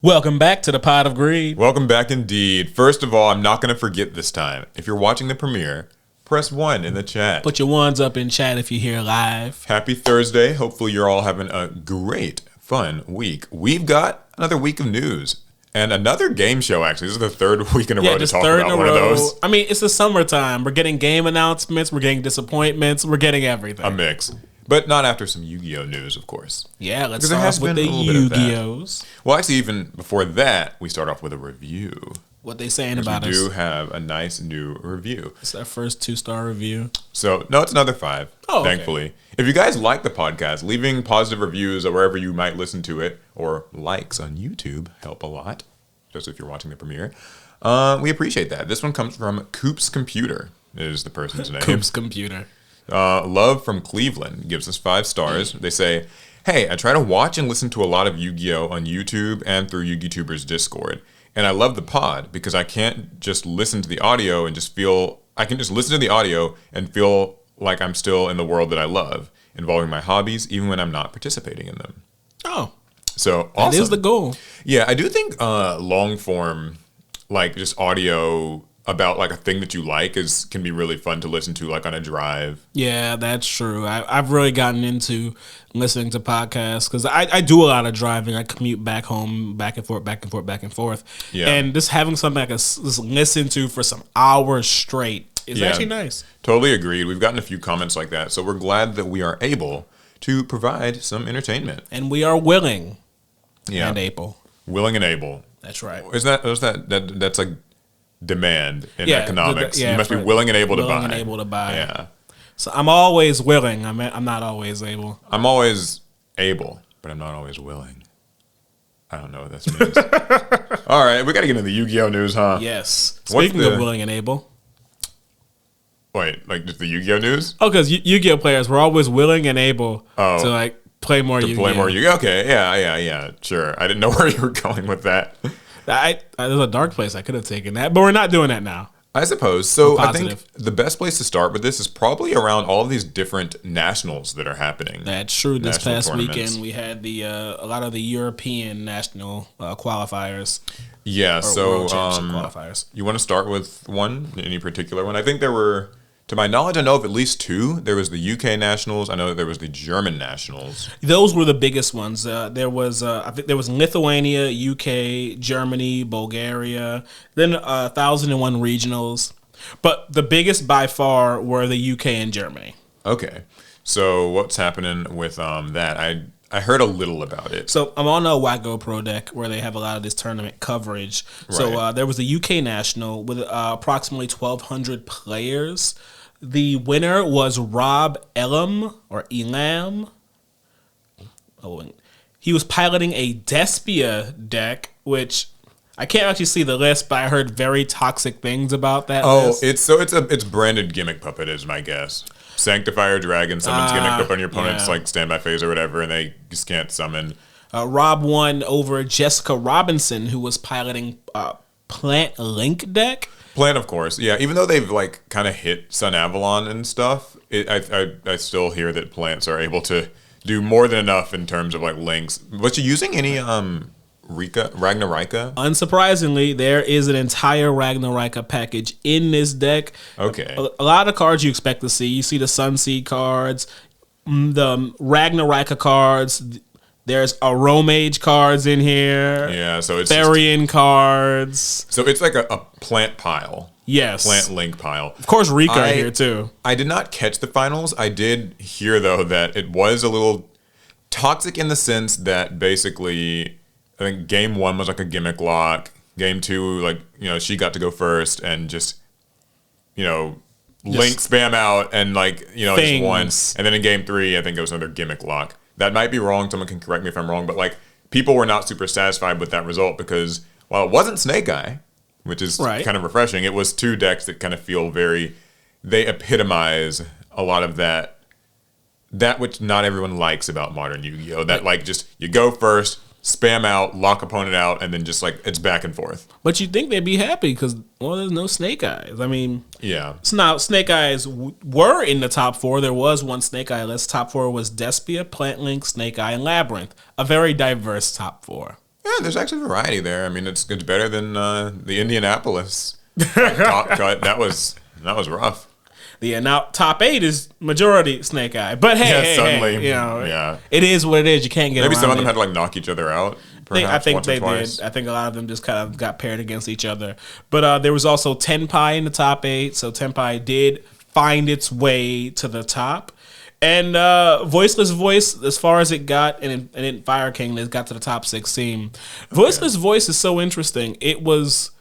Welcome back to the Pot of Greed. Welcome back indeed. First of all, I'm not going to forget this time. If you're watching the premiere, press 1 in the chat. Put your ones up in chat if you're here live. Happy Thursday. Hopefully you're all having a great, fun week. We've got another week of news. And another game show, actually. This is the third week in a row to talk about one of those. I mean, it's the summertime. We're getting game announcements. We're getting disappointments. We're getting everything. A mix. But not after some Yu-Gi-Oh news, of course. Yeah, let's start off with the Yu-Gi-Ohs. Well, actually, even before that, we start off with a review. What they saying about us? We do have a nice new review. It's our first 2-star review. So, no, it's another 5, thankfully. Okay. If you guys like the podcast, leaving positive reviews or wherever you might listen to it, or likes on YouTube, help a lot, just if you're watching the premiere. We appreciate that. This one comes from Coop's Computer, is the person's name. Coop's Computer. Love from Cleveland gives us 5 stars. They say, hey, I try to watch and listen to a lot of Yu-Gi-Oh! On YouTube and through Yu-Gi-Tubers Discord. And I love the pod because I can't just listen to the audio and I can just listen to the audio and feel like I'm still in the world that I love, involving my hobbies, even when I'm not participating in them. Oh. So awesome. That is the goal. Yeah, I do think long form, like just audio about like a thing that you like can be really fun to listen to, like on a drive. Yeah, that's true. I've really gotten into listening to podcasts because I do a lot of driving. I commute back home, back and forth. Yeah. And just having something I can just listen to for some hours straight is actually nice. Totally agreed. We've gotten a few comments like that, so we're glad that we are able to provide some entertainment. And we are willing and able. Willing and able. That's right. That's like demand in economics. You must be willing and able to buy. Willing and able to buy. Yeah. So I'm always willing. I'm not always able. I'm always able, but I'm not always willing. I don't know what this means. All right, we got to get into the Yu-Gi-Oh news, huh? Yes. Speaking of willing and able. Wait, like just the Yu-Gi-Oh news? Oh, because Yu-Gi-Oh players were always willing and able to like play more Yu-Gi-Oh. Play more Yu-Gi-Oh. Okay, yeah, sure. I didn't know where you were going with that. There's a dark place I could have taken that, but we're not doing that now. I suppose. So I think the best place to start with this is probably around all of these different nationals that are happening. That's true. This past weekend we had a lot of the European national qualifiers. Yeah, so qualifiers. You want to start with one? Any particular one? I think there were, to my knowledge, I know of at least 2. There was the UK nationals. I know that there was the German nationals. Those were the biggest ones. There was, I think there was Lithuania, UK, Germany, Bulgaria, then 1001 regionals. But the biggest by far were the UK and Germany. Okay. So what's happening with that? I heard a little about it. So I'm on a Wago Pro deck where they have a lot of this tournament coverage. Right. So there was the UK national with approximately 1,200 players. The winner was Rob Elam or Elam. He was piloting a Despia deck, which I can't actually see the list, but I heard very toxic things about that list. It's branded Gimmick Puppet is my guess. Sanctifier Dragon summons Gimmick Puppet on your opponent's like standby phase or whatever, and they just can't summon. Rob won over Jessica Robinson, who was piloting Plant Link deck. Plant, of course, yeah. Even though they've like kind of hit Sun Avalon and stuff, I still hear that plants are able to do more than enough in terms of like links. Was you using any Ragnarika? Unsurprisingly, there is an entire Ragnarika package in this deck. Okay. A lot of cards you expect to see. You see the Sunseed cards, the Ragnarika cards. There's Aromage cards in here. Yeah, so it's Therian cards. So it's like a plant pile. Yes. Plant link pile. Of course, Rika here too. I did not catch the finals. I did hear though that it was a little toxic in the sense that basically I think game 1 was like a gimmick lock. Game 2, like, she got to go first and just, link spam out and like, just won. And then in game 3, I think it was another gimmick lock. That might be wrong. Someone can correct me if I'm wrong, but like people were not super satisfied with that result because while it wasn't Snake Eye, which is kind of refreshing, it was 2 decks that kind of feel they epitomize a lot of that which not everyone likes about modern Yu-Gi-Oh! That like just you go first, spam out, lock opponent out, and then just like it's back and forth. But you'd think they'd be happy because, there's no Snake Eyes. I mean, yeah. So now Snake Eyes were in the top 4. There was one Snake Eye list. Top 4 was Despia, Plant Link, Snake Eye, and Labyrinth. A very diverse top 4. Yeah, there's actually variety there. I mean, it's better than the Indianapolis top cut. That was rough. The now top 8 is majority Snake Eye, but suddenly, it is what it is. You can't get maybe around some of it. them had to like knock each other out. I think they did. I think a lot of them just kind of got paired against each other. But there was also Tenpai in the top 8, so Tenpai did find its way to the top. And Voiceless Voice, as far as it got, and in Fire King, it got to the top 16. Voiceless Voice is so interesting. It was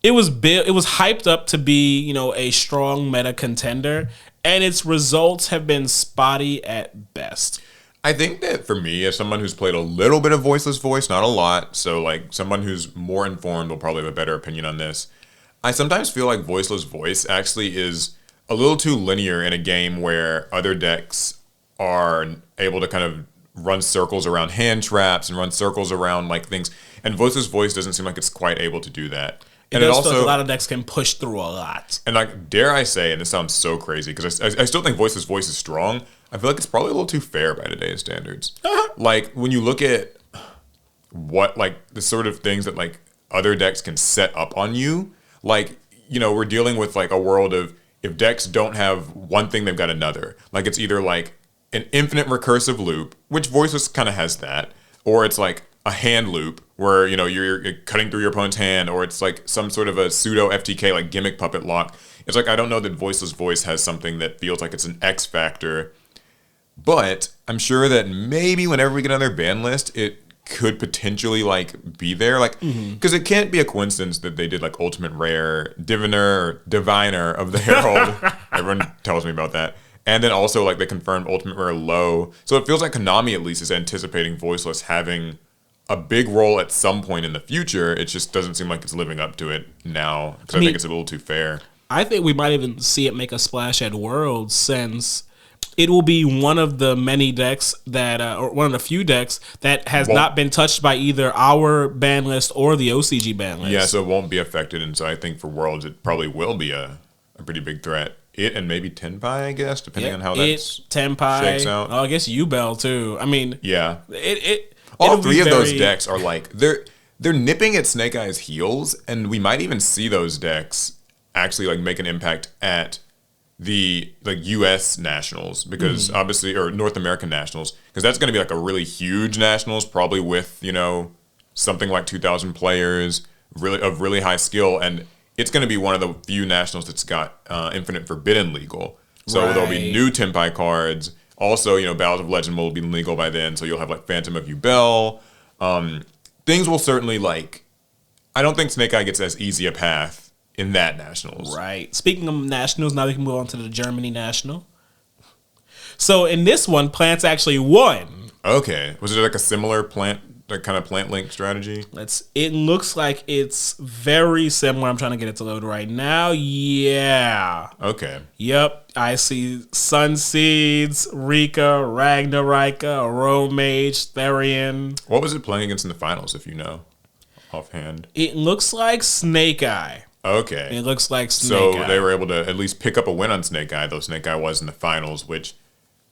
hyped up to be, a strong meta contender, and its results have been spotty at best. I think that for me, as someone who's played a little bit of Voiceless Voice, not a lot, so like someone who's more informed will probably have a better opinion on this. I sometimes feel like Voiceless Voice actually is a little too linear in a game where other decks are able to kind of run circles around hand traps and run circles around like things, and Voiceless Voice doesn't seem like it's quite able to do that. And it also feel like a lot of decks can push through a lot. And like, dare I say, and this sounds so crazy because I still think Voiceless Voice is strong. I feel like it's probably a little too fair by today's standards. Like when you look at what like the sort of things that like other decks can set up on you, like we're dealing with like a world of if decks don't have one thing, they've got another. Like it's either like an infinite recursive loop, which Voiceless kind of has that, or it's like a hand loop where you're cutting through your opponent's hand, or it's like some sort of a pseudo FTK like gimmick puppet lock. It's like I don't know that Voiceless Voice has something that feels like it's an X factor, but I'm sure that maybe whenever we get on their ban list, it could potentially like be there, like because it can't be a coincidence that they did like Ultimate Rare, Diviner of the Herald. Everyone tells me about that. And then also like they confirmed Ultimate Rare Low. So it feels like Konami at least is anticipating Voiceless having a big role at some point in the future. It just doesn't seem like it's living up to it now because I think it's a little too fair. I think we might even see it make a splash at Worlds, since it will be one of the many decks that, or one of the few decks that has not been touched by either our ban list or the OCG ban list. Yeah, so it won't be affected, and so I think for Worlds it probably will be a pretty big threat. It and maybe Tenpai, I guess, depending on how that shakes out. Oh, I guess Yubel too. I mean, yeah, all three of those decks are like they're nipping at Snake Eye's heels, and we might even see those decks actually like make an impact at the like U.S. Nationals, because obviously, or North American Nationals, because that's going to be like a really huge Nationals, probably with something like 2,000 players, really high skill, and it's going to be one of the few Nationals that's got Infinite Forbidden legal. So there'll be new Tenpai cards. Also, Battles of Legend will be legal by then, so you'll have like Phantom of Yubel. Things will certainly like. I don't think Snake Eye gets as easy a path in that Nationals. Right. Speaking of Nationals, now we can move on to the Germany National. So in this one, Plants actually won. Okay. Was it like a similar kind of plant link strategy? It looks like it's very similar. I'm trying to get it to load right now. Yeah. Okay. Yep. I see Sun Seeds, Rika, Ragnarika, Romage, Therian. What was it playing against in the finals, if you know offhand? It looks like Snake Eye. Okay. It looks like Snake Eye. So they were able to at least pick up a win on Snake Eye, though Snake Eye was in the finals, which,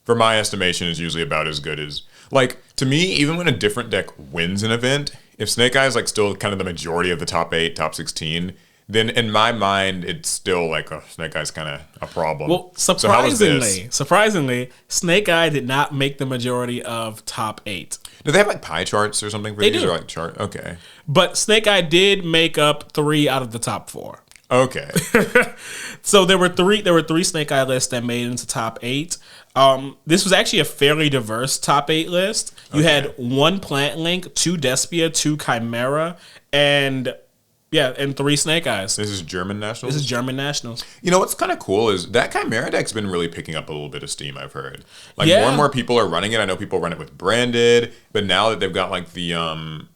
for my estimation, is usually about as good as... Like, to me, even when a different deck wins an event, if Snake Eye is like still kind of the majority of the top 8, top 16, then in my mind, it's still like, oh, Snake Eye's kind of a problem. Well, surprisingly, Snake Eye did not make the majority of top 8. Do they have like pie charts or something for these? Or like chart? Okay. But Snake Eye did make up 3 out of the top 4. Okay. So there were three Snake Eye lists that made it into top 8. This was actually a fairly diverse top 8 list. You had 1 Plant Link, 2 Despia, 2 Chimera, and 3 Snake Eyes. This is German Nationals? This is German Nationals. What's kind of cool is that Chimera deck's been really picking up a little bit of steam, I've heard. Like, more and more people are running it. I know people run it with Branded, but now that they've got, like, the,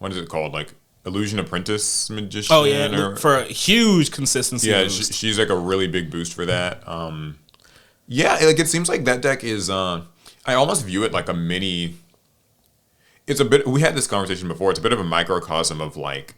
what is it called? Like, Illusion Apprentice Magician? Oh, yeah, for a huge consistency boost. She's, like, a really big boost for that. It seems like that deck is, I almost view it like a mini... we had this conversation before, it's a bit of a microcosm of, like,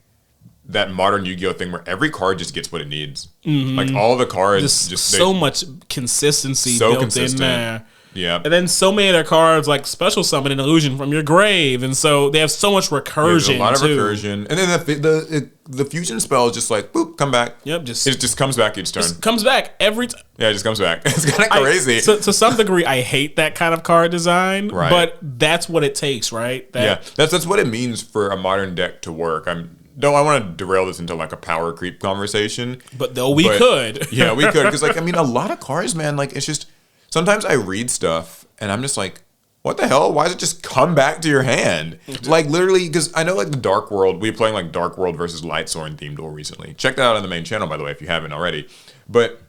that modern Yu-Gi-Oh thing where every card just gets what it needs. Like all the cards just so much consistency built in there. Yeah. And then so many of their cards like special summon an illusion from your grave, and so they have so much recursion. There's a lot of recursion, and then the fusion spell is just like boop, come back. Yep, it just comes back each turn. Comes back every time. Yeah, it just comes back. It's kind of crazy. To some degree, I hate that kind of card design, right. But that's what it takes, right? That's what it means for a modern deck to work. I want to derail this into like a power creep conversation, but we could. Yeah, we could, because like, I mean, a lot of cards, man, like it's just sometimes I read stuff and I'm just like, what the hell? Why does it just come back to your hand? Like literally, because I know like the Dark World, we were playing like Dark World versus Lightsworn themed duel recently. Check that out on the main channel, by the way, if you haven't already. But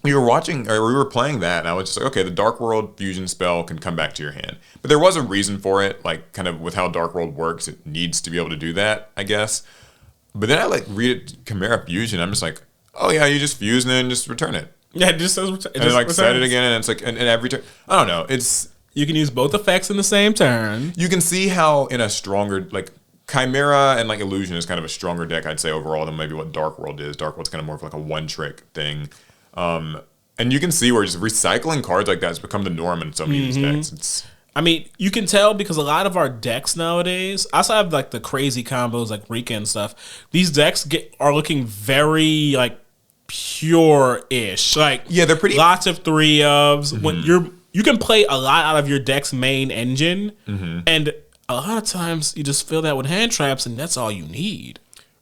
we were playing that, and I was just like, okay, the Dark World fusion spell can come back to your hand. But there was a reason for it, like kind of with how Dark World works, it needs to be able to do that, I guess. But then I like read it, Chimera Fusion, I'm just like, oh yeah, you just fuse and then just return it. Yeah, it just says and then like set it again, and it's like, and every turn, I don't know, you can use both effects in the same turn. You can see how in a stronger, like, Chimera and like Illusion is kind of a stronger deck, I'd say, overall than maybe what Dark World is. Dark World's kind of more of like a one-trick thing. And you can see where just recycling cards like that has become the norm in so many of these decks. I mean, you can tell because a lot of our decks nowadays, outside of like the crazy combos like Rika and stuff, these decks are looking very like pure-ish. Like, yeah, they're pretty lots of 3-ofs. When you can play a lot out of your deck's main engine, and a lot of times you just fill that with hand traps, and that's all you need.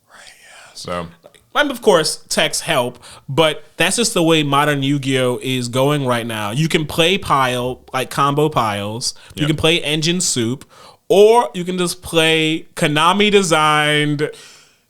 Right, yeah. So, of course, techs help, but that's just the way modern Yu-Gi-Oh! Is going right now. You can play combo piles, you can play engine soup, or you can just play Konami designed.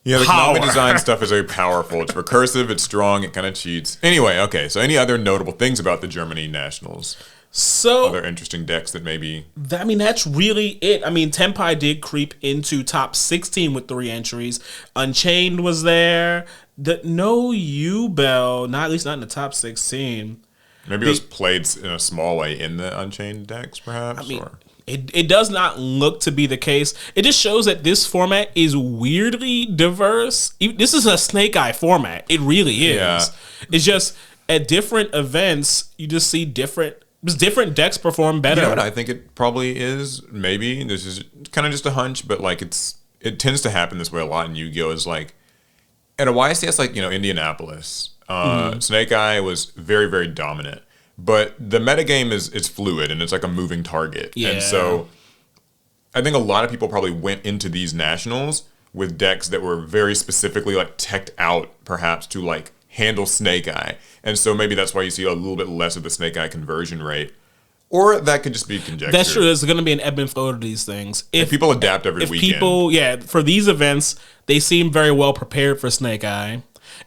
Yeah, the Konami design stuff is very powerful. It's recursive, it's strong, it kind of cheats. Anyway, okay, so any other notable things about the Germany Nationals? So other interesting decks that maybe... I mean, that's really it. I mean, Tenpai did creep into top 16 with 3 entries. Unchained was there. No Yubel, at least not in the top 16. Maybe it was played in a small way in the Unchained decks, perhaps? I mean, it does not look to be the case. It just shows that this format is weirdly diverse. This is a Snake Eye format. It really is. Yeah. It's just at different events, you just see different decks perform better. You know what I think it probably is? Maybe this is kind of just a hunch, but like it tends to happen this way a lot in Yu-Gi-Oh! Is like at a YCS like Indianapolis, Snake Eye was very, very dominant, but the metagame is fluid and it's like a moving target. Yeah. And so I think a lot of people probably went into these nationals with decks that were very specifically like teched out, perhaps to like handle Snake Eye. And so maybe that's why you see a little bit less of the Snake Eye conversion rate. Or that could just be conjecture. That's true. There's going to be an ebb and flow to these things. If people adapt every weekend. For these events, they seem very well prepared for Snake Eye.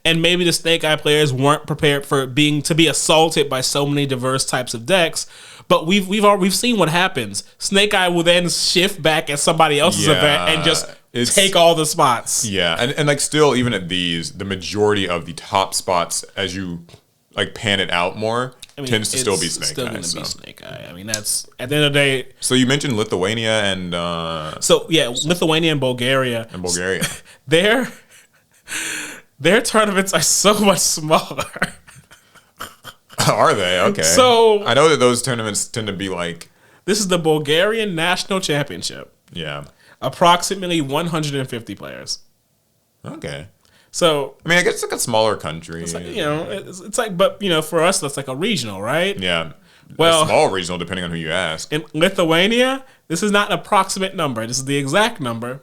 And maybe the Snake Eye players weren't prepared for to be assaulted by so many diverse types of decks. But we've seen what happens. Snake Eye will then shift back at somebody else's event and just take all the spots. Yeah, and like still, even at these, the majority of the top spots, as you like pan it out more, tends to still be Snake Eye. Be Snake Eye. I mean, that's at the end of the day. So you mentioned Lithuania and Lithuania and Bulgaria. Their tournaments are so much smaller. Are they? Okay. So I know that those tournaments tend to be like... This is the Bulgarian National Championship. Yeah. Approximately 150 players. Okay. So... I mean, I guess it's like a smaller country. It's like, it's like, but, for us, that's like a regional, right? Yeah. Well, a small regional, depending on who you ask. In Lithuania, this is not an approximate number. This is the exact number.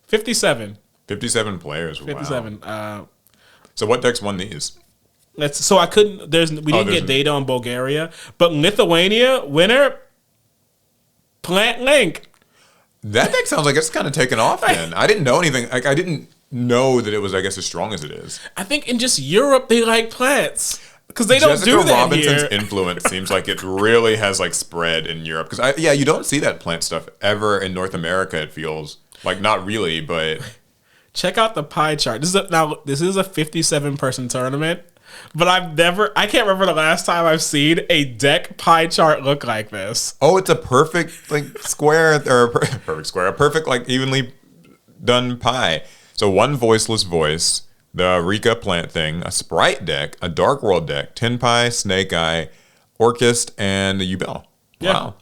57. 57 players. 57. Wow. So what decks won these? So I couldn't. We didn't get data on Bulgaria, but Lithuania winner, Plant Link. That deck sounds like it's kind of taken off. Then I didn't know anything. Like I didn't know that it was, I guess, as strong as it is. I think in just Europe they like plants because they don't Jessica do that Robinson's here. influence seems like it really has like spread in Europe because you don't see that plant stuff ever in North America. It feels like not really, but check out the pie chart. This is a 57-person tournament. But I can't remember the last time I've seen a deck pie chart look like this. Oh, it's a perfect like square or a perfect like evenly done pie. So one voiceless voice, the Rika plant thing, a sprite deck, a Dark World deck, Tenpai, Snake Eye, Orchist, and the Yubel. Yeah. Wow.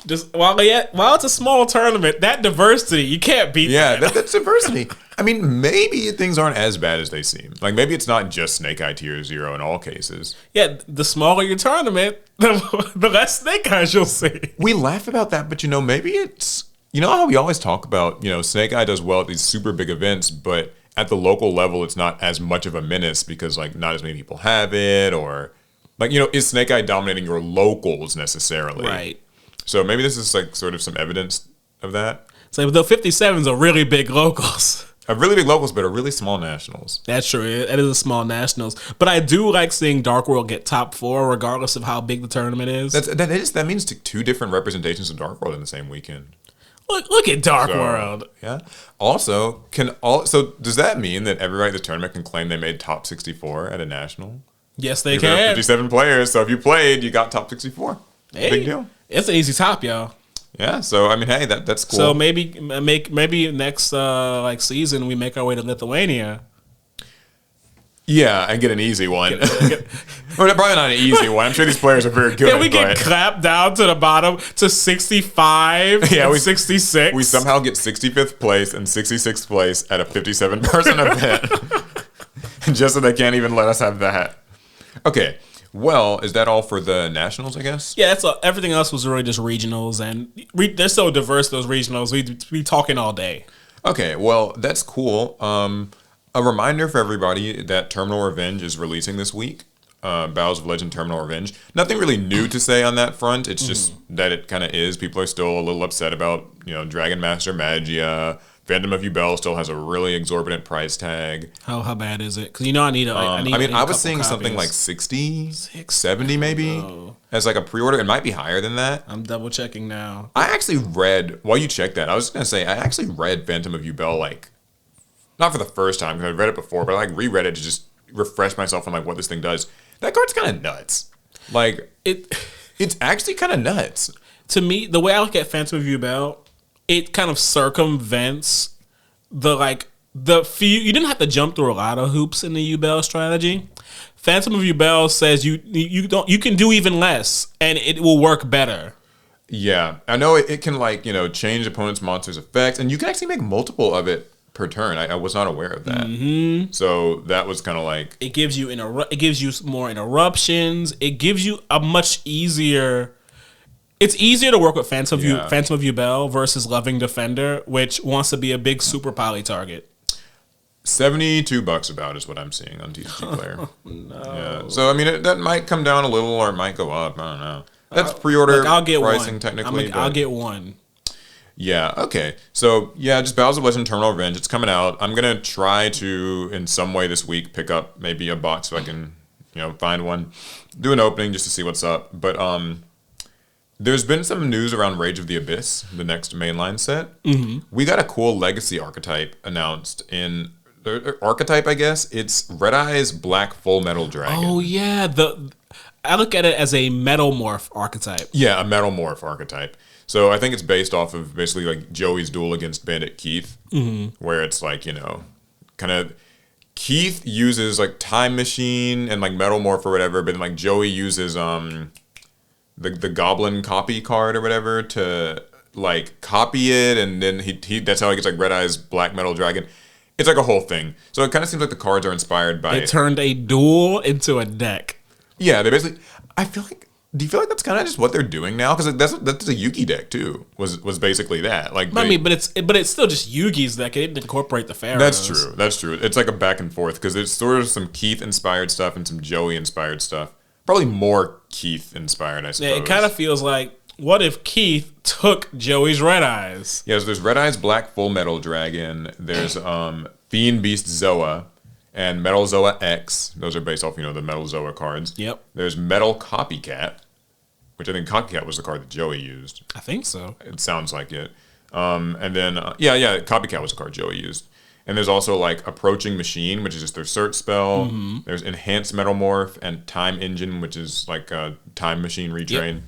Just while it's a small tournament, that diversity, you can't beat that. Yeah, that's diversity. I mean, maybe things aren't as bad as they seem. Like, maybe it's not just Snake Eye Tier 0 in all cases. Yeah, the smaller your tournament, the less Snake Eyes you'll see. We laugh about that, but, maybe it's... You know how we always talk about, Snake Eye does well at these super big events, but at the local level, it's not as much of a menace because, like, not as many people have it, or... Like, is Snake Eye dominating your locals necessarily? Right. So maybe this is like sort of some evidence of that. So the 57s are really big locals. A really big locals, but a really small nationals. That's true. It is a small nationals. But I do like seeing Dark World get top 4 regardless of how big the tournament is. That means two different representations of Dark World in the same weekend. Look at Dark World. Yeah. Also, so does that mean that everybody at the tournament can claim they made top 64 at a national? Yes, they can. There are 57 players, so if you played, you got top 64. Hey, big deal. It's an easy top, y'all. Yeah, so I mean, hey, that's cool. So maybe next season we make our way to Lithuania. Yeah, and get an easy one. Well, probably not an easy one. I'm sure these players are very good. Yeah, we get clapped down to the bottom to 65. Yeah, 66. We somehow get 65th place and 66th place at a 57-person event, just so they can't even let us have that. Okay. Well, is that all for the nationals, I guess? Yeah, that's all. Everything else was really just regionals, and they're so diverse, those regionals. We talking all day. Okay, well, that's cool. A reminder for everybody that Terminal Revenge is releasing this week. Battles of Legend Terminal Revenge. Nothing really new to say on that front. It's just that it kind of is. People are still a little upset about, Dragon Master Magia. Phantom of Yubel still has a really exorbitant price tag. How bad is it? Because I need I was seeing something like 60, 70 maybe as like a pre-order. It might be higher than that. I'm double checking now. I actually read, while you check that, I was going to say, I actually read Phantom of Yubel, like, not for the first time because I'd read it before, but I like reread it to just refresh myself on like what this thing does. That card's kind of nuts. Like, it's actually kind of nuts. To me, the way I look at Phantom of Yubel, it kind of circumvents the few. You didn't have to jump through a lot of hoops in the Yubel strategy. Phantom of Yubel says you can do even less and it will work better. Yeah, I know it can change opponents' monsters' effects, and you can actually make multiple of it per turn. I was not aware of that. Mm-hmm. So that was kind of like it gives you more interruptions. It gives you a much easier. It's easier to work with Phantom of Yubel versus Loving Defender, which wants to be a big super poly target. $72 about is what I'm seeing on TCG Player. No. Yeah. So I mean, that might come down a little, or it might go up. I don't know. That's pre-order I'll get pricing one. Technically. I'll get one. Yeah. Okay. So yeah, just Battles of Legend Terminal Revenge. It's coming out. I'm gonna try to, in some way this week, pick up maybe a box so I can, find one, do an opening just to see what's up. But there's been some news around Rage of the Abyss, the next mainline set. Mm-hmm. We got a cool Legacy archetype announced in archetype, I guess. It's Red Eye's Black Full Metal Dragon. Oh yeah, I look at it as a Metalmorph archetype. Yeah, a Metalmorph archetype. So I think it's based off of basically like Joey's duel against Bandit Keith, where it's like, kind of Keith uses like Time Machine and like Metalmorph or whatever, but then like Joey uses the Goblin copy card or whatever to like copy it, and then he that's how he gets like Red Eye's Black Metal Dragon. It's like a whole thing. So it kind of seems like the cards are inspired by it. Turned a duel into a deck. Yeah, they basically. Do you feel like that's kind of just what they're doing now? Because that's a Yugi deck too. Was basically that. Like, but it's still just Yugi's deck. It didn't incorporate the Pharaohs. That's true. It's like a back and forth because there's sort of some Keith inspired stuff and some Joey inspired stuff. Probably more Keith inspired, I suppose. Yeah, it kind of feels like, what if Keith took Joey's Red Eyes? Yeah, so there's Red Eyes Black Full Metal Dragon. There's Fiend Beast Zoa. And Metal Zoa X. Those are based off, the Metal Zoa cards. Yep. There's Metal Copycat, which I think Copycat was the card that Joey used. I think so. It sounds like it. And then, Copycat was the card Joey used. And there's also, like, Approaching Machine, which is just their search spell. Mm-hmm. There's Enhanced Metalmorph and Time Engine, which is, like, a Time Machine retrain. Yep.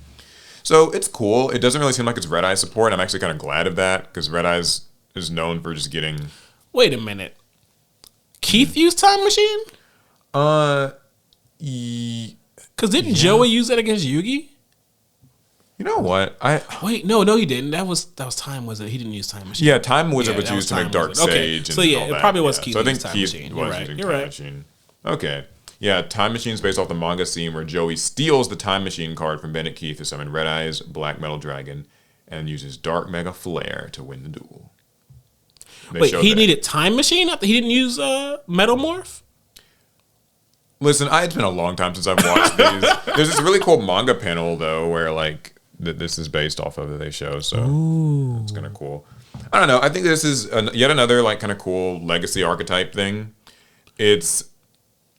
So it's cool. It doesn't really seem like it's Red Eye support. I'm actually kind of glad of that, because Red Eyes is known for just getting... Wait a minute. Keith used Time Machine? Because didn't Joey use that against Yugi? You know what? Wait, no, he didn't. That was Time Wizard. He didn't use Time Machine. Yeah, Time Wizard was used to make Dark Sage. So and yeah, all that. it probably was Yeah. Keith. So I think Time Keith Machine. was using Time Machine. Okay. Yeah, Time Machine is based off the manga scene where Joey steals the Time Machine card from Bandit Keith to summon Red Eye's Black Metal Dragon and uses Dark Mega Flare to win the duel. Wait, he needed Time Machine? He didn't use Metalmorph? Listen, it's been a long time since I've watched these. There's this really cool manga panel, though, where, like, this is based off of that they show, so it's kind of cool. I don't know. I think this is yet another, like, kind of cool legacy archetype thing. It's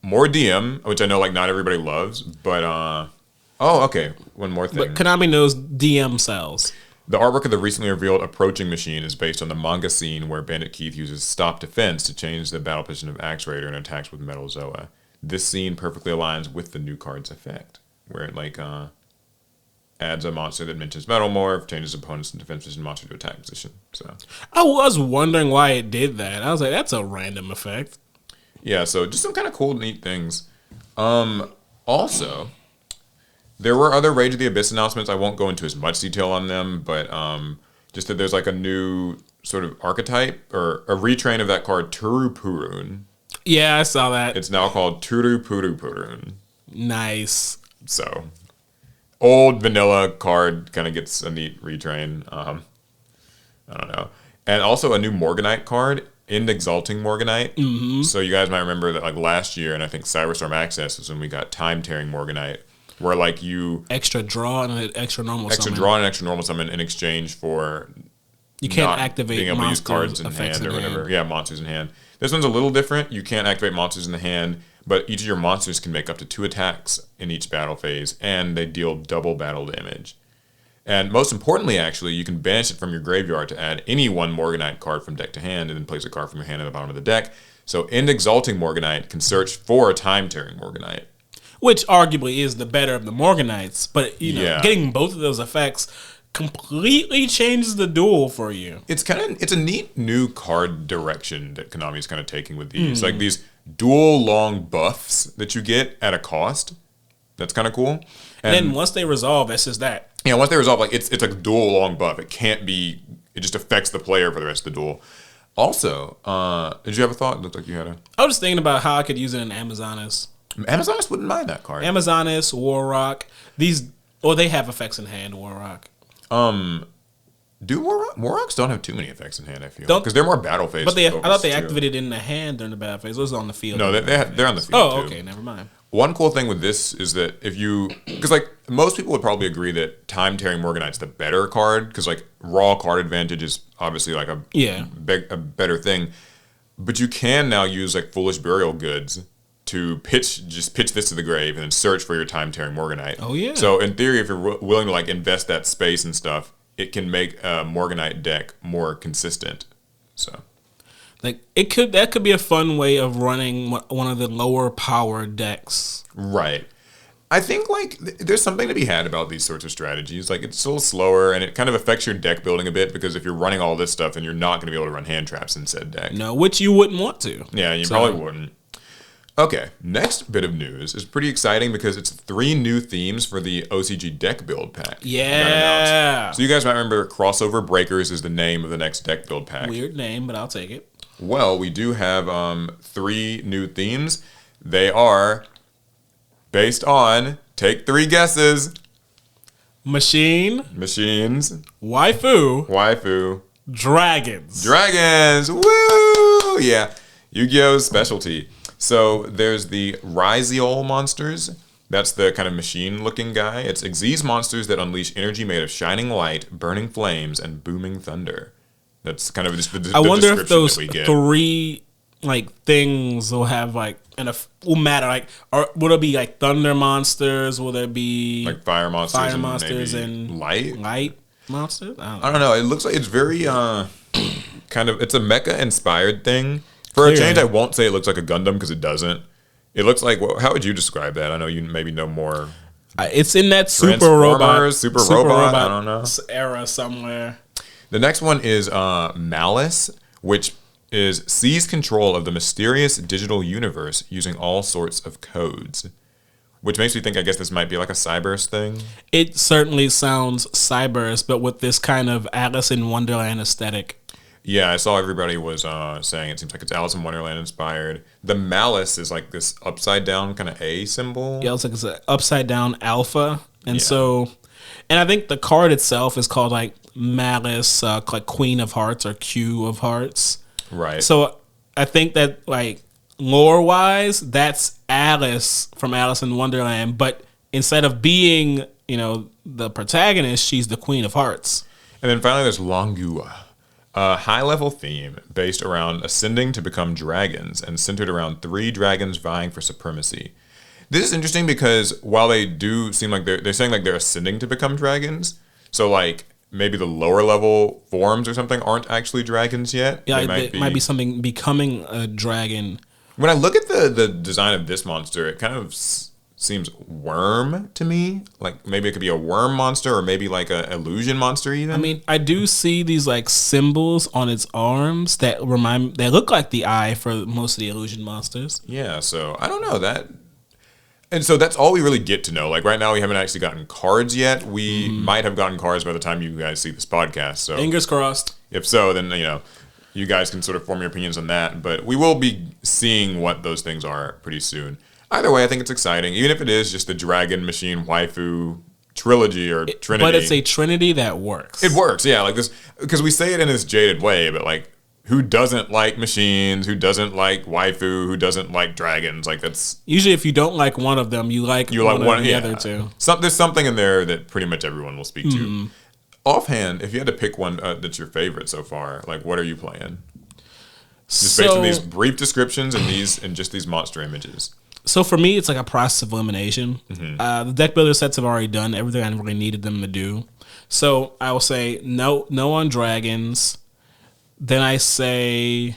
more DM, which I know, like, not everybody loves, but, oh, okay, one more thing. But Konami knows DM sells. The artwork of the recently revealed approaching machine is based on the manga scene where Bandit Keith uses Stop Defense to change the battle position of Axe Raider and attacks with Metal Zoa. This scene perfectly aligns with the new card's effect, where it, like, adds a monster that mentions Metalmorph, changes opponent's defense position monster to attack position. So I was wondering why it did that. I was like, that's a random effect. Yeah, so just some kind of cool, neat things. Also, there were other Rage of the Abyss announcements. I won't go into as much detail on them, but just that there's like a new sort of archetype or a retrain of that card, Turu Purun. Yeah, I saw that. It's now called Turu Puru Purun. Nice. So, old vanilla card kind of gets a neat retrain. I don't know. And also a new Morganite card. End Exalting Morganite. Mm-hmm. So you guys might remember that like last year, and I think Cyberstorm Access was when we got Time Tearing Morganite, where like you extra draw and an extra normal summon. Draw and extra normal summon in exchange for you can't activate being able to use cards in hand or whatever. Yeah, monsters in hand. This one's a little different. You can't activate monsters in the hand, but each of your monsters can make up to 2 attacks in each battle phase, and they deal double battle damage. And most importantly, actually, you can banish it from your graveyard to add any one Morganite card from deck to hand, and then place a card from your hand at the bottom of the deck. So End Exalting Morganite can search for a Time Tearing Morganite. Which arguably is the better of the Morganites, but you know, getting both of those effects completely changes the duel for you. It's a neat new card direction that Konami's kind of taking with these. Like these dual long buffs that you get at a cost. That's kind of cool. And then once they resolve, it's just that. Yeah, once they resolve, like it's a dual long buff. It can't be. It just affects the player for the rest of the duel. Also, did you have a thought? It looked like you had a. I was just thinking about how I could use it in Amazonas. Amazonas wouldn't mind that card. Amazonas, Warrock, they have effects in hand. Warrock. Do Warrocks don't have too many effects in hand? I feel because they're more battle phase. But I thought they activated in the hand during the battle phase. Those are on the field. No, they're on the field. Oh, too. Okay, never mind. One cool thing with this is that because like most people would probably agree that Time Tearing Morganite's the better card because like raw card advantage is obviously like a better thing, but you can now use like Foolish Burial Goods to pitch this to the grave and then search for your Time Tearing Morganite. Oh yeah. So in theory, if you're willing to like invest that space and stuff, it can make a Morganite deck more consistent. So. Like that could be a fun way of running one of the lower power decks. Right. I think like there's something to be had about these sorts of strategies. Like it's still slower and it kind of affects your deck building a bit because if you're running all this stuff, then you're not going to be able to run hand traps in said deck. No, which you wouldn't want to. Yeah, you probably wouldn't. Okay, next bit of news is pretty exciting because it's 3 new themes for the OCG deck build pack. Yeah. So you guys might remember Crossover Breakers is the name of the next deck build pack. Weird name, but I'll take it. Well, we do have 3 new themes. They are based on, take 3 guesses. Machines. Waifu. Dragons. Woo! Yeah. Yu-Gi-Oh's specialty. So there's the Ryziol monsters. That's the kind of machine-looking guy. It's Xyz monsters that unleash energy made of shining light, burning flames, and booming thunder. That's kind of just the I wonder if those that we get. 3 like things will have like will matter. Like, will there be like thunder monsters? Will there be like fire monsters and light monsters? I don't know. It looks like it's very kind of it's a mecha inspired thing. For a change, I won't say it looks like a Gundam because it doesn't. It looks like how would you describe that? I know you maybe know more. It's in that super robot I don't know era somewhere. The next one is Malice, which is seize control of the mysterious digital universe using all sorts of codes. which makes me think, I guess this might be like a Cyberse thing. It certainly sounds Cyberse, but with this kind of Alice in Wonderland aesthetic. Yeah, I saw everybody was saying it seems like it's Alice in Wonderland inspired. The malice is like this upside down kind of A symbol. Yeah, it's an upside down alpha. And so, and I think the card itself is called like Malice, like Queen of Hearts or Q of Hearts. Right. So I think that like lore wise, that's Alice from Alice in Wonderland. But instead of being, the protagonist, she's the Queen of Hearts. And then finally there's Longua. A high-level theme based around ascending to become dragons and centered around 3 dragons vying for supremacy. This is interesting because while they do seem like they're saying like they're ascending to become dragons, so like maybe the lower level forms or something aren't actually dragons yet. Yeah, it might be something becoming a dragon. When I look at the design of this monster, it kind of seems worm to me. Like maybe it could be a worm monster or maybe like a illusion monster even. I mean, I do see these like symbols on its arms that look like the eye for most of the illusion monsters. Yeah, so I don't know that. And so that's all we really get to know. Like right now we haven't actually gotten cards yet. We might have gotten cards by the time you guys see this podcast. So fingers crossed. If so, then you guys can sort of form your opinions on that. But we will be seeing what those things are pretty soon. Either way, I think it's exciting, even if it is just the Dragon Machine waifu trilogy or trinity. But it's a trinity that works. It works, yeah. Like this, because we say it in this jaded way, but like, who doesn't like machines? Who doesn't like waifu? Who doesn't like dragons? Like that's usually if you don't like one of them, you like one of the other two. There's something in there that pretty much everyone will speak to. Offhand, if you had to pick one that's your favorite so far, like what are you playing? Just based on these brief descriptions and just these monster images. So for me, it's like a process of elimination. The deck builder sets have already done everything I really needed them to do. So I will say no on dragons. Then I say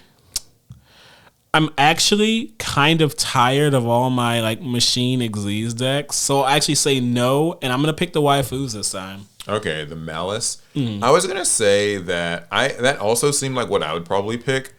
I'm actually kind of tired of all my like machine Xyz decks. So I'll actually say no, and I'm gonna pick the waifus this time. Okay, the Malice. I was gonna say that that also seemed like what I would probably pick.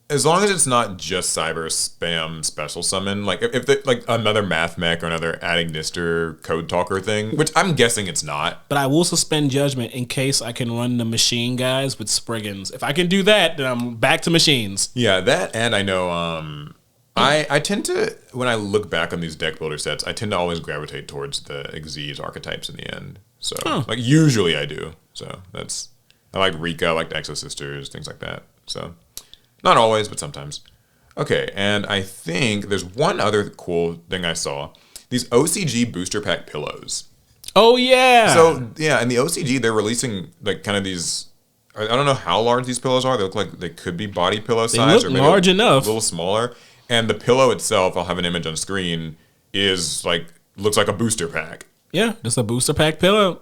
As long as it's not just cyber spam special summon, like if like another math mech or another adding Nister code talker thing, which I'm guessing it's not. But I will suspend judgment in case I can run the machine guys with Spriggans. If I can do that, then I'm back to machines. Yeah, that, and I know I tend to, when I look back on these deck builder sets, I tend to always gravitate towards the Xyz archetypes in the end. So like usually I do. So I like Rika, I like the Exo Sisters, things like that. So not always, but sometimes. Okay, and I think there's one other cool thing I saw. These OCG booster pack pillows. Oh, yeah. So, yeah, in the OCG, they're releasing, like, kind of these... I don't know how large these pillows are. They look like they could be body pillow size. They look large enough. A little smaller. And the pillow itself, I'll have an image on screen, is, like, looks like a booster pack. Yeah, just a booster pack pillow.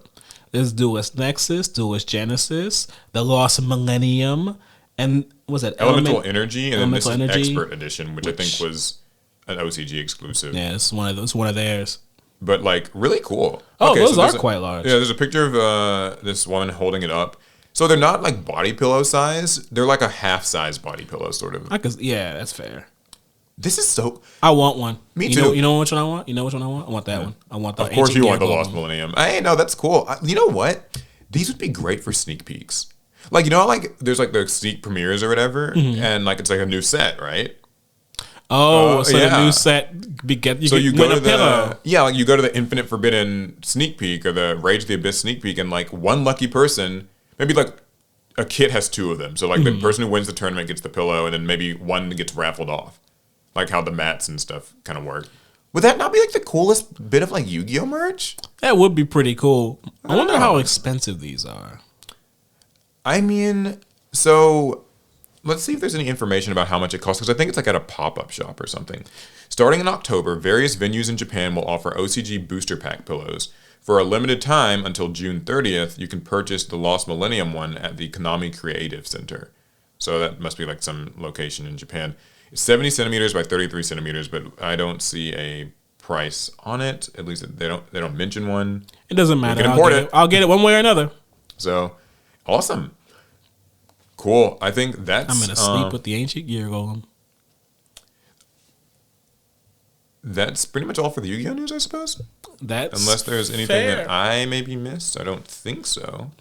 There's Duelist Nexus, Duelist Genesis, the Lost Millennium, and... was that Elemental Energy, and then this is Expert Edition, which I think was an OCG exclusive. Yeah, it's one of theirs. But like really cool. Oh, okay, those are quite large. Yeah, there's a picture of this woman holding it up. So they're not like body pillow size. They're like a half size body pillow, sort of. Yeah, that's fair. This is so. I want one. Me too. You know which one I want? I want that one. I want that. Of course, you want the Lost Millennium. Hey, no, that's cool. You know what? These would be great for sneak peeks. Like, like there's like the sneak premieres or whatever, and like it's like a new set, right? Oh, so the new set you go to pillow. Yeah, like you go to the Infinite Forbidden sneak peek or the Rage of the Abyss sneak peek, and like one lucky person, maybe like a kit has 2 of them. So like the person who wins the tournament gets the pillow, and then maybe one gets raffled off, like how the mats and stuff kind of work. Would that not be like the coolest bit of like Yu-Gi-Oh merch? That would be pretty cool. I wonder how expensive these are. I mean, so let's see if there's any information about how much it costs, because I think it's like at a pop-up shop or something. Starting in October, various venues in Japan will offer OCG booster pack pillows. For a limited time until June 30th, you can purchase the Lost Millennium one at the Konami Creative Center. So that must be like some location in Japan. It's 70 centimeters by 33 centimeters, but I don't see a price on it. At least they don't mention one. It doesn't matter. I'll get it one way or another. So awesome. Cool. I think that's... I'm going to sleep with the ancient gear golem. that's pretty much all for the Yu-Gi-Oh news, I suppose. That's unless there's anything that I maybe missed. I don't think so.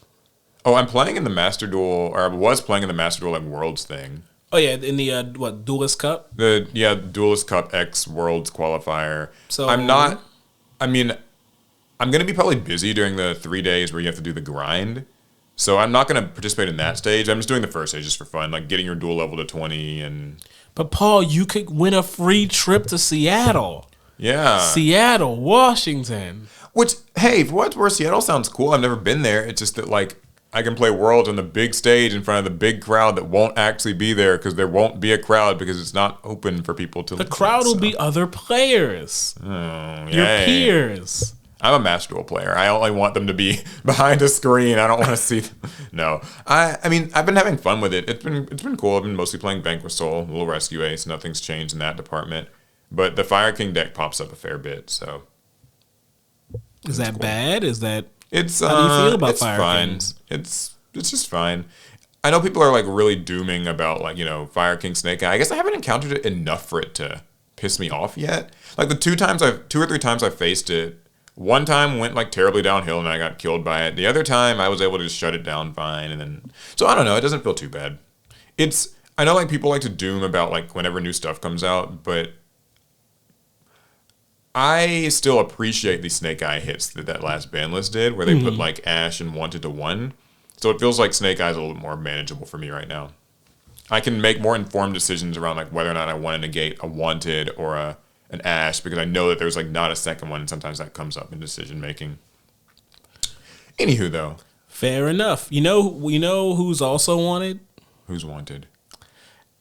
Oh, I'm playing in the Master Duel, or I was playing in the Master Duel like Worlds thing. Oh yeah, in the Duelist Cup. Duelist Cup X Worlds qualifier. So I'm not. I mean, I'm gonna be probably busy during the 3 days where you have to do the grind. So I'm not gonna participate in that stage. I'm just doing the first stage just for fun, like getting your duel level to 20 and. But Paul, you could win a free trip to Seattle. Yeah. Seattle, Washington. Which, hey, for what's worth, Seattle sounds cool. I've never been there. It's just that, like, I can play Worlds on the big stage in front of the big crowd that won't actually be there because there won't be a crowd because it's not open for people to The crowd will be other players. Your peers. I'm a Master Duel player. I only want them to be behind a screen. I don't want to see them. No. I mean, I've been having fun with it. It's been cool. I've been mostly playing Vanquish Soul, a little Rescue Ace. Nothing's changed in that department. But the Fire King deck pops up a fair bit, so. Is that cool. Bad? Is that... It's, how do you feel about Fire fine. Kings? It's just fine. I know people are, like, really dooming about, like, you know, Fire King Snake Eye. I guess I haven't encountered it enough for it to piss me off yet. Like, the 2 or 3 times I've faced it, one time went, like, terribly downhill and I got killed by it. The other time, I was able to just shut it down fine. And then... So, I don't know. It doesn't feel too bad. I know, like, people like to doom about, like, whenever new stuff comes out, but... I still appreciate the Snake Eye hits that last ban list did, where they put, like, Ash and Wanted to 1. So it feels like Snake Eye is a little bit more manageable for me right now. I can make more informed decisions around, like, whether or not I want to negate a Wanted or an Ash, because I know that there's, like, not a second one, and sometimes that comes up in decision making. Anywho, though. Fair enough. You know who's also wanted? Who's wanted?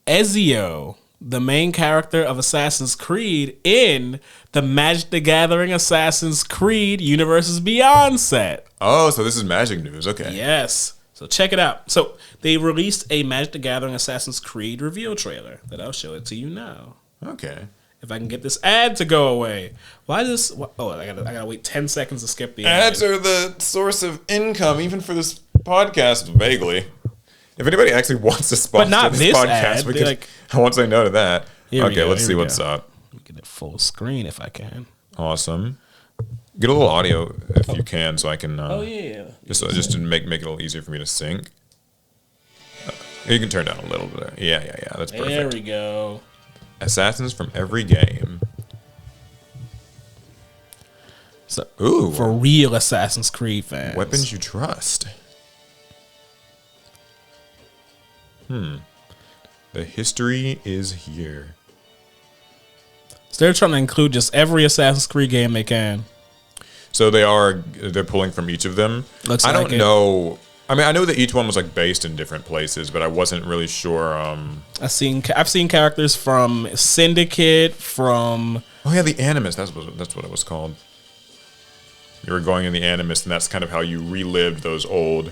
Ezio, the main character of Assassin's Creed in the Magic the Gathering Assassin's Creed Universes Beyond set. Oh, so this is Magic news. Okay. Yes. So check it out. So they released a Magic the Gathering Assassin's Creed reveal trailer that I'll show it to you now. Okay. If I can get this ad to go away. Why does... Oh, I gotta wait 10 seconds to skip the ad. Ads are the source of income, even for this podcast, vaguely. If anybody actually wants to sponsor this podcast, I won't say no to that. Okay, let's see what's up. Get it full screen if I can. Awesome. Get a little audio if you can, so I can. Just to make it a little easier for me to sync. You can turn down a little bit. Yeah. That's perfect. There we go. Assassins from every game. So, for real Assassin's Creed fans. Weapons you trust. The history is here. So they're trying to include just every Assassin's Creed game they can. So they're pulling from each of them. I don't know. I mean, I know that each one was like based in different places, but I wasn't really sure. I've seen characters from Syndicate, from... Oh yeah, the Animus. That's what it was called. You were going in the Animus, and that's kind of how you relived those old,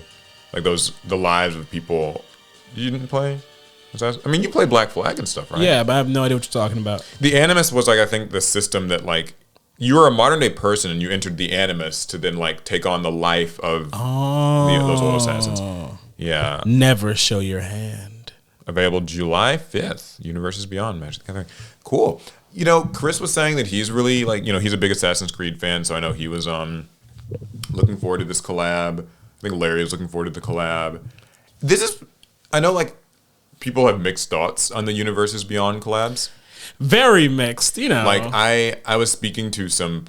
like the lives of people. You didn't play? I mean, you play Black Flag and stuff, right? Yeah, but I have no idea what you're talking about. The Animus was like, I think, the system that like you were a modern day person and you entered the Animus to then like take on the life of those old assassins. Yeah. Never show your hand. Available July 5th. Universes Beyond Magic the Gathering. Cool. You know, Chris was saying that he's really like, he's a big Assassin's Creed fan, so I know he was looking forward to this collab. I think Larry was looking forward to the collab. I know like people have mixed thoughts on the Universes Beyond collabs. Very mixed, Like I was speaking to some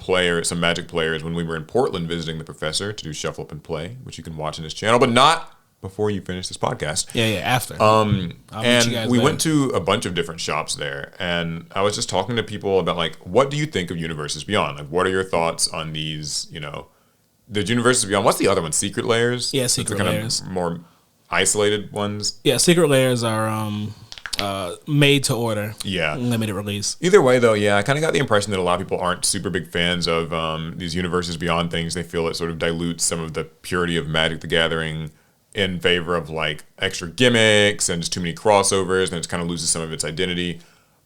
Magic players when we were in Portland visiting the professor to do Shuffle Up and Play, which you can watch on his channel, but not before you finish this podcast. Yeah, after. And we went to a bunch of different shops there, and I was just talking to people about like, what do you think of Universes Beyond? Like, what are your thoughts on these? The Universes Beyond. What's the other one? Secret Layers. Yeah, Secret Layers. Kind of more isolated ones. Yeah, Secret Layers are made to order. Yeah, limited release. Either way, though, I kind of got the impression that a lot of people aren't super big fans of these Universes Beyond things. They feel it sort of dilutes some of the purity of Magic the Gathering in favor of like extra gimmicks and just too many crossovers, and it kind of loses some of its identity.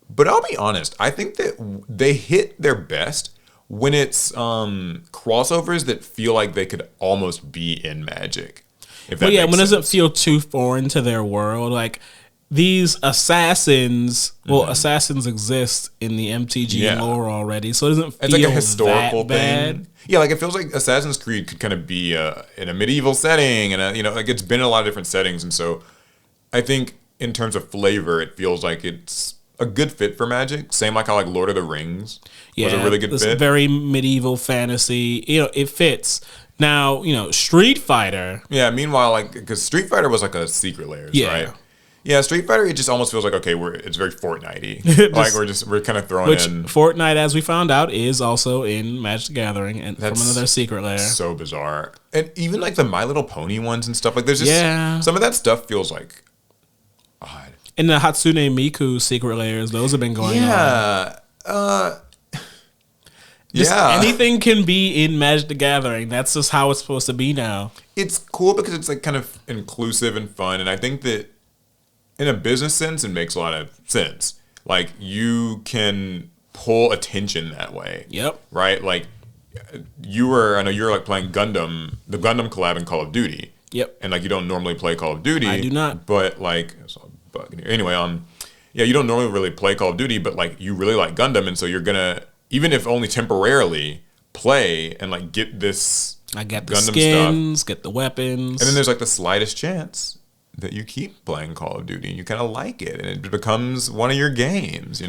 But I'll be honest, I think that they hit their best when it's crossovers that feel like they could almost be in Magic. When it doesn't feel too foreign to their world. Like, these assassins, assassins exist in the MTG lore already, so it doesn't feel it's like a historical that thing. Yeah, like it feels like Assassin's Creed could kind of be in a medieval setting, and like it's been in a lot of different settings, and so I think in terms of flavor, it feels like it's a good fit for Magic. Same like how like Lord of the Rings was a really good fit. Very medieval fantasy. It fits. Now, Street Fighter. Yeah. Meanwhile, like because Street Fighter was like a Secret Layers, right? Yeah, Street Fighter, it just almost feels like, okay, it's very Fortnite-y. Like, we're kind of throwing in... Fortnite, as we found out, is also in Magic the Gathering and from another secret layer. So bizarre. And even, like, the My Little Pony ones and stuff, like, there's just... Some of that stuff feels, like, odd. And the Hatsune Miku secret layers, those have been going on. Anything can be in Magic the Gathering. That's just how it's supposed to be now. It's cool because it's, like, kind of inclusive and fun, and I think that in a business sense, it makes a lot of sense. Like, you can pull attention that way. Yep. Right? Like, I know you're like playing Gundam, the Gundam collab in Call of Duty. Yep. And like, you don't normally play Call of Duty. I do not. But like, anyway, you don't normally really play Call of Duty, but like, you really like Gundam, and so you're gonna, even if only temporarily, play and like get this I get the Gundam skins, stuff. Get the weapons. And then there's like the slightest chance that you keep playing Call of Duty and you kind of like it and it becomes one of your games,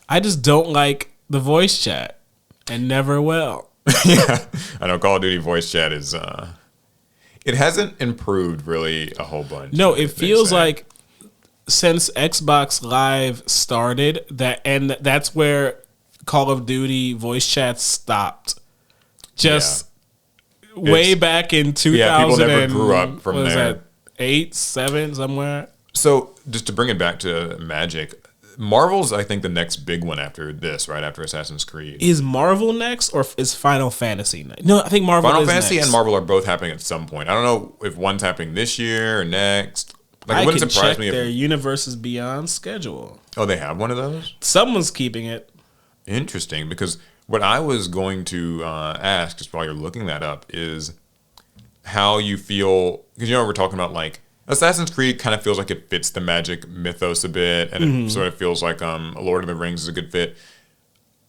I just don't like the voice chat and never will. Yeah, I know Call of Duty voice chat is, it hasn't improved really a whole bunch. No, it feels like since Xbox Live started that's where Call of Duty voice chat stopped. Way back in 2000. Yeah, people never grew up from there. That 8, 7, somewhere. So just to bring it back to Magic, Marvel's I think the next big one after this, right after Assassin's Creed. Is Marvel next or is Final Fantasy next? No, I think Final Fantasy and Marvel are both happening at some point. I don't know if one's happening this year or next. Like, it wouldn't surprise me if their Universes Beyond schedule. Oh, they have one of those? Someone's keeping it. Interesting, because what I was going to ask, just while you're looking that up, is how you feel, because we're talking about like Assassin's Creed kind of feels like it fits the Magic mythos a bit, and it sort of feels like Lord of the Rings is a good fit.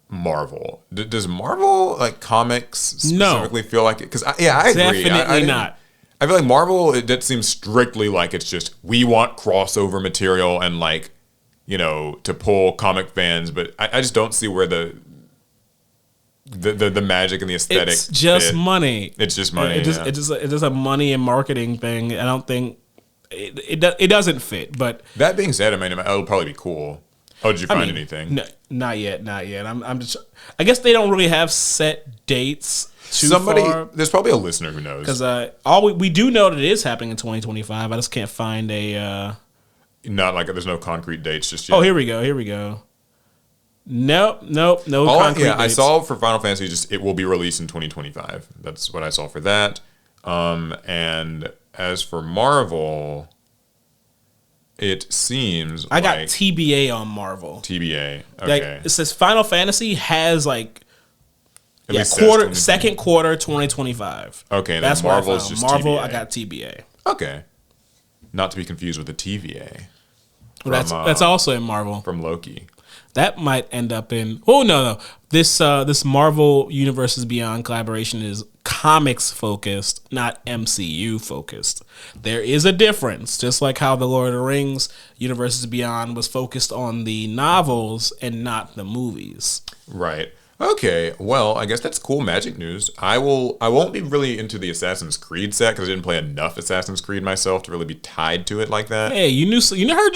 Marvel, does Marvel like comics specifically feel like it? Because I agree, definitely not. I feel like Marvel, that seems strictly like it's just we want crossover material and like to pull comic fans, but I just don't see where the magic and the aesthetic. It's just money. It's just money. It's just a money and marketing thing. I don't think it doesn't fit. But that being said, I mean, it'll probably be cool. Oh, did you find anything? No, not yet. I'm just. I guess they don't really have set dates. Far. There's probably a listener who knows. Because we do know that it is happening in 2025. I just can't find a. Not like there's no concrete dates just yet. Oh, here we go. Nope, no concrete dates. I saw for Final Fantasy it will be released in 2025. That's what I saw for that. And as for Marvel, it seems I got TBA on Marvel. TBA, okay. Like, it says Final Fantasy has like second quarter 2025. Okay, that's Marvel's just Marvel. TBA. I got TBA. Okay, not to be confused with the TVA. That's also in Marvel from Loki. That might end up in. Oh no! This Marvel Universes Beyond collaboration is comics focused, not MCU focused. There is a difference, just like how the Lord of the Rings Universes Beyond was focused on the novels and not the movies. Right. Okay, well, I guess that's cool Magic news. I won't be really into the Assassin's Creed set because I didn't play enough Assassin's Creed myself to really be tied to it like that. Hey, heard you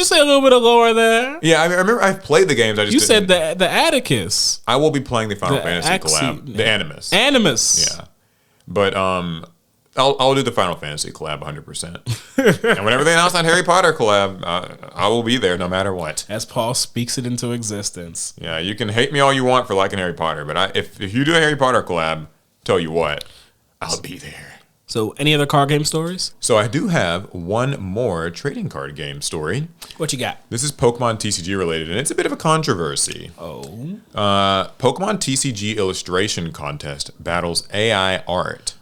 say a little bit of lore there. Yeah, I remember I've played the games. You said the Atticus. I will be playing the Final Fantasy collab, the Animus. Yeah, but I'll do the Final Fantasy collab 100%. And whenever they announce that Harry Potter collab, I will be there no matter what. As Paul speaks it into existence. Yeah, you can hate me all you want for liking Harry Potter, but if you do a Harry Potter collab, tell you what, I'll be there. So, any other card game stories? So, I do have one more trading card game story. What you got? This is Pokemon TCG related, and it's a bit of a controversy. Oh. Pokemon TCG illustration contest battles AI art.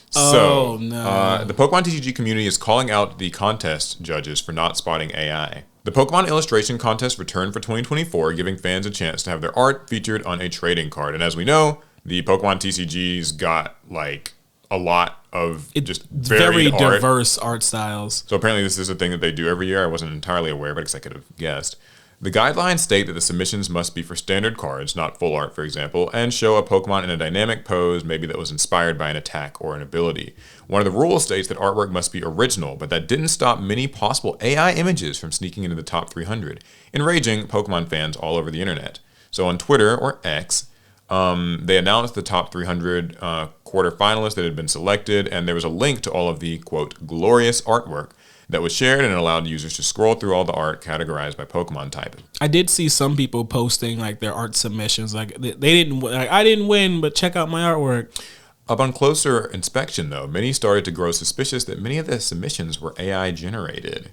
So, no. The Pokemon TCG community is calling out the contest judges for not spotting AI. The Pokemon illustration contest returned for 2024, giving fans a chance to have their art featured on a trading card. And as we know, the Pokemon TCGs got like a lot of just very art. diverse art styles. So apparently this is a thing that they do every year. I wasn't entirely aware, but I guess I could have guessed. The guidelines state that the submissions must be for standard cards, not full art, for example, and show a Pokemon in a dynamic pose, maybe that was inspired by an attack or an ability. One of the rules states that artwork must be original, but that didn't stop many possible AI images from sneaking into the top 300, enraging Pokemon fans all over the internet. So on Twitter, or X, they announced the top 300 quarterfinalists that had been selected, and there was a link to all of the, quote, glorious artwork that was shared, and it allowed users to scroll through all the art categorized by Pokemon type. I did see some people posting like their art submissions, like they didn't, like, I didn't win, but check out my artwork. Upon closer inspection, though, many started to grow suspicious that many of the submissions were AI generated.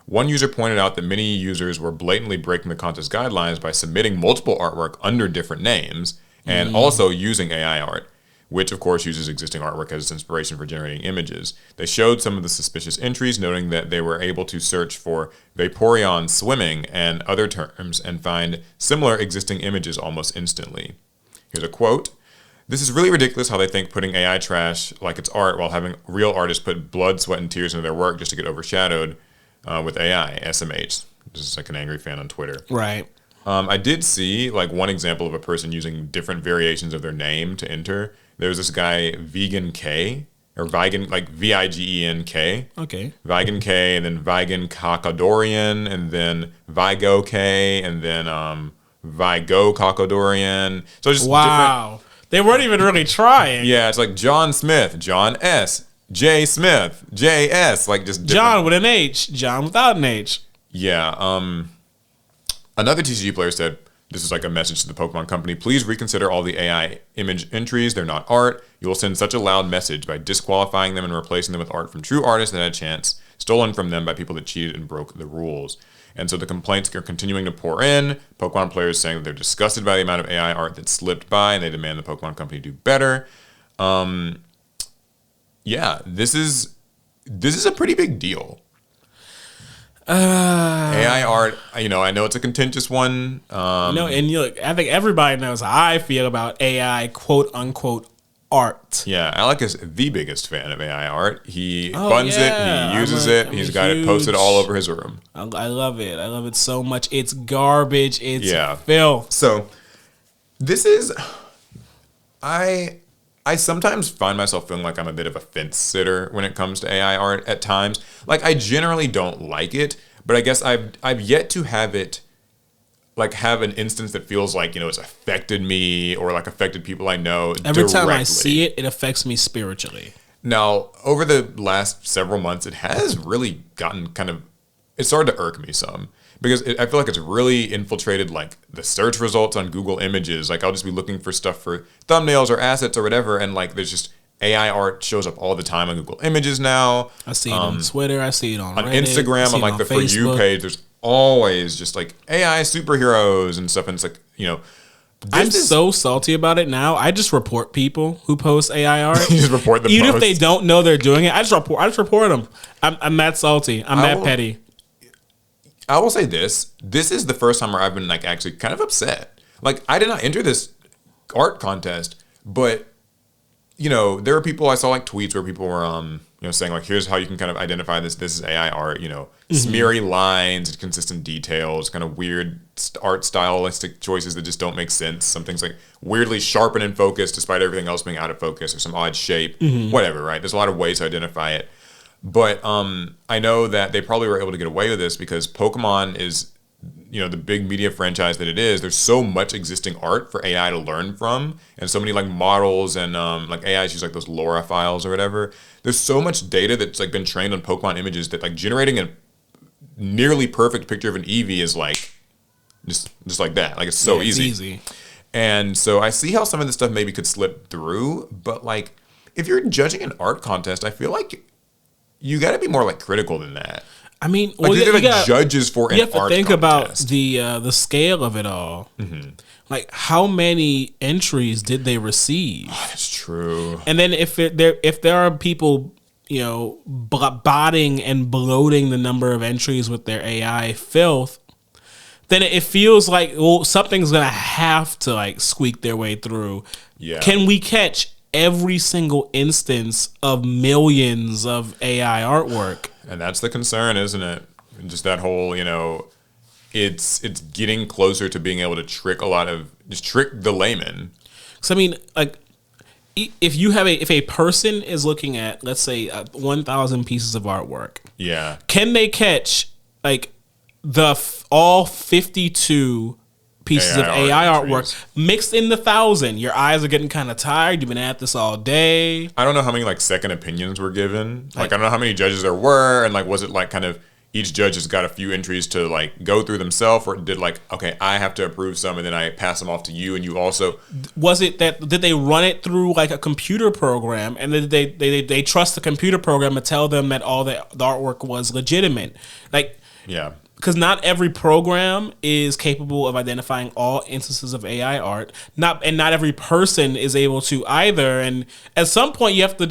One user pointed out that many users were blatantly breaking the contest guidelines by submitting multiple artwork under different names and also using AI art, which of course uses existing artwork as inspiration for generating images. They showed some of the suspicious entries, noting that they were able to search for Vaporeon swimming and other terms and find similar existing images almost instantly. Here's a quote. "This is really ridiculous how they think putting AI trash like it's art while having real artists put blood, sweat, and tears into their work just to get overshadowed with AI, SMH." This is like an angry fan on Twitter. Right. I did see like one example of a person using different variations of their name to enter. There was this guy, Vegan K, or Vigen, like Vigenk. Okay. Vigen K, and then Vigen Kakadorian, and then Vigo K, and then Vigo Kakadorian. So just wow. They weren't even really trying. Yeah, it's like John Smith, John S, J Smith, J S, like just different. John with an H, John without an H. Yeah. Another TCG player said, this is like a message to the Pokemon company, please reconsider all the AI image entries. They're not art. You will send such a loud message by disqualifying them and replacing them with art from true artists that had a chance, stolen from them by people that cheated and broke the rules. And so the complaints are continuing to pour in. Pokemon players saying that they're disgusted by the amount of AI art that slipped by, and they demand the Pokemon company do better. Yeah, this is a pretty big deal. AI art, I know it's a contentious one. And I think everybody knows how I feel about AI quote unquote art. Yeah, Alec is the biggest fan of AI art. He funds it, he uses it, he's got it posted all over his room. I love it. I love it so much. It's garbage. It's filth. So this is, I sometimes find myself feeling like I'm a bit of a fence sitter when it comes to AI art at times. Like, I generally don't like it, but I guess I've yet to have it, like, have an instance that feels like, it's affected me or, like, affected people I know Every time I see it, it affects me spiritually. Now, over the last several months, it has really gotten it started to irk me some. Because I feel like it's really infiltrated, like, the search results on Google Images. Like, I'll just be looking for stuff for thumbnails or assets or whatever, and, like, there's just AI art shows up all the time on Google Images now. I see it on Twitter. I see it on Reddit, Instagram, on, like, the Facebook. For You page. There's always just, like, AI superheroes and stuff, and it's like, I'm so salty about it now. I just report people who post AI art. You just report them. Even if they don't know they're doing it, I just report them. I'm that salty. I'm that petty. I will say this is the first time where I've been, like, actually kind of upset. Like, I did not enter this art contest, but, there were people, I saw, like, tweets where people were, saying, like, here's how you can kind of identify this is AI art, smeary lines, inconsistent details, kind of weird art stylistic choices that just don't make sense. Some things, like, weirdly sharp and in focus despite everything else being out of focus, or some odd shape, whatever, right? There's a lot of ways to identify it. But I know that they probably were able to get away with this because Pokemon is, the big media franchise that it is. There's so much existing art for AI to learn from, and so many, like, models and like AIs use, like, those LoRa files or whatever. There's so much data that's, like, been trained on Pokemon images that, like, generating a nearly perfect picture of an Eevee is, like, just like that. Like, it's so easy. It's easy. And so I see how some of this stuff maybe could slip through, but, like, if you're judging an art contest, I feel like you got to be more, like, critical than that. I mean, like, these are like judges for an art contest. You have to think about the scale of it all. Mm-hmm. Like, how many entries did they receive? Oh, that's true. And then if there are people botting and bloating the number of entries with their AI filth, then it feels like something's gonna have to like squeak their way through. Yeah. Can we catch every single instance of millions of AI artwork? And that's the concern, isn't it? Just that whole, it's getting closer to being able to trick the layman. So I mean, like, if a person is looking at, let's say, 1,000 pieces of artwork, yeah, can they catch like all 52 pieces of AI artwork mixed in the 1,000? Your eyes are getting kind of tired. You've been at this all day. I don't know how many like second opinions were given. Like, I don't know how many judges there were, and like, was it like kind of each judge has got a few entries to like go through themselves, or did like, okay, I have to approve some and then I pass them off to you and you also? Was it that, did they run it through like a computer program, and did they trust the computer program to tell them that all the artwork was legitimate? Like, yeah. Because not every program is capable of identifying all instances of AI art. Not every person is able to either. And at some point, you have to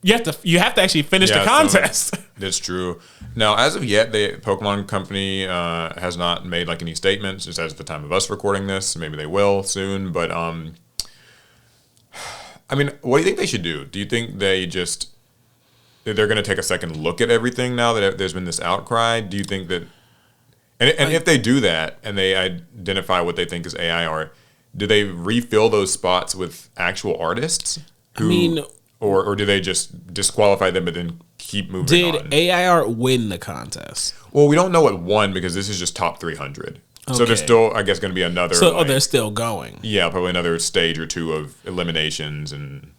actually finish the contest. So that's true. Now, as of yet, the Pokemon Company has not made like any statements. Just as the time of us recording this, maybe they will soon. But I mean, what do you think they should do? Do you think they're going to take a second look at everything now that there's been this outcry? Do you think that, and if they do that and they identify what they think is AI art, do they refill those spots with actual artists? Or do they just disqualify them and then keep moving on? Did AI art win the contest? Well, we don't know what won because this is just top 300. Okay. So there's still, I guess, going to be another. So they're still going. Yeah, probably another stage or two of eliminations, and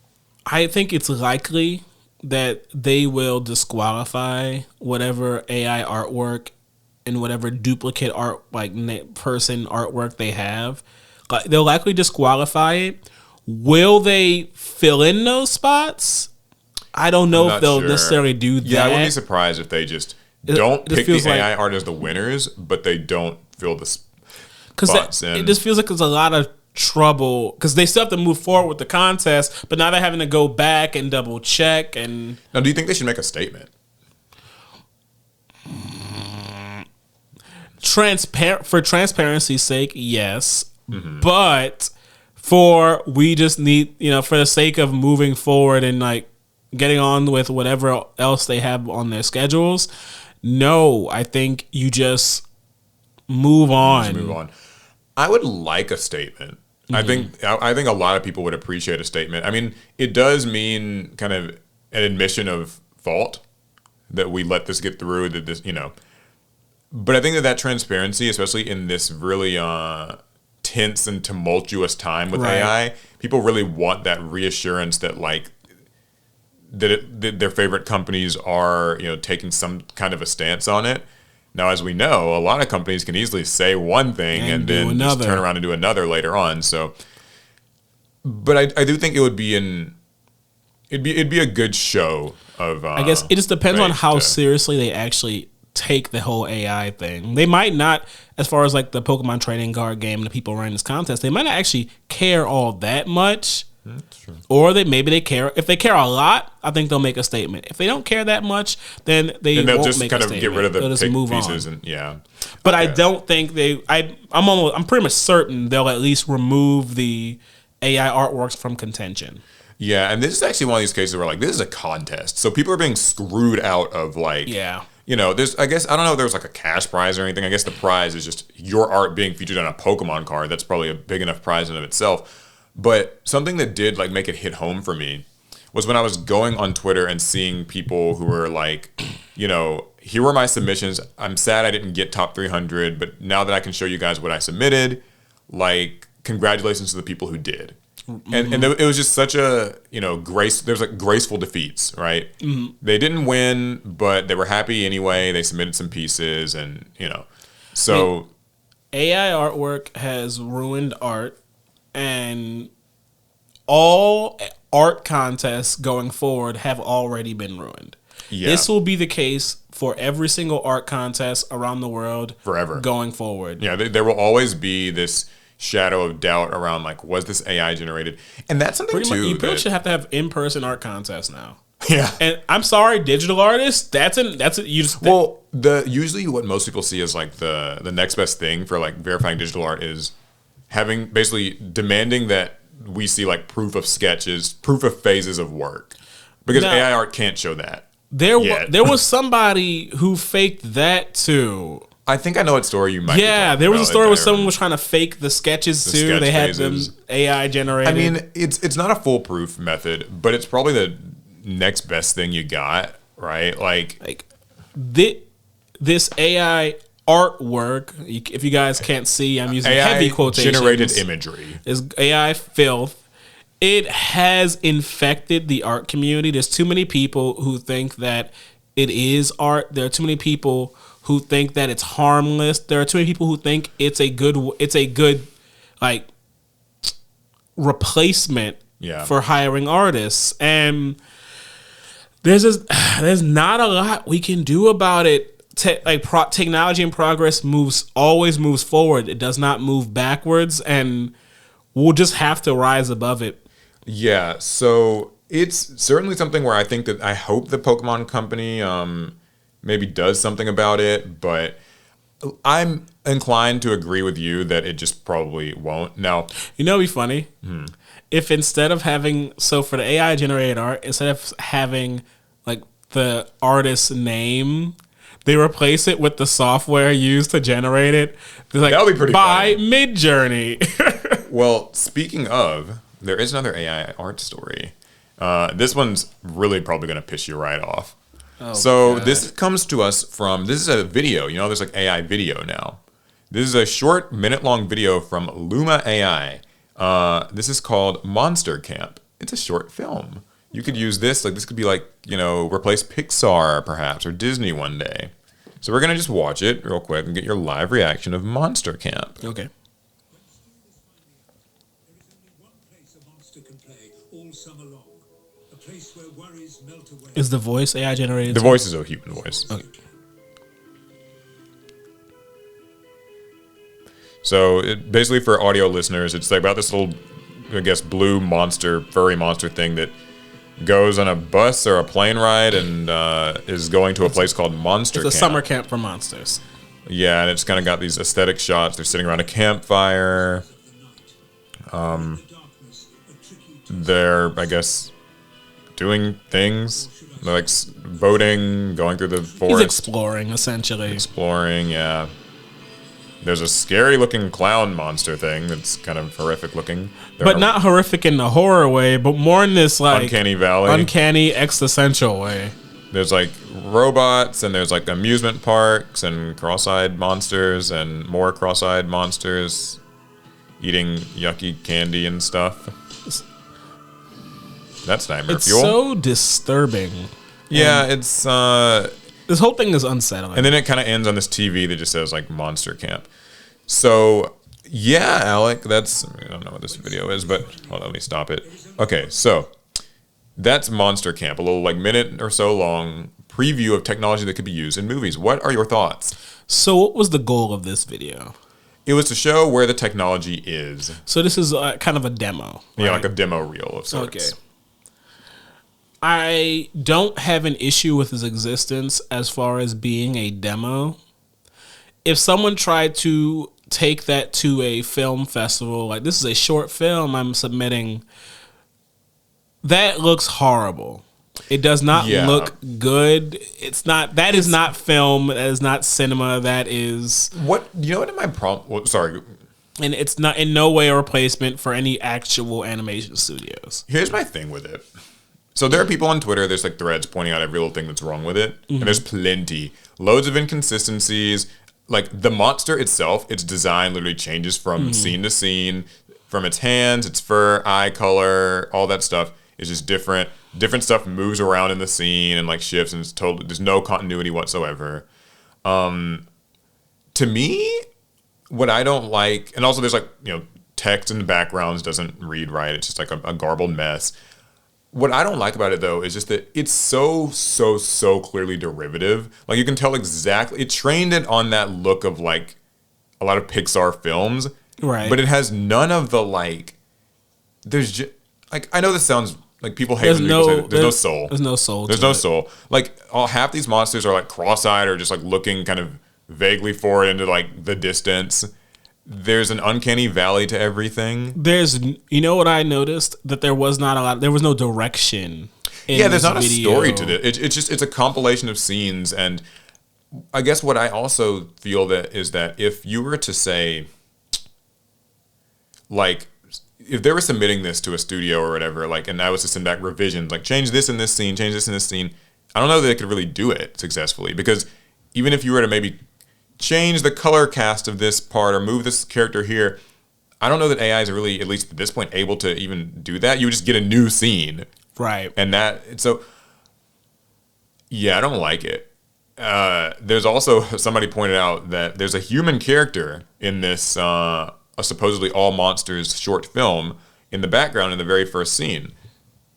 I think it's likely that they will disqualify whatever AI artwork and whatever duplicate art, like person artwork they have. They'll likely disqualify it. Will they fill in those spots? I don't know if they'll necessarily do that. Yeah, I wouldn't be surprised if they just don't pick the AI art as the winners, but they don't fill the spots in. It just feels like there's a lot of trouble because they still have to move forward with the contest, but now they're having to go back and double check. And now, do you think they should make a statement? For transparency's sake, yes, but we just need, for the sake of moving forward and like getting on with whatever else they have on their schedules, no, I think you just move on. I would like a statement. I think a lot of people would appreciate a statement. I mean, it does mean kind of an admission of fault that we let this get through, that this, But I think that transparency, especially in this really tense and tumultuous time with AI, people really want that reassurance that like that their favorite companies are, taking some kind of a stance on it. Now, as we know, a lot of companies can easily say one thing and then just turn around and do another later on. So, but I do think it would be it'd be a good show of. I guess it just depends on how seriously they actually take the whole AI thing. They might not, as far as like the Pokemon trading card game and the people running this contest, they might not actually care all that much. That's true. Or maybe they care. If they care a lot, I think they'll make a statement. If they don't care that much, then they'll just make kind a of statement. get rid of the move pieces on. and yeah. But okay. I don't think I'm pretty much certain they'll at least remove the AI artworks from contention. Yeah, and this is actually one of these cases where like this is a contest, so people are being screwed out of like there's, I guess, I don't know if there was like a cash prize or anything. I guess the prize is just your art being featured on a Pokemon card. That's probably a big enough prize in of itself. But something that did like make it hit home for me was when I was going on Twitter and seeing people who were like, here were my submissions. I'm sad I didn't get top 300, but now that I can show you guys what I submitted, like, congratulations to the people who did. Mm-hmm. And it was just such a, there's like graceful defeats, right? Mm-hmm. They didn't win, but they were happy anyway. They submitted some pieces and, so. AI artwork has ruined art, and all art contests going forward have already been ruined. Yeah. This will be the case for every single art contest around the world forever going forward. Yeah, there will always be this shadow of doubt around like, was this AI generated? And that's something you should have to have in-person art contests now. Yeah. And I'm sorry, digital artists, usually what most people see as like the next best thing for like verifying digital art is having basically demanding that we see like proof of sketches, proof of phases of work. Because AI art can't show that. There was somebody who faked that too. I think I know what story you might be talking about. There was a story where someone was trying to fake the sketches too. They had them AI generated. I mean, it's not a foolproof method, but it's probably the next best thing you got, right? Like this AI artwork. If you guys can't see, I'm using AI heavy quotations. Generated imagery Is AI filth. It has infected the art community. There's too many people who think that it is art. There are too many people who think that it's harmless. There are too many people who think it's a good like replacement for hiring artists. And there's not a lot we can do about it. Technology and progress always moves forward. It does not move backwards, and we'll just have to rise above it. Yeah, so it's certainly something where I hope the Pokemon company maybe does something about it, but I'm inclined to agree with you that it just probably won't. Now, you know, it'd be funny if instead of having for the AI generated art, instead of having like the artist's name, they replace it with the software used to generate it. Like, that would be pretty by funny. Midjourney. Well, speaking of, there is another AI art story. This one's really probably going to piss you right off. Oh, God. This comes to us this is a video. You know, there's like AI video now. This is a short minute-long video from Luma AI. This is called Monster Camp. It's a short film. You could use this. Like, this could be like, you know, replace Pixar perhaps or Disney one day. So we're going to just watch it real quick and get your live reaction of Monster Camp. Okay. Is the voice AI generated? The voice is a human voice. Okay. So basically for audio listeners, it's like about this little, I guess, blue monster, furry monster thing that goes on a bus or a plane ride and is going to a place called Monster Camp. It's a summer camp for monsters. Yeah, and it's kind of got these aesthetic shots. They're sitting around a campfire. They're, I guess, doing things. They're like boating, going through the forest. He's exploring, essentially. Exploring, yeah. There's a scary looking clown monster thing that's kind of horrific looking. But not horrific in the horror way, but more in this like uncanny valley. Uncanny existential way. There's like robots and there's like amusement parks and cross-eyed monsters and more cross-eyed monsters eating yucky candy and stuff. That's nightmare fuel. It's so disturbing. Yeah, it's this whole thing is unsettling. And then it kind of ends on this TV that just says like Monster Camp. So yeah, Alec, I don't know what this video is, but hold on, let me stop it. Okay, so that's Monster Camp, a little like minute or so long preview of technology that could be used in movies. What are your thoughts? So what was the goal of this video? It was to show where the technology is. So this is kind of a demo. Yeah, right? Like a demo reel of sorts. Okay. I don't have an issue with its existence as far as being a demo. If someone tried to take that to a film festival, like this is a short film I'm submitting, that looks horrible. It does not look good. That is not film. That is not cinema. That is... What? You know what my problem... Well, sorry. And it's not in no way a replacement for any actual animation studios. Here's my thing with it. So there are people on Twitter, there's like threads pointing out every little thing that's wrong with it. Mm-hmm. And there's plenty. Loads of inconsistencies. Like the monster itself, its design literally changes from scene to scene. From its hands, its fur, eye color, all that stuff is just different. Different stuff moves around in the scene and like shifts and there's no continuity whatsoever. To me, what I don't like, and also there's like, you know, text in the backgrounds doesn't read right. It's just like a garbled mess. What I don't like about it, though, is just that it's so clearly derivative. Like, you can tell exactly... It trained it on that look of, like, a lot of Pixar films. Right. But it has none of the, like... There's just... Like, I know this sounds Like people hate when people say that. There's no soul. There's no soul. There's no soul. Like half these monsters are like cross-eyed or just like looking kind of vaguely forward into like the distance. There's an uncanny valley to everything. You know what I noticed? That there was no direction. There's not a story to it. It's a compilation of scenes. And I guess what I also feel that is that if you were to say, like, if they were submitting this to a studio or whatever, like, and I was to send back revisions, like change this in this scene, change this in this scene, I don't know that they could really do it successfully, because even if you were to maybe change the color cast of this part or move this character here, I don't know that AIs are really, at least at this point, able to even do that. You would just get a new scene. Right. And so, yeah, I don't like it. There's also, somebody pointed out that there's a human character in this a supposedly all monsters short film in the background in the very first scene.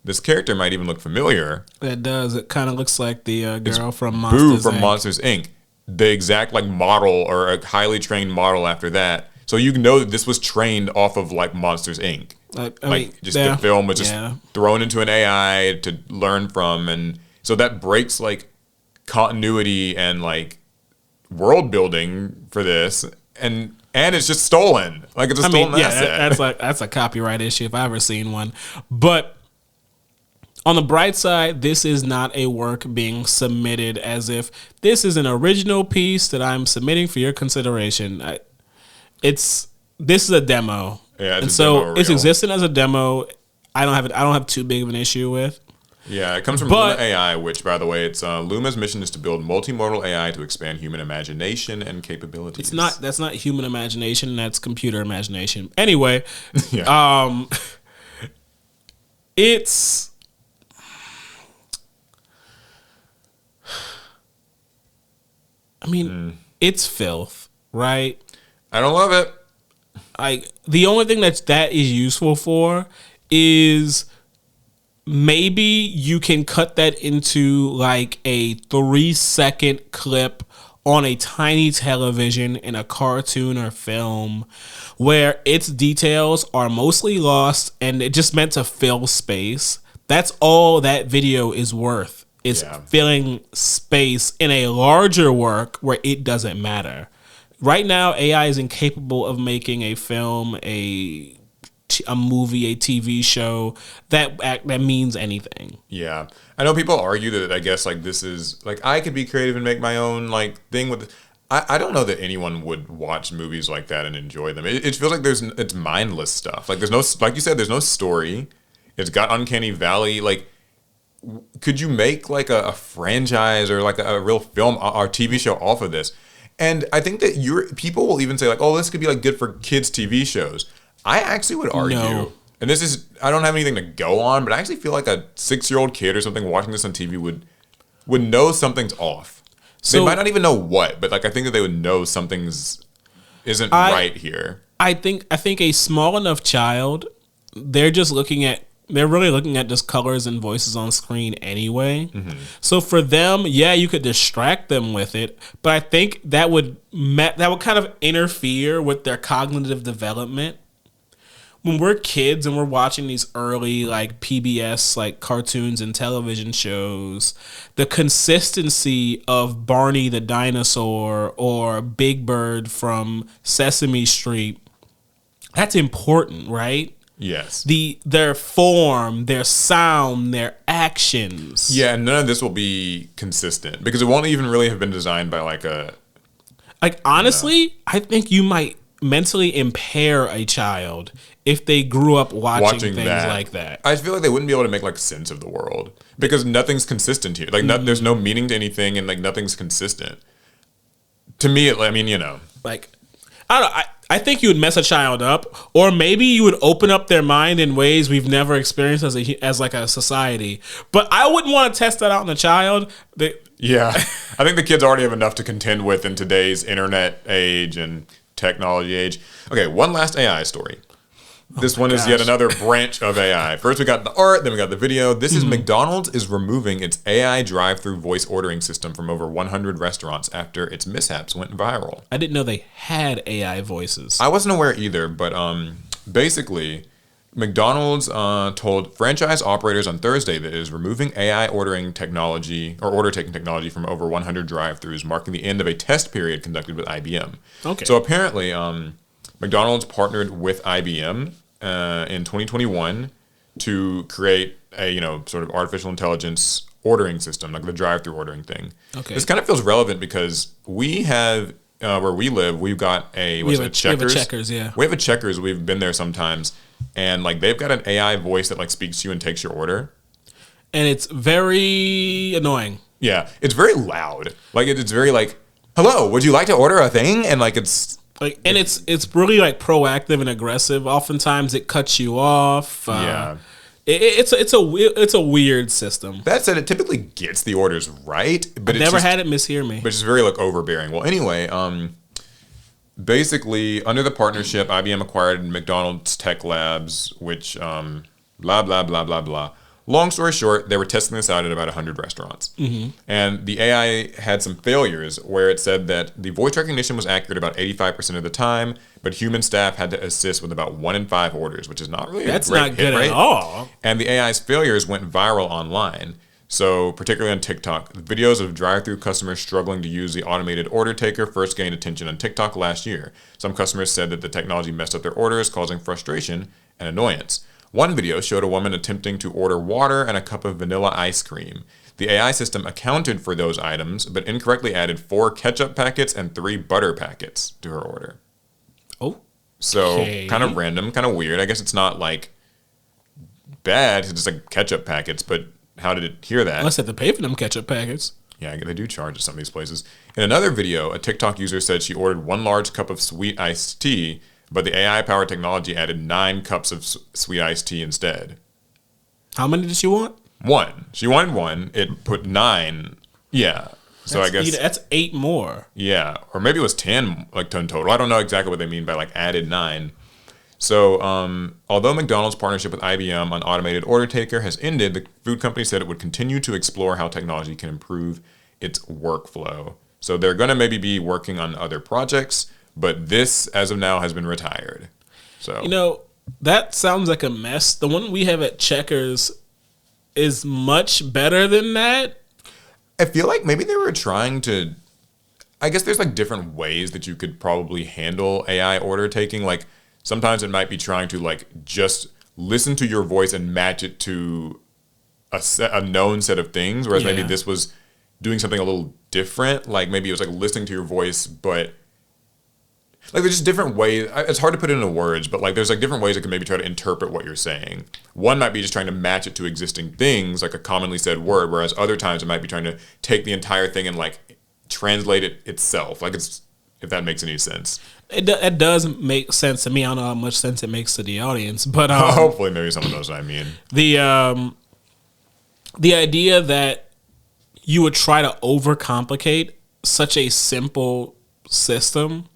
This character might even look familiar. It does. It kind of looks like the girl from Monsters Boo from Monsters Inc. The exact like model or a highly trained model after that. So you know that this was trained off of like Monsters Inc. The film was just thrown into an AI to learn from, and so that breaks like continuity and like world building for this, and it's just stolen. Like it's a stolen asset. That's a copyright issue if I ever seen one. But on the bright side, this is not a work being submitted as if this is an original piece that I'm submitting for your consideration. This is a demo. Yeah, and so it's existing as a demo. I don't have too big of an issue with. Yeah, it comes from Luma AI, which, by the way, it's Luma's mission is to build multimodal AI to expand human imagination and capabilities. That's not human imagination. That's computer imagination. Anyway, it's. I mean, it's filth, right? I don't love it. The only thing that is useful for is maybe you can cut that into like a 3-second clip on a tiny television in a cartoon or film where its details are mostly lost and it just meant to fill space. That's all that video is worth. Is filling space in a larger work where it doesn't matter. Right now, AI is incapable of making a film, a movie, a TV show that means anything. Yeah, I know people argue that I guess like this is like I could be creative and make my own like thing with. I don't know that anyone would watch movies like that and enjoy them. It feels like it's mindless stuff. Like there's no, like you said, there's no story. It's got uncanny valley like. Could you make like a franchise or like a real film or TV show off of this? And I think that people will even say like, oh, this could be like good for kids' TV shows. I actually would argue, and this is, I don't have anything to go on, but I actually feel like a 6-year-old kid or something watching this on TV would know something's off. So, they might not even know what, but like I think that they would know something's isn't right here. I think a small enough child, they're really looking at just colors and voices on screen anyway. Mm-hmm. So for them, you could distract them with it, but I think that would kind of interfere with their cognitive development. When we're kids and we're watching these early like PBS like cartoons and television shows, the consistency of Barney the dinosaur or Big Bird from Sesame Street, that's important, right? Yes. Their form, their sound, their actions. Yeah, and none of this will be consistent because it won't even really have been designed by honestly, I think you might mentally impair a child if they grew up watching things like that. I feel like they wouldn't be able to make like sense of the world because nothing's consistent here. Like there's no meaning to anything and like nothing's consistent. To me, I mean, like I don't know. I think you would mess a child up, or maybe you would open up their mind in ways we've never experienced as like a society. But I wouldn't want to test that out on a child. Yeah, I think the kids already have enough to contend with in today's internet age and technology age. Okay, one last AI story. This one is yet another branch of AI. First we got the art, then we got the video. This is McDonald's is removing its AI drive-through voice ordering system from over 100 restaurants after its mishaps went viral. I didn't know they had AI voices. I wasn't aware either, but basically McDonald's told franchise operators on Thursday that it is removing AI ordering technology or order taking technology from over 100 drive-thrus, marking the end of a test period conducted with IBM. Okay. So apparently, McDonald's partnered with IBM in 2021 to create a sort of artificial intelligence ordering system, like the drive-thru ordering thing. Okay. This kind of feels relevant because we have where we live, we've got Checkers. We have a Checkers, yeah. We have a Checkers. We've been there sometimes, and like they've got an AI voice that like speaks to you and takes your order. And it's very annoying. Yeah, it's very loud. Like it's very like, "Hello, would you like to order a thing?" And like it's really like proactive and aggressive. Oftentimes it cuts you off. Yeah. It's a weird system. That said, it typically gets the orders right, but I've never had it mishear me. But it's very like overbearing. Well, anyway, basically under the partnership, IBM acquired McDonald's Tech Labs, which blah blah blah blah blah. Long story short, they were testing this out at about 100 restaurants. Mm-hmm. And the AI had some failures where it said that the voice recognition was accurate about 85% of the time, but human staff had to assist with about 1 in 5 orders, which is not really That's a great not good hit rate. at all. And the AI's failures went viral online. So particularly on TikTok, videos of drive-thru customers struggling to use the automated order taker first gained attention on TikTok last year. Some customers said that the technology messed up their orders, causing frustration and annoyance. One video showed a woman attempting to order water and a cup of vanilla ice cream. The AI system accounted for those items, but incorrectly added 4 ketchup packets and 3 butter packets to her order. Oh. So kind of random, kind of weird. I guess it's not like bad, it's just like ketchup packets, but how did it hear that? Unless they have to pay for them ketchup packets. Yeah, they do charge at some of these places. In another video, a TikTok user said she ordered 1 large cup of sweet iced tea, but the AI-powered technology added 9 cups of sweet iced tea instead. How many did she want? 1. She wanted 1. It put 9. Yeah. So I guess that's 8 more. Yeah, or maybe it was 10 total. I don't know exactly what they mean by like added 9. So, although McDonald's partnership with IBM on automated order taker has ended, the food company said it would continue to explore how technology can improve its workflow. So they're going to maybe be working on other projects, but this, as of now, has been retired. So that sounds like a mess. The one we have at Checkers is much better than that. I feel like maybe they were trying to. I guess there's like different ways that you could probably handle AI order taking. Like sometimes it might be trying to like just listen to your voice and match it to a known set of things, whereas maybe this was doing something a little different. Like maybe it was like listening to your voice, but. Like there's just different ways. It's hard to put it into words, but like there's like different ways it can maybe try to interpret what you're saying. One might be just trying to match it to existing things, like a commonly said word, whereas other times it might be trying to take the entire thing and like translate it itself. Like it's, if that makes any sense. It does make sense to me. I don't know how much sense it makes to the audience, but hopefully maybe someone knows what I mean. The idea that you would try to overcomplicate such a simple system.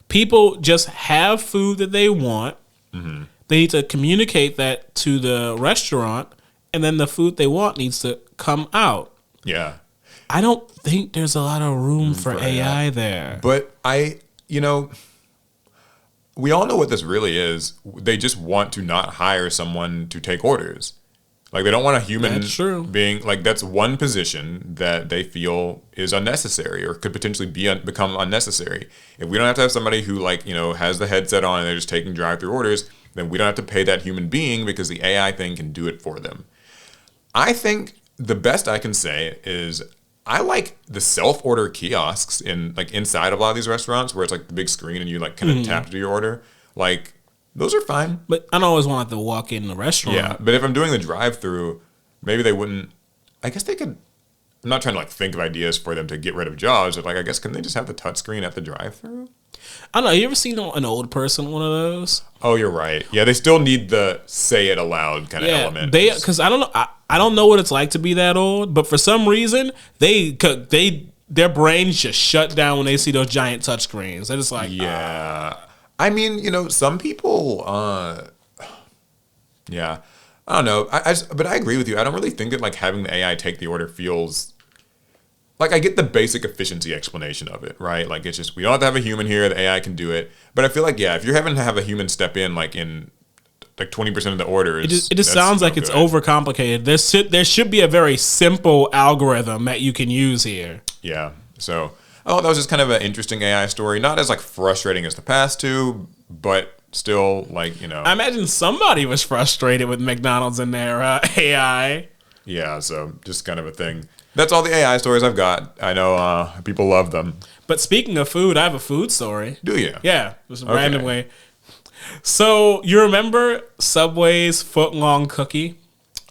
People just have food that they want. Mm-hmm. They need to communicate that to the restaurant, and then the food they want needs to come out. Yeah. I don't think there's a lot of room for AI there. But we all know what this really is. They just want to not hire someone to take orders. Like they don't want a human being, like that's one position that they feel is unnecessary or could potentially become unnecessary. If we don't have to have somebody who has the headset on and they're just taking drive-through orders, then we don't have to pay that human being because the AI thing can do it for them. I think the best I can say is I like the self-order kiosks inside of a lot of these restaurants where it's like the big screen and you kind of tap to do your order. Like those are fine. But I don't always want to walk in the restaurant. Yeah, but if I'm doing the drive-through, maybe they wouldn't. I guess they could. I'm not trying to think of ideas for them to get rid of jobs, but I guess can they just have the touchscreen at the drive-through? I don't know. You ever seen an old person one of those? Oh, you're right. Yeah, they still need the say it aloud kind of element. Because I don't know. I don't know what it's like to be that old, but for some reason their brains just shut down when they see those giant touchscreens. They're just like, yeah. I mean, some people, yeah, I don't know. But I agree with you. I don't really think that having the AI take the order feels like I get the basic efficiency explanation of it, right? Like it's just we don't have to have a human here. The AI can do it. But I feel like if you're having to have a human step in in like 20% of the orders. It just sounds like it's overcomplicated. There should be a very simple algorithm that you can use here. Yeah. So that was just kind of an interesting AI story. Not as like frustrating as the past two, but still like, you know. I imagine somebody was frustrated with McDonald's and their AI. Yeah. So just kind of a thing. That's all the AI stories I've got. I know people love them. But speaking of food, I have a food story. Do you? Yeah. Just randomly. So, you remember Subway's footlong cookie?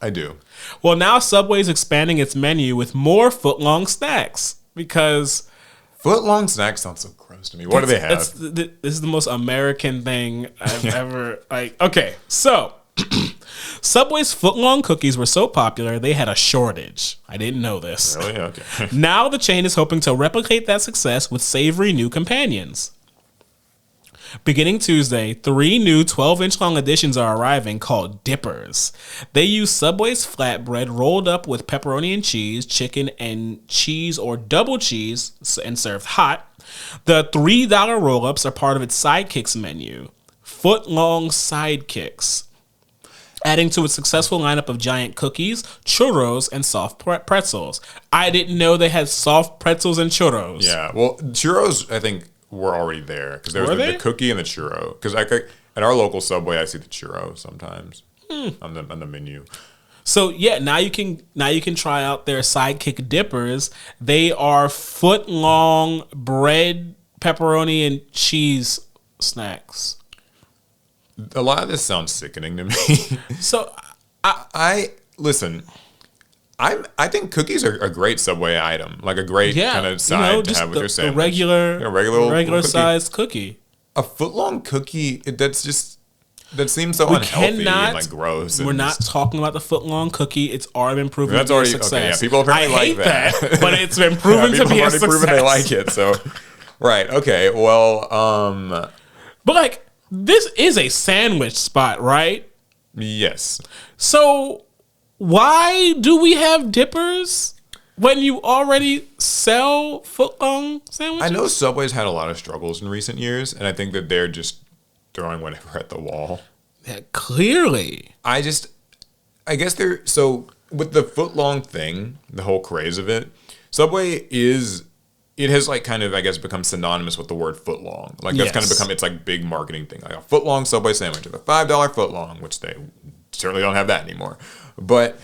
I do. Well, now Subway's expanding its menu with more footlong snacks because... Footlong snacks sound so gross to me. What do they have? This is the most American thing I've ever... Okay, so... Subway's footlong cookies were so popular, they had a shortage. I didn't know this. Really? Okay. Now the chain is hoping to replicate that success with savory new companions. Beginning Tuesday, 3 new 12-inch long editions are arriving called Dippers. They use Subway's flatbread rolled up with pepperoni and cheese, chicken and cheese or double cheese, and served hot. The $3 roll-ups are part of its Sidekicks menu. Foot-long Sidekicks. Adding to its successful lineup of giant cookies, churros, and soft pretzels. I didn't know they had soft pretzels and churros. Yeah, well, churros, I think, were already there because there was the cookie and the churro. Because at our local Subway, I see the churro sometimes on the menu. So yeah, now you can try out their Sidekick Dippers. They are foot long bread, pepperoni, and cheese snacks. A lot of this sounds sickening to me. So I listen. I think cookies are a great Subway item, like a great kind of side to have with your sandwich. The regular sized cookie. A footlong cookie, that seems so unhealthy and like gross. We're not talking about the footlong cookie. It's already been proven to be a success. Okay, yeah, people apparently like that. But it's been proven to be a success. Proven they like it. So, right, okay, well, but like this is a sandwich spot, right? Yes. So. Why do we have dippers when you already sell footlong sandwiches? I know Subway's had a lot of struggles in recent years, and I think that they're just throwing whatever at the wall. Yeah, clearly. I guess they're... So, with the footlong thing, the whole craze of it, Subway is... It has, like, kind of, I guess, become synonymous with the word footlong. Like, that's kind of become its, like, big marketing thing. Like, a footlong Subway sandwich, or a $5 footlong, which they certainly don't have that anymore. But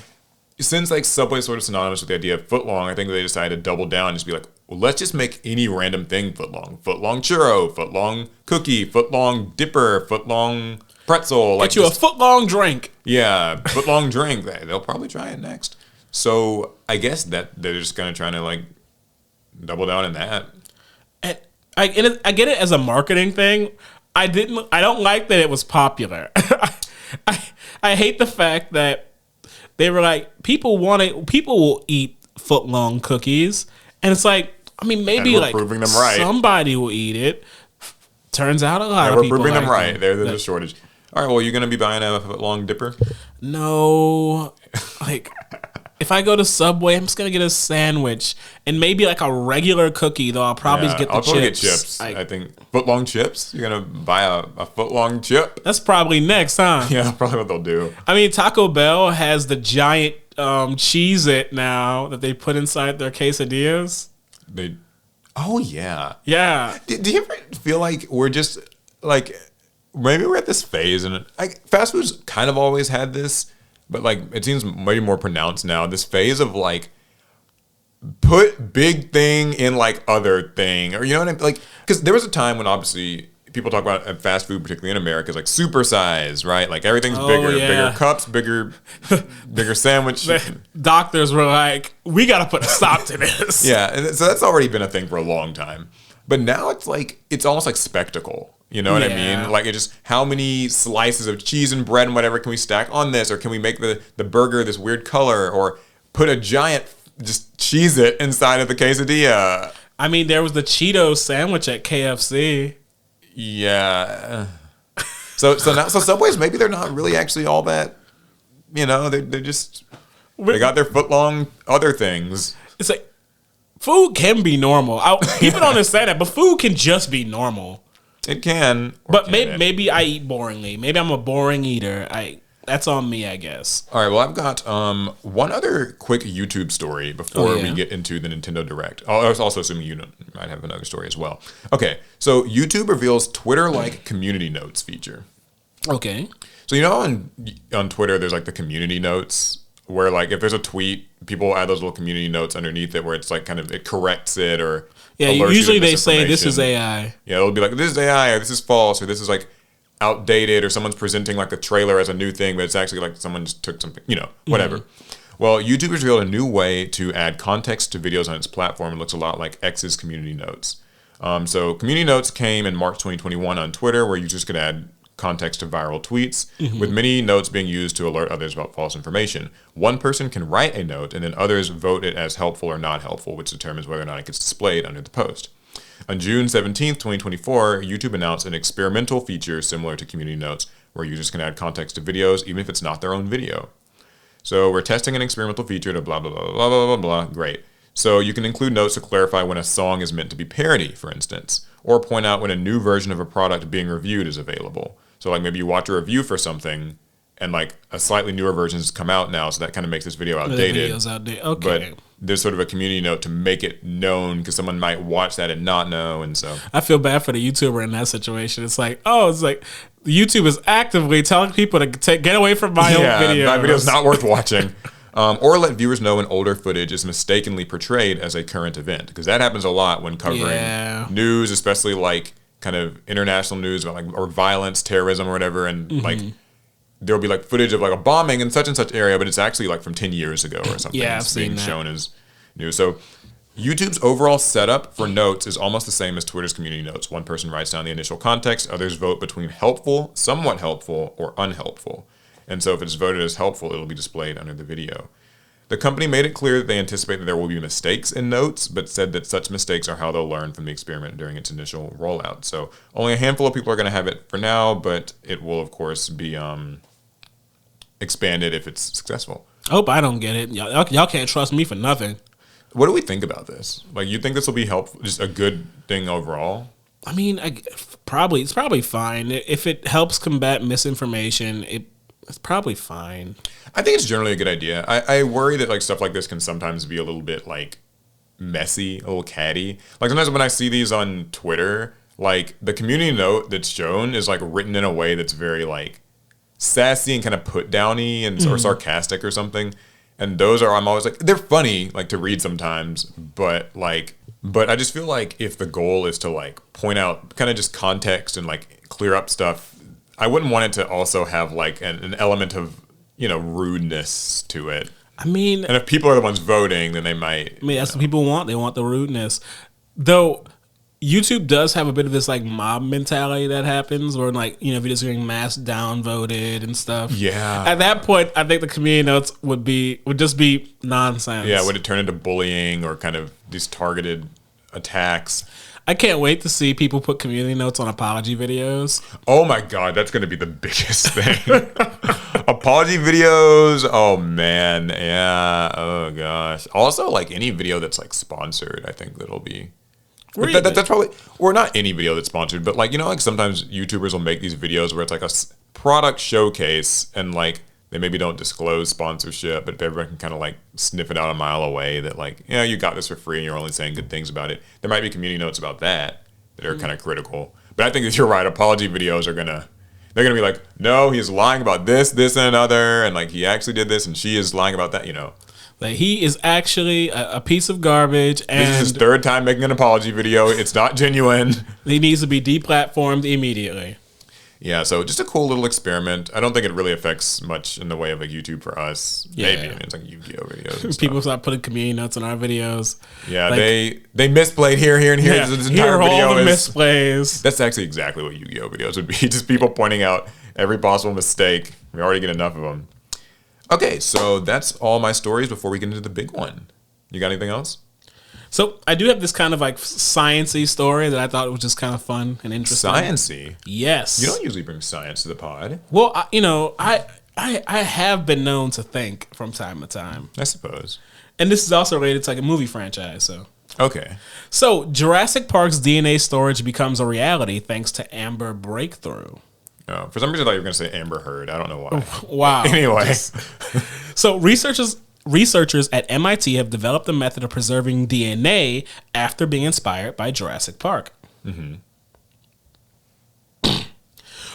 since like Subway's sort of synonymous with the idea of footlong, I think they decided to double down and just be like, well, let's just make any random thing footlong. Footlong churro, footlong cookie, footlong dipper, footlong pretzel. Get you a footlong drink. Yeah, footlong drink. They'll probably try it next. So I guess that they're just kind of trying to like double down in that. And I get it as a marketing thing. I don't like that it was popular. I hate the fact that they were like, people will eat footlong cookies. And it's like, I mean, maybe like somebody will eat it. Turns out a lot of people we're proving them right. There's a shortage. All right, well, you're going to be buying a footlong dipper? No. Like, if I go to Subway, I'm just going to get a sandwich. And maybe like a regular cookie, though I'll probably just get the chips. I'll probably get chips. I think. Footlong chips? You're going to buy a footlong chip? That's probably next, huh? Yeah, probably what they'll do. I mean, Taco Bell has the giant Cheez-It now that they put inside their quesadillas. Oh, yeah. Yeah. Do you ever feel like we're just, like, maybe we're at this phase, and fast food's kind of always had this, but, like, it seems way more pronounced now, this phase of, like, put big thing in, like, other thing, or, you know what I mean? Like, because there was a time when, obviously, people talk about fast food, particularly in America, is like super size, right? Like, everything's bigger, bigger cups, bigger sandwich. The doctors were like, we got to put a stop to this. Yeah, and so that's already been a thing for a long time. But now it's like, it's almost like spectacle. You know what I mean? Like, it just, how many slices of cheese and bread and whatever can we stack on this? Or can we make the burger this weird color? Or put a giant, just Cheez-It inside of the quesadilla? I mean, there was the Cheetos sandwich at KFC. Yeah. So Subways, maybe they're not really actually all that, you know, they got their footlong other things. It's like, food can be normal. People don't understand that, but food can just be normal. It can. But maybe I eat boringly. Maybe I'm a boring eater. That's on me, I guess. All right, well, I've got one other quick YouTube story before we get into the Nintendo Direct. I was also assuming you might have another story as well. Okay, so YouTube reveals Twitter-like community notes feature. Okay. So you know on Twitter there's like the community notes where like if there's a tweet, people add those little community notes underneath it where it's like kind of it corrects it or usually they say this is AI. Yeah, it'll be like this is AI or this is false or this is like outdated or someone's presenting like a trailer as a new thing, but it's actually like someone just took something, whatever. Mm-hmm. Well, YouTube has revealed a new way to add context to videos on its platform. It looks a lot like X's community notes. So community notes came in March 2021 on Twitter where users could add context to viral tweets, with many notes being used to alert others about false information. One person can write a note and then others vote it as helpful or not helpful, which determines whether or not it gets displayed under the post. On June 17th, 2024, YouTube announced an experimental feature similar to community notes where users can add context to videos even if it's not their own video. So we're testing an experimental feature to blah, blah, blah, blah, blah, blah, blah. Great. So you can include notes to clarify when a song is meant to be parody, for instance, or point out when a new version of a product being reviewed is available. So like maybe you watch a review for something and like a slightly newer version has come out now, so that kind of makes this video outdated. The video's outdated. Okay. But there's sort of a community note to make it known because someone might watch that and not know, and so I feel bad for the YouTuber in that situation. It's like YouTube is actively telling people to get away from my own videos. My video's not worth watching. Or let viewers know when older footage is mistakenly portrayed as a current event, because that happens a lot when covering news, especially like kind of international news about like or violence, terrorism, or whatever, and like there'll be like footage of like a bombing in such and such area, but it's actually like from 10 years ago or something. Yeah, I've it's seen being that. shown as new. So YouTube's overall setup for notes is almost the same as Twitter's community notes. One person writes down the initial context, others vote between helpful, somewhat helpful, or unhelpful. And so if it's voted as helpful, it'll be displayed under the video. The company made it clear that they anticipate that there will be mistakes in notes, but said that such mistakes are how they'll learn from the experiment during its initial rollout. So only a handful of people are going to have it for now, but it will, of course, be expanded if it's successful. I hope I don't get it. Y'all can't trust me for nothing. What do we think about this? Like, you think this will be helpful, just a good thing overall? I mean, it's probably fine. If it helps combat misinformation, it's probably fine. I think it's generally a good idea. I worry that like stuff like this can sometimes be a little bit like messy, a little catty. Like sometimes when I see these on Twitter, like the community note that's shown is like written in a way that's very like sassy and kind of put downy and or sarcastic or something. And those are, I'm always like, they're funny like to read sometimes, but I just feel like if the goal is to like point out kind of just context and like clear up stuff, I wouldn't want it to also have like an element of, rudeness to it. I mean, and if people are the ones voting, then they might. I mean, that's what people want. They want the rudeness. Though YouTube does have a bit of this like mob mentality that happens where like, videos are getting mass downvoted and stuff. Yeah. At that point, I think the community notes would just be nonsense. Yeah, would it turn into bullying or kind of these targeted attacks? I can't wait to see people put community notes on apology videos. Oh my God, that's going to be the biggest thing. Apology videos. Oh man. Yeah. Oh gosh. Also like any video that's like sponsored, I think that'll be. Really? That's probably, or not any video that's sponsored, but like, like sometimes YouTubers will make these videos where it's like a product showcase and like they maybe don't disclose sponsorship, but everyone can kind of like sniff it out a mile away that like, you got this for free and you're only saying good things about it. There might be community notes about that are kind of critical. But I think that you're right. Apology videos they're going to be like, no, he's lying about this, and another. And like, he actually did this and she is lying about that, Like he is actually a piece of garbage. And this is his third time making an apology video. It's not genuine. He needs to be deplatformed immediately. Yeah, so just a cool little experiment. I don't think it really affects much in the way of like YouTube for us. Yeah. Maybe. I mean, it's like Yugioh videos and People stuff. start putting community notes in our videos. Yeah, like, they misplayed here, and here. Yeah, this entire here video all the is misplays. That's actually exactly what Yu-Gi-Oh videos would be. Just people pointing out every possible mistake. We already get enough of them. Okay, so that's all my stories before we get into the big one. You got anything else? So I do have this kind of like science-y story that I thought was just kind of fun and interesting. Science-y? Yes. You don't usually bring science to the pod. Well, I have been known to think from time to time. I suppose. And this is also related to like a movie franchise. So Okay. So Jurassic Park's DNA storage becomes a reality thanks to Amber breakthrough. Oh, for some reason I thought you were going to say Amber Heard. I don't know why. Wow. Anyway. So researchers at MIT have developed a method of preserving DNA after being inspired by Jurassic Park. Mm-hmm.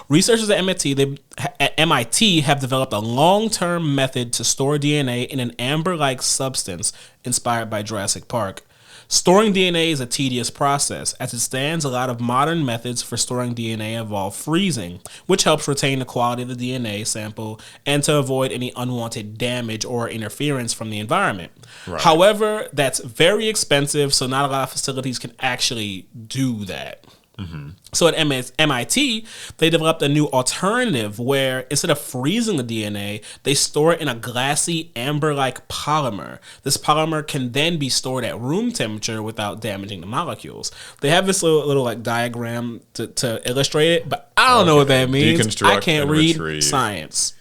Researchers at MIT have developed a long-term method to store DNA in an amber-like substance inspired by Jurassic Park. Storing DNA is a tedious process. As it stands, a lot of modern methods for storing DNA involve freezing, which helps retain the quality of the DNA sample and to avoid any unwanted damage or interference from the environment. Right. However, that's very expensive, so not a lot of facilities can actually do that. Mm-hmm. So at MIT, they developed a new alternative where instead of freezing the DNA, they store it in a glassy amber-like polymer. This polymer can then be stored at room temperature without damaging the molecules. They have this little like diagram to illustrate it, but I don't know what that means. I can't read science.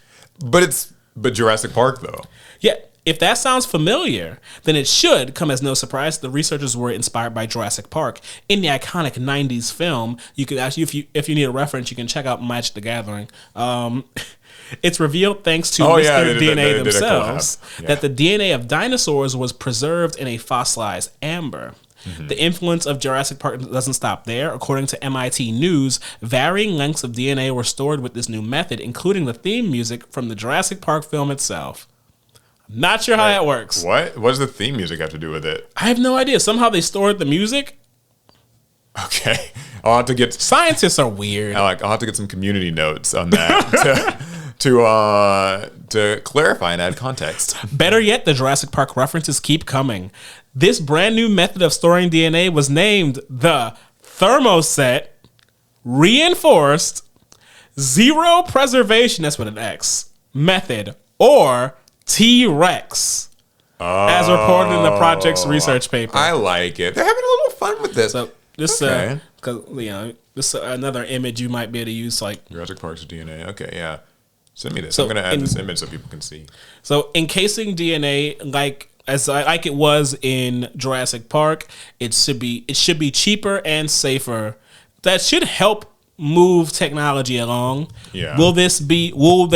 But Jurassic Park though. Yeah. If that sounds familiar, then it should come as no surprise the researchers were inspired by Jurassic Park. In the iconic 90s film, you could actually, if you need a reference, you can check out Magic the Gathering. It's revealed thanks to Mr. DNA themselves that the DNA of dinosaurs was preserved in a fossilized amber. Mm-hmm. The influence of Jurassic Park doesn't stop there. According to MIT News, varying lengths of DNA were stored with this new method, including the theme music from the Jurassic Park film itself. Not sure how that works. What does the theme music have to do with it? I have no idea. Somehow they stored the music. Okay. I'll have to get... Scientists are weird. Alec, I'll have to get some community notes on that to clarify and add context. Better yet, the Jurassic Park references keep coming. This brand new method of storing DNA was named the thermoset reinforced zero preservation, that's what an X, method, or T-Rex, as reported in the project's research paper. I like it. They're having a little fun with this. So this, this another image you might be able to use, like Jurassic Park's DNA. Okay, yeah. Send me this. I'm going to add this image so people can see. So encasing DNA, like it was in Jurassic Park, it should be cheaper and safer. That should help move technology along. Yeah. Will they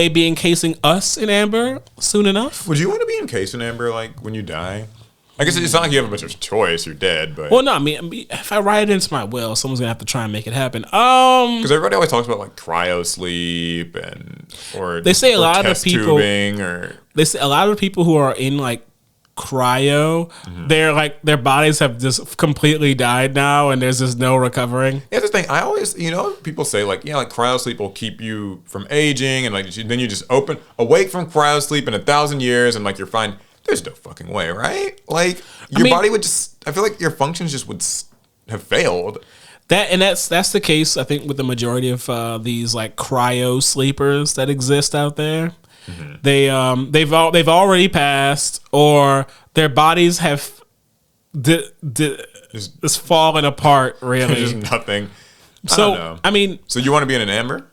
be encasing us in amber soon enough? Would you want to be encased in amber like when you die? I guess it's not like you have a bunch of choice. You're dead, but well, no. I mean, if I write it into my will, someone's gonna have to try and make it happen. Because everybody always talks about like cryo sleep or they say a lot of people or they say a lot of people who are in like cryo, they're like their bodies have just completely died now, and there's just no recovering. Yeah, the thing I always, people say like like cryo sleep will keep you from aging, and like then you just awake from cryo sleep in 1,000 years, and like you're fine. There's no fucking way, right? Like your body would just, I feel like your functions just would have failed. That's the case, I think, with the majority of these like cryo sleepers that exist out there. Mm-hmm. They've already passed, or their bodies have just fallen apart. Really, there's nothing. So I don't know. I mean, so you want to be in an amber?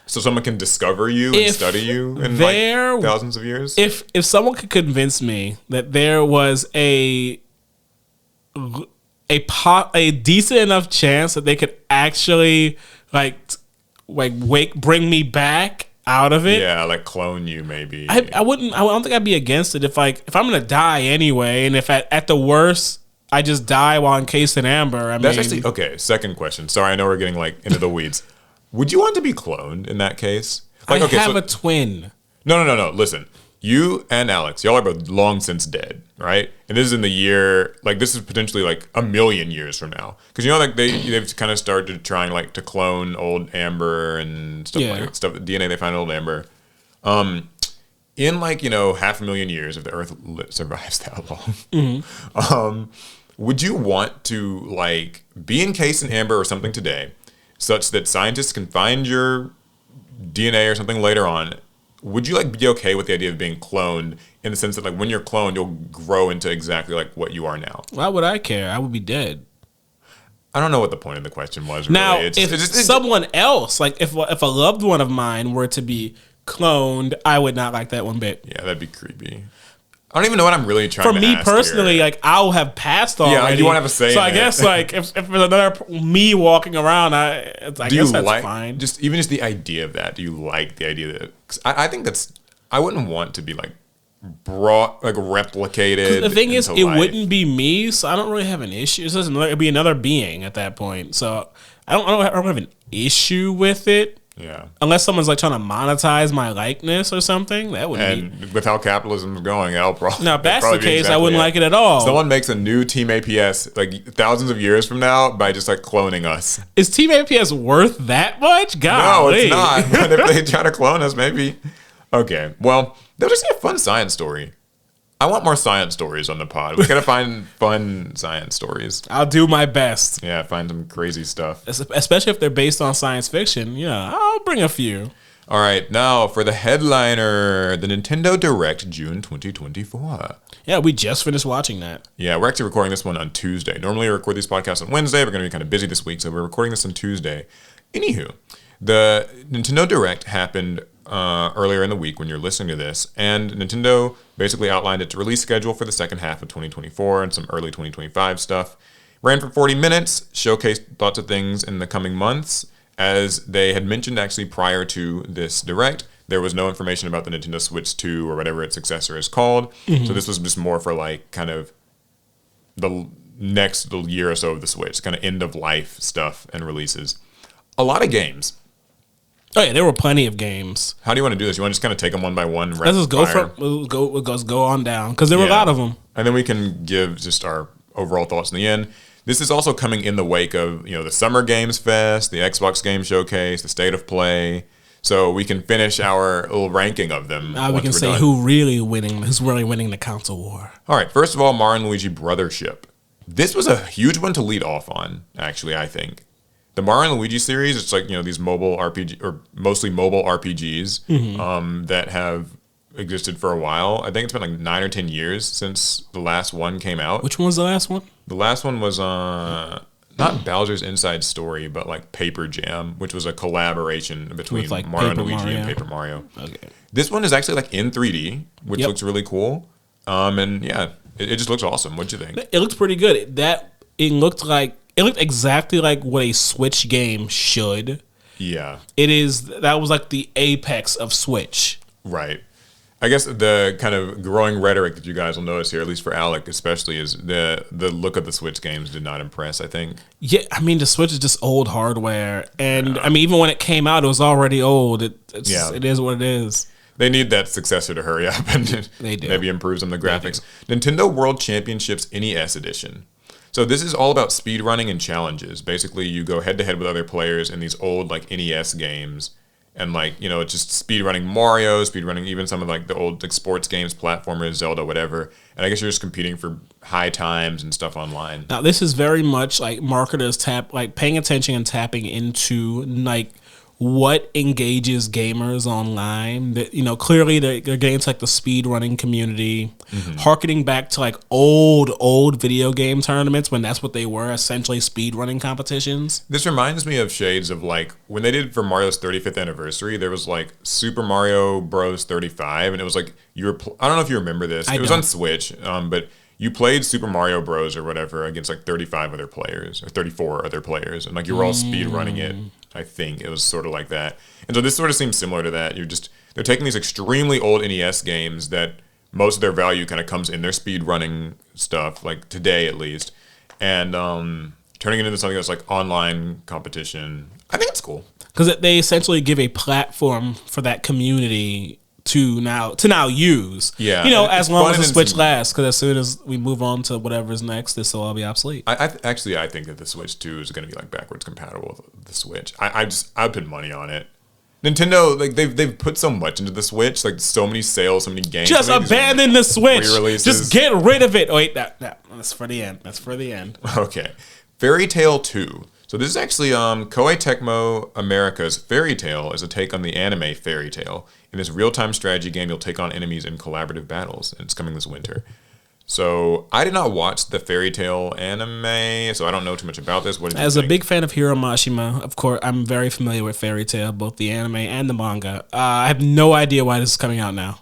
So someone can discover you and study you in like thousands of years? If someone could convince me that there was a decent enough chance that they could actually bring me back out of it. Yeah, like clone you maybe. I don't think I'd be against it if I'm gonna die anyway, and if at the worst I just die while encased in amber. That's actually okay. Second question. Sorry, I know we're getting like into the weeds. Would you want to be cloned in that case? Like, I have a twin. No. Listen, you and Alex, y'all are both long since dead, right? And this is in the year, like this is potentially like 1 million years from now. Because like they've kind of started trying like to clone old amber and stuff stuff DNA they find in old amber. In like 500,000 years, if the Earth survives that long, would you want to like be encased in amber or something today, such that scientists can find your DNA or something later on? Would you like be okay with the idea of being cloned in the sense that like when you're cloned, you'll grow into exactly like what you are now? Why would I care? I would be dead. I don't know what the point of the question was. Now, really. if someone else, like if a loved one of mine were to be cloned, I would not like that one bit. Yeah, that'd be creepy. I don't even know what I'm really trying to For me ask personally, here. like, I'll have passed already. Yeah, you won't have a say So in I it. guess, like, if there's another me walking around, I guess that's fine. Just the idea of that. Do you like the idea that? 'Cause I think I wouldn't want to be like brought, like replicated. The thing is, it life. wouldn't be me, so I don't really have an issue. It'd be another being at that point. So I don't have an issue with it. Yeah. Unless someone's like trying to monetize my likeness or something, that wouldn't be. With how capitalism is going, that'll probably. Now, if that's the case, I wouldn't like it at all. Someone makes a new Team APS like thousands of years from now by just like cloning us. Is Team APS worth that much? God, no, it's not. But if they try to clone us, maybe. Okay, well, they'll just be a fun science story. I want more science stories on the pod. We gotta find fun science stories. I'll do my best. Yeah, find some crazy stuff. Especially if they're based on science fiction. Yeah, I'll bring a few. All right, now for the headliner, the Nintendo Direct June 2024. Yeah, we just finished watching that. Yeah, we're actually recording this one on Tuesday. Normally, we record these podcasts on Wednesday. We're going to be kind of busy this week, so we're recording this on Tuesday. Anywho, the Nintendo Direct happened earlier in the week when you're listening to this, and Nintendo basically outlined its release schedule for the second half of 2024 and some early 2025 stuff. Ran for 40 minutes, showcased lots of things in the coming months. As they had mentioned actually prior to this Direct, there was no information about the Nintendo Switch 2 or whatever its successor is called. Mm-hmm. So this was just more for like kind of the next year or so of the Switch, kind of end of life stuff and releases. A lot of games. Oh yeah, there were plenty of games. How do you want to do this? You want to just kind of take them one by one? Let's just go on down because there were a lot of them, and then we can give just our overall thoughts in the end. This is also coming in the wake of the Summer Games Fest, the Xbox Game Showcase, the State of Play. So we can finish our little ranking of them. Now we can say who's really winning the console war. All right, first of all, Mario and Luigi Brothership. This was a huge one to lead off on, actually, I think. The Mario and Luigi series, it's like, these mobile RPG, or mostly mobile RPGs, mm-hmm. That have existed for a while. I think it's been like 9 or 10 years since the last one came out. Which one was the last one? The last one was not Bowser's Inside Story, but like Paper Jam, which was a collaboration between like Mario and Luigi and Paper Mario. Okay. This one is actually like in 3D, which looks really cool. And yeah, it just looks awesome. What'd you think? It looks pretty good. It looked exactly like what a Switch game should. Yeah. That was like the apex of Switch. Right. I guess the kind of growing rhetoric that you guys will notice here, at least for Alec especially, is the look of the Switch games did not impress, I think. Yeah, I mean, the Switch is just old hardware. And, I mean, even when it came out, it was already old. It is what it is. They need that successor to hurry up and maybe improve some of the graphics. Nintendo World Championships NES Edition. So this is all about speedrunning and challenges. Basically, you go head-to-head with other players in these old, like, NES games. And, like, it's just speedrunning Mario, speedrunning even some of, like, the old, like, sports games, platformers, Zelda, whatever. And I guess you're just competing for high times and stuff online. Now, this is very much, like, marketers paying attention and tapping into, like, what engages gamers online. That clearly they're getting to like the speed running community, harkening back to like old video game tournaments when that's what they were, essentially speed running competitions. This reminds me of shades of like when they did for Mario's 35th anniversary, there was like Super Mario Bros 35, and it was like I don't know if you remember this. It was on Switch, but you played Super Mario Bros or whatever against like 35 other players or 34 other players, and like you were all speed running it. I think it was sort of like that. And so this sort of seems similar to that. They're taking these extremely old NES games that most of their value kind of comes in their speed running stuff, like today at least, and turning it into something that's like online competition. I think it's cool. Because they essentially give a platform for that community to now use. Yeah. As long as the Switch lasts, because as soon as we move on to whatever's next, this will all be obsolete. I think that the Switch 2 is going to be like backwards compatible with the Switch. I'd put money on it. Nintendo, like they've put so much into the Switch, like so many sales, so many games. Just abandon the Switch. Just get rid of it. Oh, wait, that's for the end. That's for the end. Okay. Fairy Tail 2. So this is actually Koei Tecmo America's Fairy Tail is a take on the anime Fairy Tail. In this real-time strategy game, you'll take on enemies in collaborative battles, and it's coming this winter. So I did not watch the Fairy Tail anime, so I don't know too much about this. What did you think? As a big fan of Hiro Mashima, of course, I'm very familiar with Fairy Tail, both the anime and the manga. I have no idea why this is coming out now.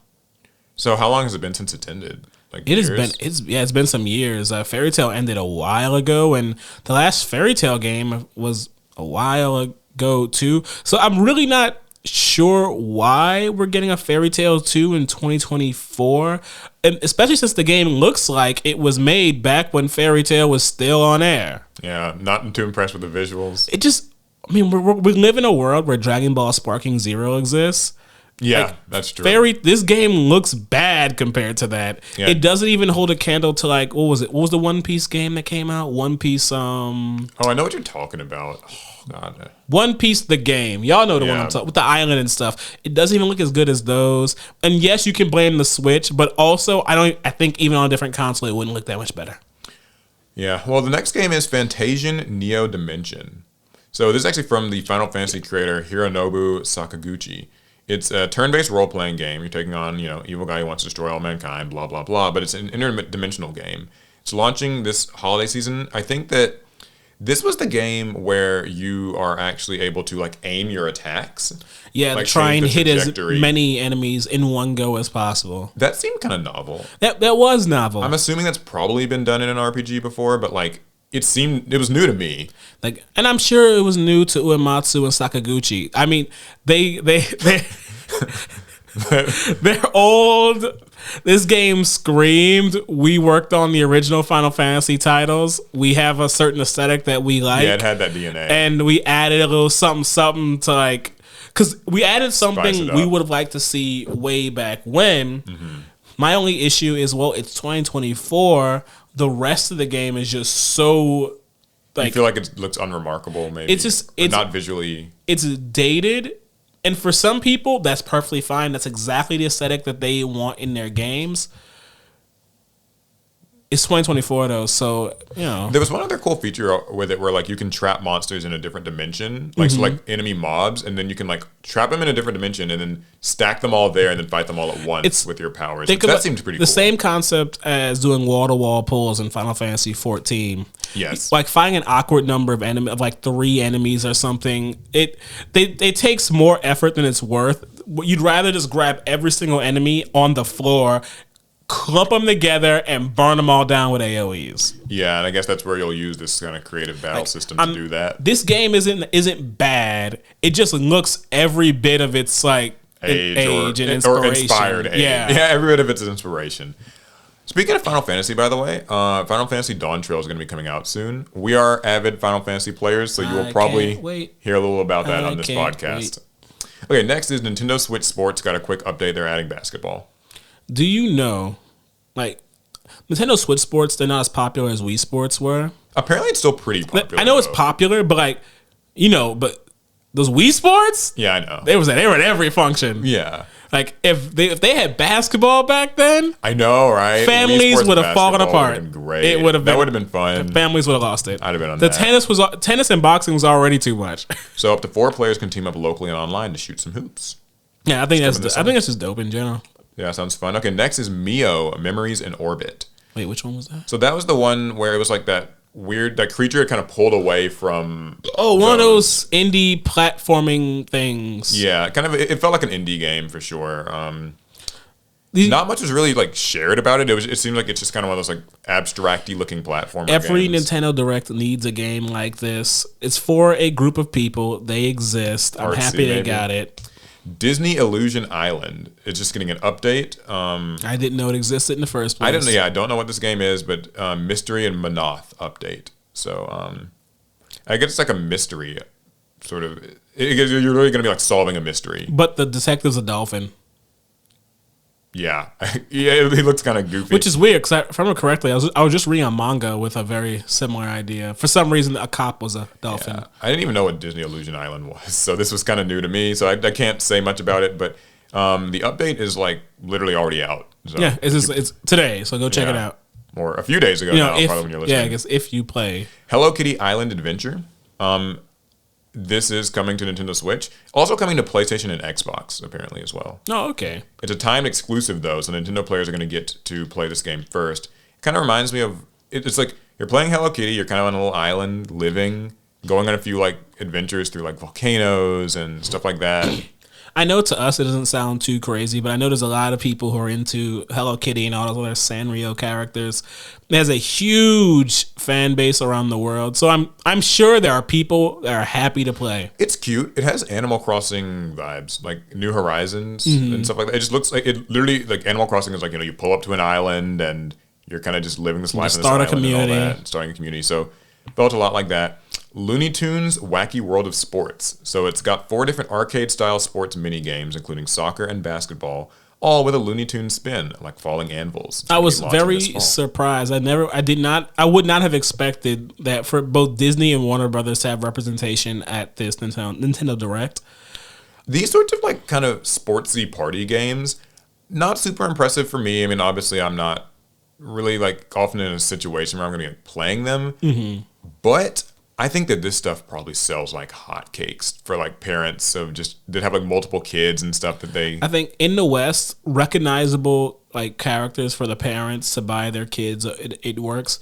So how long has it been since it ended? Like It years? has been it's been some years. Fairy Tail ended a while ago, and the last Fairy Tail game was a while ago too. So I'm really not sure why we're getting a Fairy Tail 2 in 2024, and especially since the game looks like it was made back when Fairy Tail was still on air. Yeah, not too impressed with the visuals. It just, I mean, we live in a world where Dragon Ball Sparking Zero exists. Yeah, like, that's true. This game looks bad compared to that. Yeah. It doesn't even hold a candle to like, what was it? What was the One Piece game that came out? One Piece. Oh, I know what you're talking about. Oh, God. One Piece, the game. Y'all know the one I'm talking with the island and stuff. It doesn't even look as good as those. And yes, you can blame the Switch, but also I think even on a different console, it wouldn't look that much better. Yeah. Well, the next game is Fantasian Neo Dimension. So this is actually from the Final Fantasy creator Hironobu Sakaguchi. It's a turn-based role-playing game. You're taking on, evil guy who wants to destroy all mankind, blah, blah, blah. But it's an interdimensional game. It's launching this holiday season. I think that this was the game where you are actually able to, like, aim your attacks. Yeah, like try and hit as many enemies in one go as possible. That seemed kind of novel. That was novel. I'm assuming that's probably been done in an RPG before, but, like, it was new to me. Like, and I'm sure it was new to Uematsu and Sakaguchi. I mean, they're old. This game screamed, we worked on the original Final Fantasy titles. We have a certain aesthetic that we like. Yeah, it had that DNA. And we added a little something to like, because we added something we would have liked to see way back when. Mm-hmm. My only issue is, well, it's 2024. The rest of the game is just so like, you feel like it looks unremarkable, maybe. It's not visually. It's dated, and for some people, that's perfectly fine. That's exactly the aesthetic that they want in their games. It's 2024 though, so there was one other cool feature with it where like you can trap monsters in a different dimension, like so like enemy mobs, and then you can like trap them in a different dimension and then stack them all there and then fight them all at once with your powers. That seemed pretty cool. The same concept as doing wall-to-wall pulls in Final Fantasy 14. Yes, like finding an awkward number of like 3 enemies or something. It takes more effort than it's worth. You'd rather just grab every single enemy on the floor, clump them together, and burn them all down with AoEs. Yeah, and I guess that's where you'll use this kind of creative battle system to do that. This game isn't bad. It just looks every bit of its like age and inspiration. Or inspired age. Yeah, every bit of its inspiration. Speaking of Final Fantasy, by the way, Final Fantasy Dawn Trail is going to be coming out soon. We are avid Final Fantasy players, so you will probably hear a little about that on this podcast. Okay, next is Nintendo Switch Sports got a quick update. They're adding basketball. Do you know, like, Nintendo Switch Sports, they're not as popular as Wii Sports were? Apparently it's still pretty popular. I know it's popular, but like, but those Wii Sports? Yeah, I know. They were at every function. Yeah. Like, if they had basketball back then, I know, right? Families would have fallen apart. Would have been great. It would have been. That would have been fun. Families would have lost it. I'd have been on that. Tennis and boxing was already too much. So up to 4 players can team up locally and online to shoot some hoops. Yeah, I think that's just dope in general. Yeah, sounds fun. Okay, next is Mio, Memories in Orbit. Wait, which one was that? So that was the one where it was like that creature kind of pulled away from... Oh, one of those indie platforming things. Yeah, kind of. It felt like an indie game for sure. Not much was really like shared about it. It seemed like it's just kind of one of those like abstracty looking platformer Every games. Nintendo Direct needs a game like this. It's for a group of people. They exist. I'm happy they got it. Disney Illusion Island. It's just getting an update. I didn't know it existed in the first place. I don't know what this game is, but Mystery and Manoth update. So I guess it's like a mystery sort of. You're really going to be like solving a mystery. But the detective's a dolphin. Yeah, yeah, he looks kind of goofy, which is weird because if I remember correctly, I was just reading a manga with a very similar idea. For some reason, a cop was a dolphin. Yeah, I didn't even know what Disney Illusion Island was, so this was kind of new to me. So I can't say much about it, but the update is like literally already out. So yeah, it's today, so go check it out. Or a few days ago now, probably when you're listening. Yeah, I guess if you play Hello Kitty Island Adventure. This is coming to Nintendo Switch. Also coming to PlayStation and Xbox, apparently, as well. Oh, okay. It's a timed exclusive, though, so Nintendo players are going to get to play this game first. It kind of reminds me of... It's like you're playing Hello Kitty, you're kind of on a little island, living, going on a few, like, adventures through, like, volcanoes and stuff like that. I know to us it doesn't sound too crazy, but I know there's a lot of people who are into Hello Kitty and all those other Sanrio characters. There's a huge fan base around the world, so I'm sure there are people that are happy to play. It's cute. It has Animal Crossing vibes, like New Horizons and stuff like that. It just looks like it literally like Animal Crossing is like, you pull up to an island and you're kind of just living this life in this island and all that, and starting a community. So felt a lot like that. Looney Tunes Wacky World of Sports. So it's got 4 different arcade-style sports mini-games, including soccer and basketball, all with a Looney Tunes spin, like falling anvils. I was very surprised. I would not have expected that for both Disney and Warner Brothers to have representation at this Nintendo Direct. These sorts of like kind of sportsy party games, not super impressive for me. I mean, obviously I'm not really like often in a situation where I'm going to be playing them, but I think that this stuff probably sells like hotcakes for like parents of just that have like multiple kids and stuff that they. I think in the West, recognizable like characters for the parents to buy their kids, it works.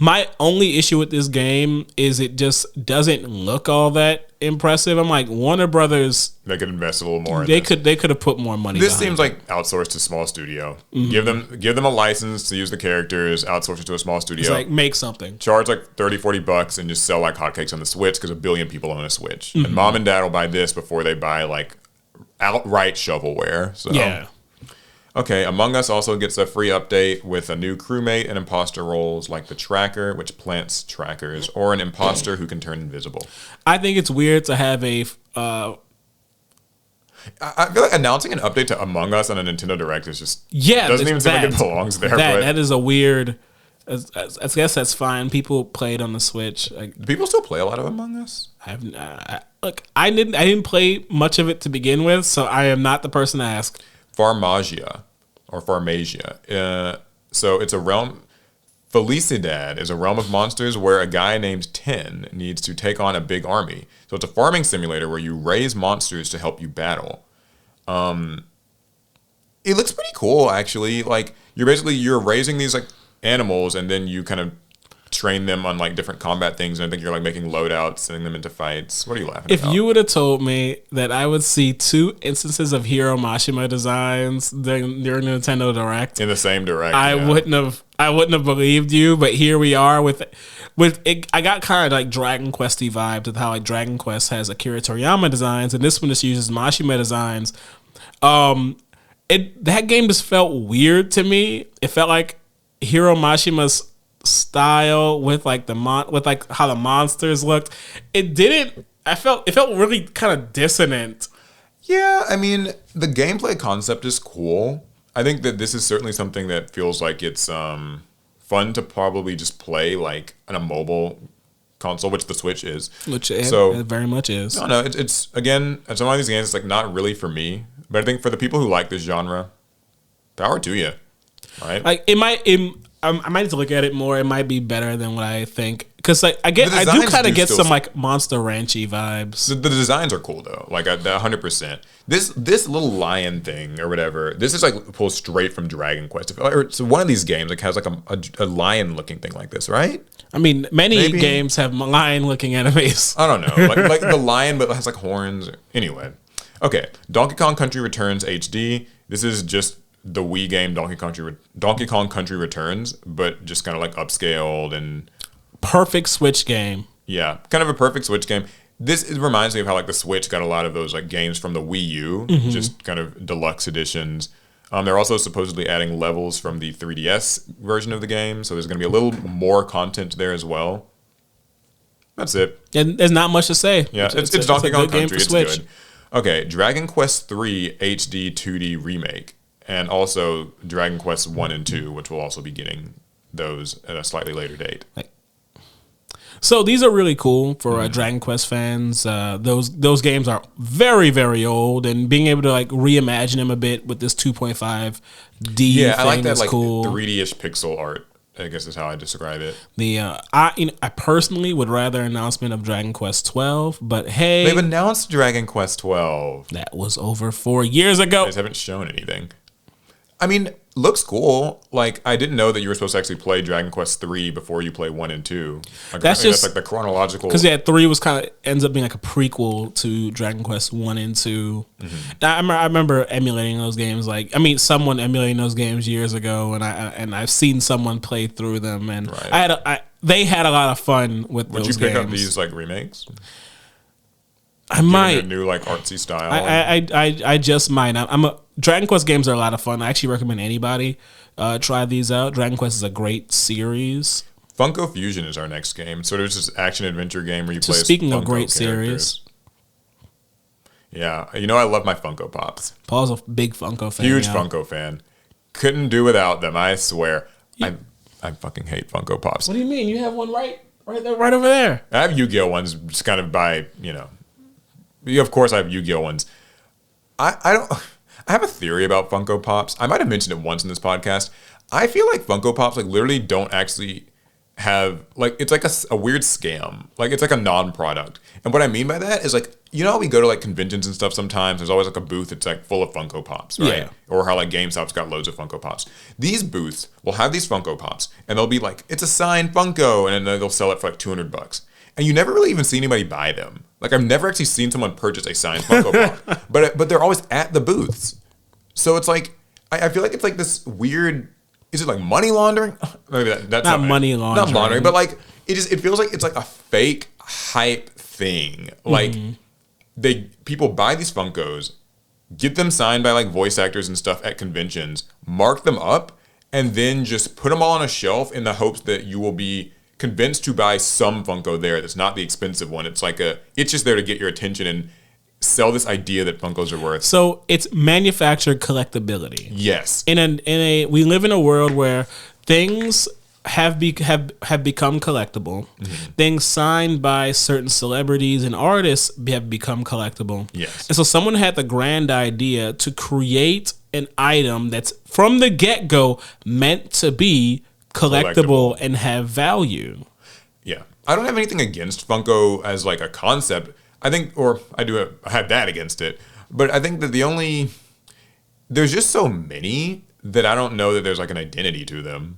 My only issue with this game is it just doesn't look all that impressive. I'm like, Warner Brothers, they could invest a little more. They could have put more money. This seems like outsourced to small studio. Give them a license to use the characters. Outsource it to a small studio. It's like make something. Charge like $30-$40 and just sell like hotcakes on the Switch because 1 billion people own a Switch. And mom and dad will buy this before they buy like outright shovelware. So yeah. Okay, Among Us also gets a free update with a new crewmate and imposter roles like the Tracker, which plants trackers, or an imposter who can turn invisible. I think it's weird to have a... I feel like announcing an update to Among Us on a Nintendo Direct is just... Yeah, doesn't even seem like it belongs there. That is a weird... I guess that's fine. People play it on the Switch. Do people still play a lot of Among Us? Look, I didn't play much of it to begin with, so I am not the person to ask. Farmagia. So it's a realm. Felicidad is a realm of monsters where a guy named Tin needs to take on a big army. So it's a farming simulator where you raise monsters to help you battle. It looks pretty cool, actually. Like you're raising these like animals, and then you kind of train them on like different combat things, and I think you're like making loadouts, sending them into fights. What are you laughing about? If you would have told me that I would see 2 instances of Hiro Mashima designs during Nintendo Direct in the same Direct, I wouldn't have believed you. But here we are with it. I got kind of like Dragon Questy vibes with how like Dragon Quest has Akira Toriyama designs, and this one just uses Mashima designs. That game just felt weird to me. It felt like Hiro Mashima's style with like how the monsters looked. It felt really kind of dissonant. Yeah, I mean, the gameplay concept is cool. I think that this is certainly something that feels like it's fun to probably just play like on a mobile console, which the Switch is. Which it very much is. No, it's again, some of these games it's like not really for me. But I think for the people who like this genre, power to you. Right? Like I might need to look at it more. It might be better than what I think, because like I do kind of get some like Monster Ranchy vibes. The designs are cool though, like 100%. This little lion thing or whatever. This is like pulled straight from Dragon Quest. So one of these games like has like a lion looking thing like this, right? I mean, many games have lion looking enemies. I don't know, like the lion, but it has like horns. Anyway, okay. Donkey Kong Country Returns HD. This is just the Wii game Donkey Kong Country Returns, but just kind of like upscaled and perfect Switch game. Yeah, kind of a perfect Switch game. It reminds me of how like the Switch got a lot of those like games from the Wii U, just kind of deluxe editions. They're also supposedly adding levels from the 3DS version of the game, so there's going to be a little more content there as well. That's it. And there's not much to say. Yeah, it's Donkey Kong Country. It's good. Okay, Dragon Quest 3 HD 2D remake. And also Dragon Quest 1 and 2, which will also be getting those at a slightly later date. So these are really cool for Dragon Quest fans. Those games are very, very old, and being able to like reimagine them a bit with this 2.5D thing I like that like cool. 3D-ish pixel art, I guess is how I describe it. I personally would rather an announcement of Dragon Quest 12, but hey, they've announced Dragon Quest 12. That was over 4 years ago. They just haven't shown anything. I mean, looks cool. Like, I didn't know that you were supposed to actually play Dragon Quest 3 before you play 1 and 2. Like, that's like the chronological. Because 3 was kind of ends up being like a prequel to Dragon Quest 1 and 2. Mm-hmm. I remember emulating those games. Like, I mean, someone emulating those games years ago, and I've seen someone play through them, and they had a lot of fun with those games. Would you pick up these like remakes? I might. A new like artsy style. I just might. Dragon Quest games are a lot of fun. I actually recommend anybody try these out. Dragon Quest is a great series. Funko Fusion is our next game. Sort of just this action adventure game where you play as speaking Funko of great characters. Series. Yeah, I love my Funko Pops. Paul's a big Funko fan. Huge Funko fan. Couldn't do without them. I swear. I fucking hate Funko Pops. What do you mean? You have one right there, right over there. I have Yu-Gi-Oh ones, just kind of by Of course, I have Yu-Gi-Oh ones. I have a theory about Funko Pops. I might have mentioned it once in this podcast. I feel like Funko Pops like literally don't actually have like it's like a weird scam. Like it's like a non-product. And what I mean by that is like how we go to like conventions and stuff sometimes. There's always like a booth that's like full of Funko Pops, right? Yeah. Or how like GameStop's got loads of Funko Pops. These booths will have these Funko Pops, and they'll be like it's a signed Funko, and then they'll sell it for like $200. And you never really even see anybody buy them. Like I've never actually seen someone purchase a signed Funko Pop, but they're always at the booths. So it's like I feel like it's like this weird. Is it like money laundering? Maybe that's not money laundering. Not laundering, but like it feels like it's like a fake hype thing. Like people buy these Funkos, get them signed by like voice actors and stuff at conventions, mark them up, and then just put them all on a shelf in the hopes that you will be convinced to buy some Funko there that's not the expensive one. It's like it's just there to get your attention and sell this idea that Funkos are worth. So it's manufactured collectability. Yes. We live in a world where things have become collectible. Mm-hmm. Things signed by certain celebrities and artists have become collectible. Yes. And so someone had the grand idea to create an item that's from the get-go meant to be collectible and have value. Yeah. I don't have anything against Funko as like a concept. I think, or I have that against it, but I think that there's just so many that I don't know that there's like an identity to them.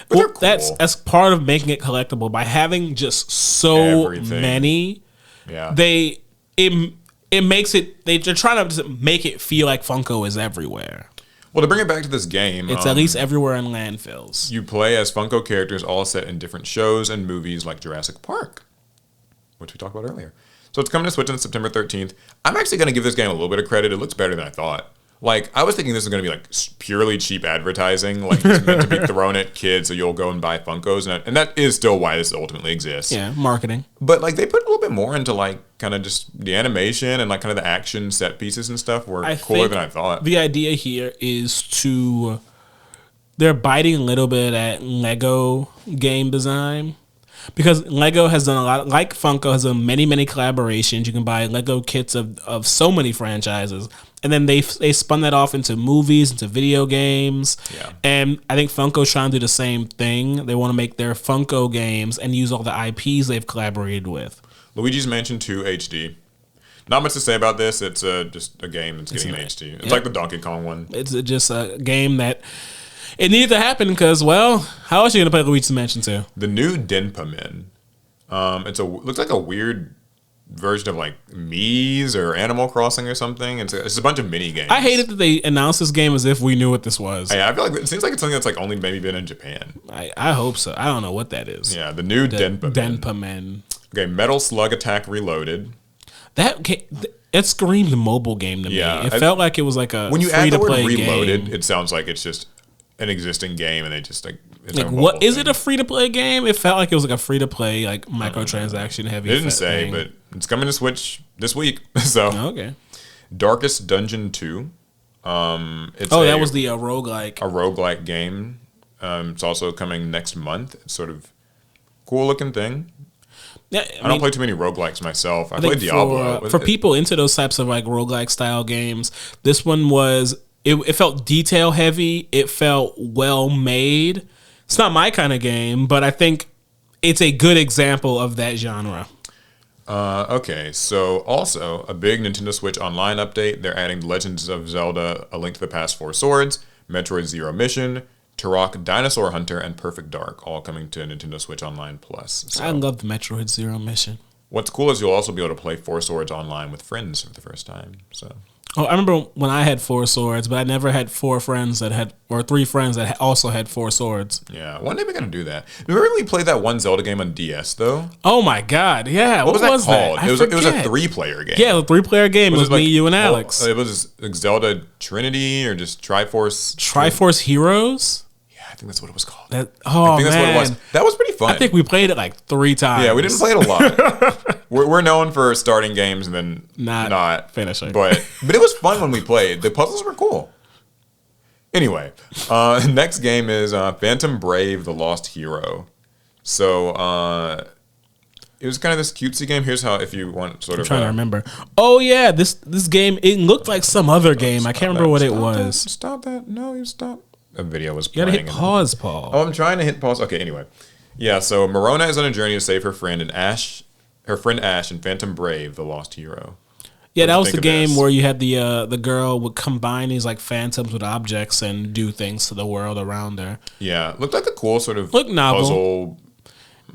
But they're cool. That's part of making it collectible by having just so many. Yeah. It makes it, they're trying to make it feel like Funko is everywhere. Well, to bring it back to this game, it's at least everywhere in landfills. You play as Funko characters all set in different shows and movies like Jurassic Park, which we talked about earlier. So it's coming to Switch on September 13th. I'm actually going to give this game a little bit of credit. It looks better than I thought. Like, I was thinking this was going to be like purely cheap advertising, like it's meant to be thrown at kids so you'll go and buy Funkos. And that is still why this ultimately exists. Yeah, marketing. But like they put a little bit more into like kind of just the animation and like kind of the action set pieces and stuff were cooler than I thought. The idea here is they're biting a little bit at Lego game design. Because Lego has done a lot, like Funko has done many, many collaborations. You can buy Lego kits of so many franchises. And then they spun that off into movies, into video games. Yeah. And I think Funko's trying to do the same thing. They want to make their Funko games and use all the IPs they've collaborated with. Luigi's Mansion 2 HD. Not much to say about this. It's just a game that's getting an HD. It's like the Donkey Kong one. It's just a game that... It needed to happen because, well, how else are you going to play Luigi's Mansion 2? The new Denpa Men. Looks like a weird version of like Mies or Animal Crossing or something. It's a bunch of mini games. I hated that they announced this game as if we knew what this was. Yeah, I feel like it seems like it's something that's like only maybe been in Japan. I hope so. I don't know what that is. Yeah, the new Denpa Men. Okay, Metal Slug Attack Reloaded. It screamed mobile game to me. It felt like it was like a when you add the word Reloaded game. It sounds like it's just an existing game and they just like what is it, a free to play game? It felt like it was like a free to play like microtransaction heavy. It didn't say thing. But it's coming to Switch this week. So okay. Darkest Dungeon 2. That was the roguelike. A roguelike game. It's also coming next month. It's sort of cool looking thing. Yeah, I don't play too many roguelikes myself. I played Diablo. For people into those types of like roguelike style games, this one was it felt detail heavy. It felt well made. It's not my kind of game, but I think it's a good example of that genre. Okay, so also a big Nintendo Switch Online update. They're adding Legends of Zelda: A Link to the Past 4 Swords, Metroid Zero Mission, Turok Dinosaur Hunter, and Perfect Dark, all coming to Nintendo Switch Online Plus. So, I love the Metroid Zero Mission. what's cool is you'll also be able to play Four Swords online with friends for the first time. So. Oh, I remember when I had Four Swords, but I never had three friends that also had Four Swords. Yeah, one day we're gonna do that. Remember we played that one Zelda game on DS though? Oh my God, yeah. What was that called? It was a 3-player game. Yeah, a 3-player game. It was me, you, and Alex. It was like Zelda Trinity or just Triforce. Triforce Heroes. I think that's what it was called. I think that's what it was. That was pretty fun. I think we played it like 3 times. Yeah, we didn't play it a lot. we're known for starting games and then not finishing. But it was fun when we played. The puzzles were cool. Anyway, next game is Phantom Brave: The Lost Hero. So it was kind of this cutesy game. Here's how, if you want sort of... I'm trying to remember. Oh yeah, this game, it looked like some other game. I can't remember what it was. Stop that. No, you stop. A video was playing. You gotta hit pause, Paul. Oh, I'm trying to hit pause. Okay, anyway. Yeah, so Marona is on a journey to save her friend Ash in Phantom Brave: The Lost Hero. Yeah, that was the game where you had the girl would combine these like phantoms with objects and do things to the world around her. Yeah, looked like a cool sort of novel.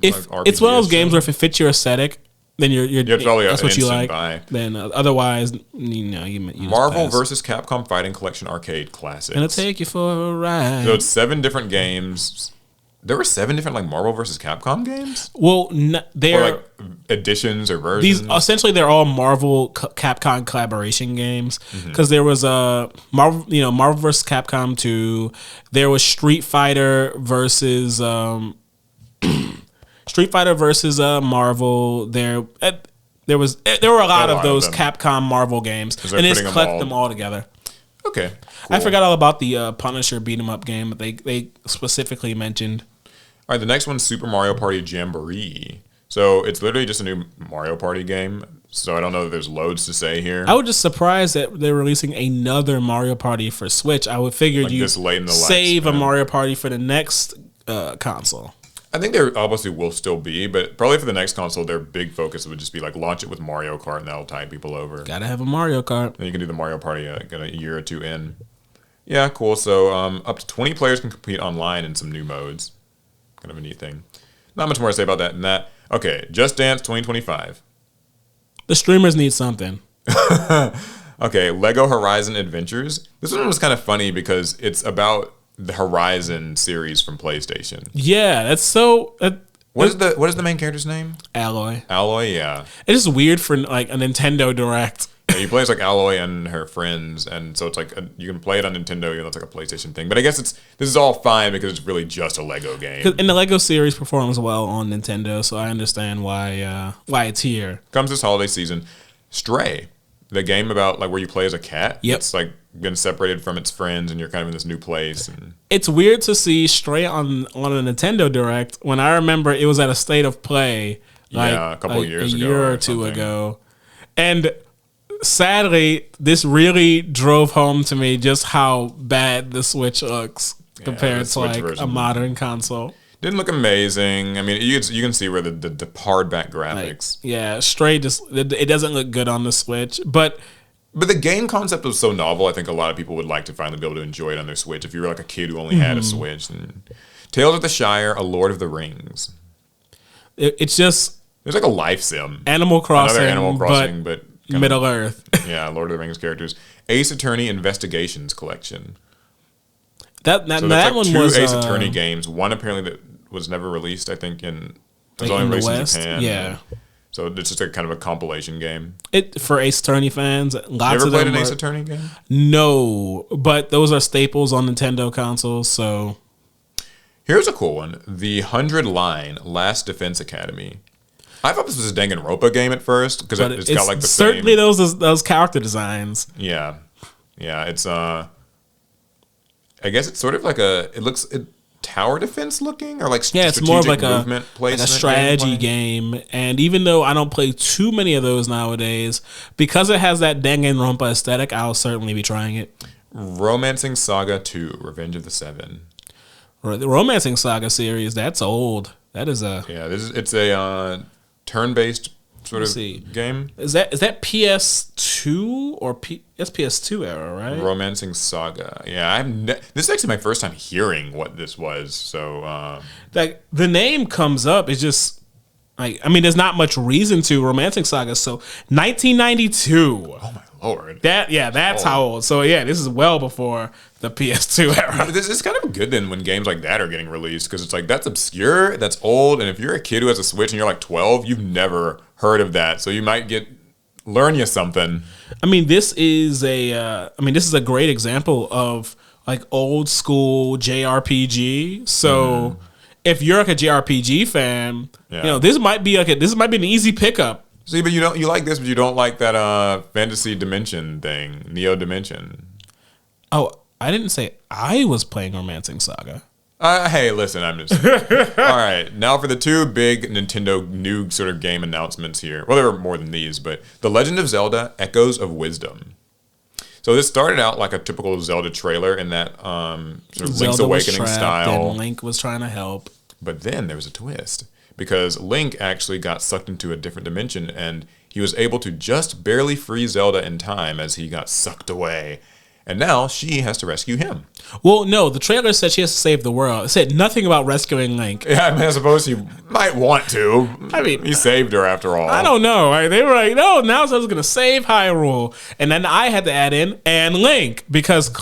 If it's one of those games where if it fits your aesthetic, then you're probably that's what you like. Buy. Then otherwise, you Marvel vs. Capcom Fighting Collection Arcade Classics. Gonna take you for a ride. So it's 7 different games. There were 7 different like Marvel vs. Capcom games. Well, they're like editions or versions. These essentially they're all Marvel Capcom collaboration games because there was a Marvel vs. Capcom 2. There was Street Fighter versus Marvel. There were a lot of those Capcom Marvel games, and they just collect them all together. Okay, cool. I forgot all about the Punisher beat 'em up game, but they specifically mentioned. All right, the next one's Super Mario Party Jamboree. So it's literally just a new Mario Party game. So I don't know that there's loads to say here. I was just surprised that they're releasing another Mario Party for Switch. I would figure you save a Mario Party for the next console. I think there obviously will still be, but probably for the next console, their big focus would just be like launch it with Mario Kart, and that'll tide people over. Gotta have a Mario Kart. And you can do the Mario Party a year or 2 in. Yeah, cool. So up to 20 players can compete online in some new modes. Kind of a neat thing. Not much more to say about that than that. Okay, Just Dance 2025. The streamers need something. Okay, Lego Horizon Adventures. This one was kind of funny because it's about the Horizon series from PlayStation. Yeah, that's so. What is the main character's name? Alloy. Alloy, yeah. It's just weird for like a Nintendo Direct. Yeah, you play as like Alloy and her friends, and so it's like you can play it on Nintendo, even though it's like a PlayStation thing. But I guess this is all fine because it's really just a Lego game. And the Lego series performs well on Nintendo, so I understand why it's here. Comes this holiday season. Stray, the game about like where you play as a cat. Yep. It's like been separated from its friends, and you're kind of in this new place. And it's weird to see Stray on a Nintendo Direct when I remember it was at a State of Play. A couple years ago, a year or 2 ago, and sadly, this really drove home to me just how bad the Switch looks compared to like a modern console. Didn't look amazing. I mean, you can see where the hard back graphics. Stray it doesn't look good on the Switch, but the game concept was so novel. I think a lot of people would like to finally be able to enjoy it on their Switch. If you were like a kid who only had a Switch, and Tales of the Shire: A Lord of the Rings. It's just there's like a life sim. Animal Crossing, another Animal Crossing, but Middle Earth. Yeah, Lord of the Rings characters. Ace Attorney Investigations Collection. That one was Ace Attorney games. One apparently that was never released. I think it was only released in Japan. Yeah. So it's just a kind of a compilation game. For Ace Attorney fans, lots of them. You ever played an Ace Attorney game? No, but those are staples on Nintendo consoles. So here's a cool one: the 100 Line Last Defense Academy. I thought this was a Danganronpa game at first because it's got like the certainly same... those character designs. Yeah. It's I guess it's sort of like tower defense looking or like it's more of like a strategy game. And even though I don't play too many of those nowadays, because it has that Danganronpa aesthetic, I'll certainly be trying it. Romancing Saga 2: Revenge of the Seven. The Romancing Saga series, that's old. That is it's a turn-based sort of game. Is that PS2 or it's PS2 era, right? Romancing Saga. Yeah, this is actually my first time hearing what this was. So, like the name comes up. It's just like, I mean, there's not much reason to Romancing Saga. So 1992. Oh my lord. That's how old. So yeah, this is well before the PS2 era. This is kind of good then when games like that are getting released, because it's like, that's obscure, that's old, and if you're a kid who has a Switch and you're like 12, you've never heard of that, so you might learn you something. I mean, this is a great example of like old school JRPG. So if you're like a JRPG fan, this might be an easy pickup. See, but you like this, but you don't like that fantasy dimension thing, Neo Dimension. Oh, I didn't say I was playing Romancing Saga. Hey, listen, I'm just... All right, now for the two big Nintendo new sort of game announcements here. Well, there were more than these, but The Legend of Zelda Echoes of Wisdom. So this started out like a typical Zelda trailer in that sort of Link's Awakening style. And Link was trying to help. But then there was a twist, because Link actually got sucked into a different dimension, and he was able to just barely free Zelda in time as he got sucked away. And now she has to rescue him. Well, no, the trailer said she has to save the world. It said nothing about rescuing Link. Yeah, I mean, I suppose he might want to. I mean, he saved her after all. I don't know. Right? They were like, no, now Zelda's going to save Hyrule. And then I had to add in, and Link, because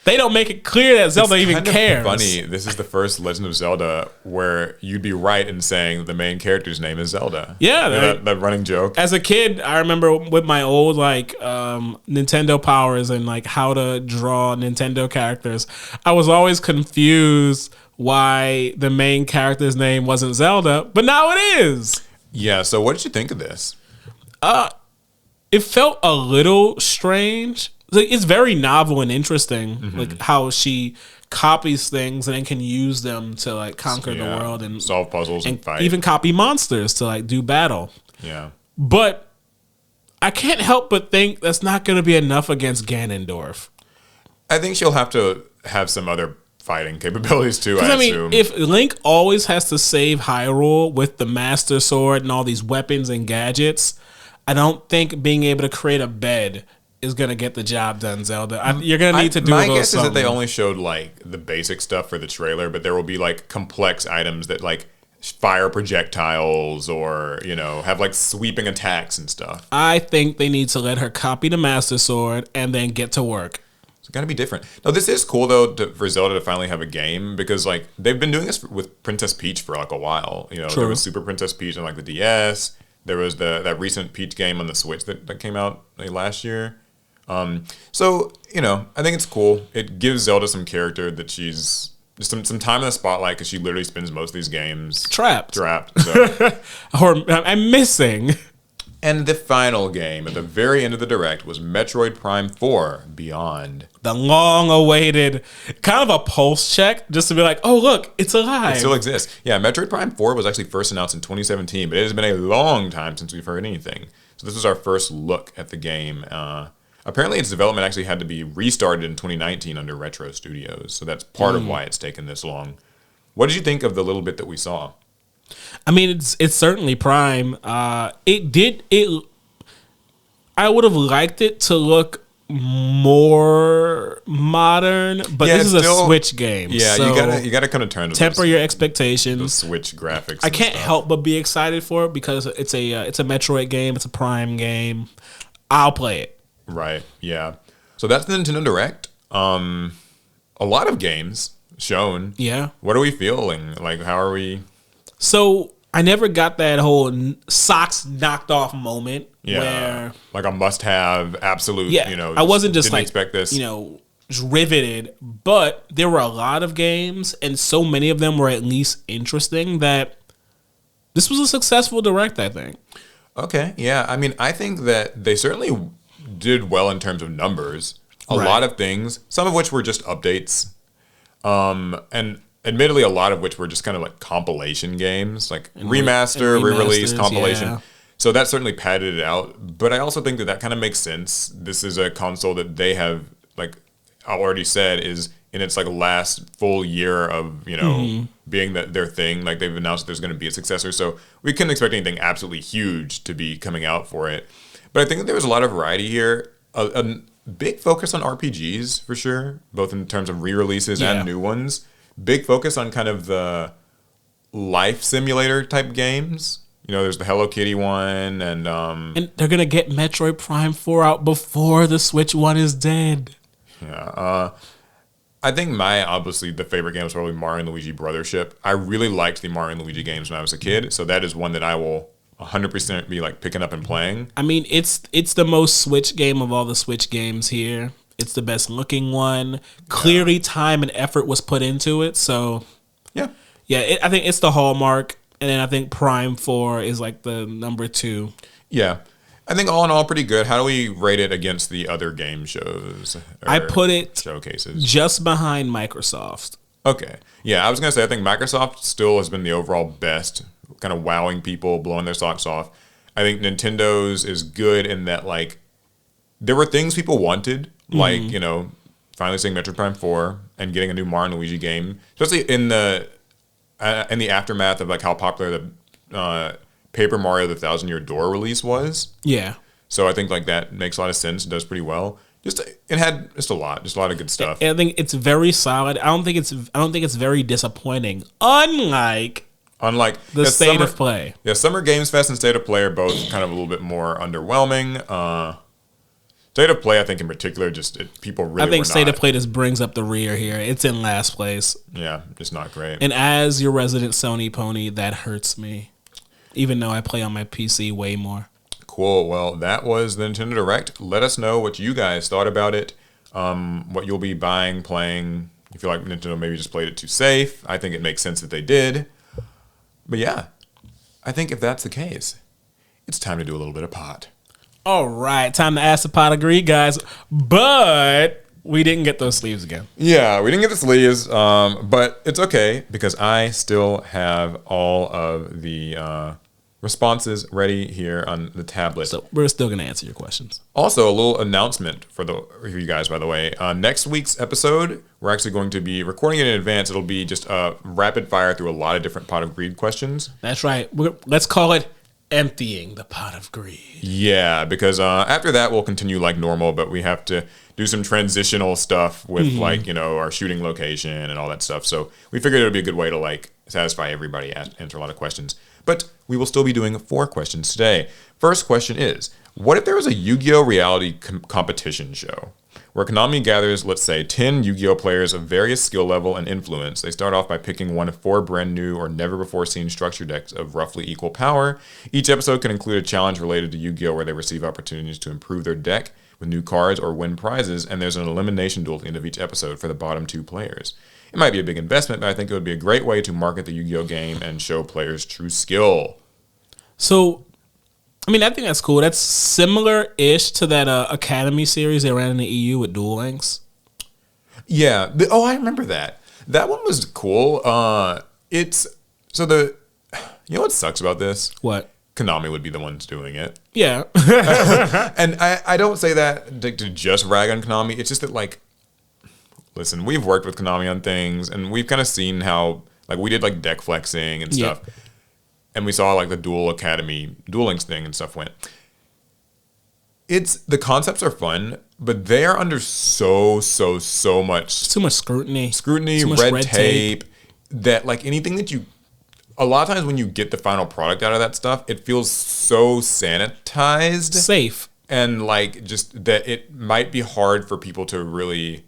they don't make it clear that Zelda even cares. Funny, this is the first Legend of Zelda where you'd be right in saying the main character's name is Zelda. Yeah, that running joke. As a kid, I remember with my old Nintendo powers and like how to draw Nintendo characters, I was always confused why the main character's name wasn't Zelda, but now it is. Yeah. So what did you think of this? It felt a little strange. It's very novel and interesting, like how she copies things and then can use them to like conquer the world and solve puzzles and fight. Even copy monsters to like do battle. Yeah. But I can't help but think that's not going to be enough against Ganondorf. I think she'll have to have some other fighting capabilities too, I assume. If Link always has to save Hyrule with the Master Sword and all these weapons and gadgets, I don't think being able to create a bed is going to get the job done, Zelda. You're going to need to do a little something. My guess is that they only showed like the basic stuff for the trailer, but there will be like complex items that like fire projectiles or, have like sweeping attacks and stuff. I think they need to let her copy the Master Sword and then get to work. It's got to be different. No, this is cool though for Zelda to finally have a game, because like they've been doing this with Princess Peach for like a while. True. There was Super Princess Peach on like the DS. There was that recent Peach game on the Switch that came out like last year. So, I think it's cool. It gives Zelda some character that she's just some time in the spotlight, because she literally spends most of these games trapped. So. Or I'm missing. And the final game at the very end of the Direct was Metroid Prime 4 Beyond. The long-awaited, kind of a pulse check, just to be like, oh, look, it's alive. It still exists. Yeah, Metroid Prime 4 was actually first announced in 2017, but it has been a long time since we've heard anything. So this was our first look at the game. Apparently, its development actually had to be restarted in 2019 under Retro Studios, so that's part of why it's taken this long. What did you think of the little bit that we saw? I mean, it's certainly Prime. I would have liked it to look more modern, but this is a Switch game. Yeah, so you gotta kind of temper your expectations. The Switch graphics. I can't help but be excited for it because it's a Metroid game. It's a Prime game. I'll play it. Right. Yeah. So that's the Nintendo Direct. A lot of games shown. Yeah. What are we feeling? Like, how are we? So I never got that whole socks knocked off moment. Yeah. Where, like a must-have, absolute. Yeah. I wasn't just didn't expect this. Just riveted. But there were a lot of games, and so many of them were at least interesting that this was a successful Direct, I think. Okay. Yeah. I mean, I think that they certainly did well in terms of numbers. A lot of things, some of which were just updates, and admittedly a lot of which were just kind of like compilation games, like remaster, re-release, compilation. Yeah. So that certainly padded it out. But I also think that kind of makes sense. This is a console that they have, like I already said, is in its like last full year of, you know, being their thing. Like they've announced that there's going to be a successor. So we couldn't expect anything absolutely huge to be coming out for it. But I think that there was a lot of variety here. A big focus on RPGs for sure, both in terms of re-releases and new ones. Big focus on kind of the life simulator type games. You know, there's the Hello Kitty one, and they're gonna get Metroid Prime 4 out before the Switch one is dead. Yeah, I think obviously the favorite game is probably Mario and Luigi Brothership. I really liked the Mario and Luigi games when I was a kid, so that is one that I will 100% be like picking up and playing. I mean, it's the most Switch game of all the Switch games here. It's the best looking one. Clearly, time and effort was put into it. So, yeah, I think it's the hallmark. And then I think Prime 4 is like the number 2. Yeah. I think all in all, pretty good. How do we rate it against the other game shows? I put it showcases just behind Microsoft. Okay. Yeah, I was going to say, I think Microsoft still has been the overall best, kind of wowing people, blowing their socks off. I think Nintendo's is good in that, like, there were things people wanted, like, you know, finally seeing Metroid Prime 4 and getting a new Mario and Luigi game, especially in the aftermath of like how popular the Paper Mario: The Thousand-Year Door release was. Yeah. So I think like that makes a lot of sense. It does pretty well. It had just a lot of good stuff. I think it's very solid. I don't think it's very disappointing. Unlike the State of Play. Yeah, Summer Games Fest and State of Play are both kind of a little bit more underwhelming. State of Play, I think in particular, people really. I think State of Play just brings up the rear here. It's in last place. Yeah, just not great. And as your resident Sony pony, that hurts me, even though I play on my PC way more. Cool. Well, that was the Nintendo Direct. Let us know what you guys thought about it. What you'll be buying, playing. You feel like Nintendo maybe just played it too safe. I think it makes sense that they did. But yeah, I think if that's the case, it's time to do a little bit of pot. All right, time to ask the pot of greed, guys. But we didn't get those sleeves again. Yeah, we didn't get the sleeves, but it's okay because I still have all of the responses ready here on the tablet. So we're still going to answer your questions. Also, a little announcement for you guys, by the way. Next week's episode, we're actually going to be recording it in advance. It'll be just a rapid fire through a lot of different pot of greed questions. That's right. Let's call it emptying the pot of greed. Yeah, because after that we'll continue like normal, but we have to do some transitional stuff with like, you know, our shooting location and all that stuff. So we figured it would be a good way to like satisfy everybody, answer a lot of questions. But we will still be doing 4 questions today. First question is, what if there was a Yu-Gi-Oh! Reality competition show where Konami gathers, let's say, 10 Yu-Gi-Oh! Players of various skill level and influence? They start off by picking one of 4 brand new or never before seen structure decks of roughly equal power. Each episode can include a challenge related to Yu-Gi-Oh! Where they receive opportunities to improve their deck with new cards or win prizes, and there's an elimination duel at the end of each episode for the bottom 2 players. It might be a big investment, but I think it would be a great way to market the Yu-Gi-Oh! Game and show players true skill. So, I mean, I think that's cool. That's similar-ish to that Academy series they ran in the EU with Duel Links. Yeah. I remember that. That one was cool. You know what sucks about this? What? Konami would be the ones doing it. Yeah. And I don't say that to just rag on Konami. It's just that, like, listen, we've worked with Konami on things, and we've kind of seen how, like, we did, like, deck flexing and stuff. Yeah. And we saw, like, the Duel Links thing and stuff went. The concepts are fun, but they are under so much... Too much scrutiny. Too much red tape. That, like, anything that you... A lot of times when you get the final product out of that stuff, it feels so sanitized. Safe. And, like, just that it might be hard for people to really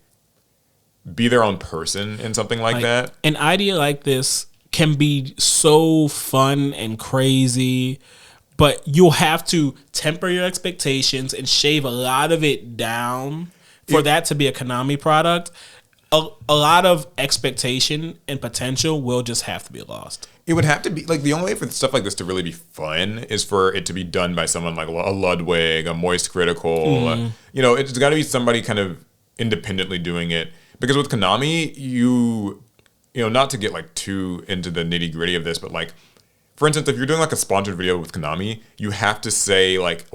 be their own person in something like that. An idea like this can be so fun and crazy, but you'll have to temper your expectations and shave a lot of it down for that to be a Konami product. A lot of expectation and potential will just have to be lost. It would have to be, like, the only way for stuff like this to really be fun is for it to be done by someone like a Ludwig, a Moist Critical. It's got to be somebody kind of independently doing it. Because with Konami, you know, not to get like too into the nitty gritty of this, but like, for instance, if you're doing like a sponsored video with Konami, you have to say like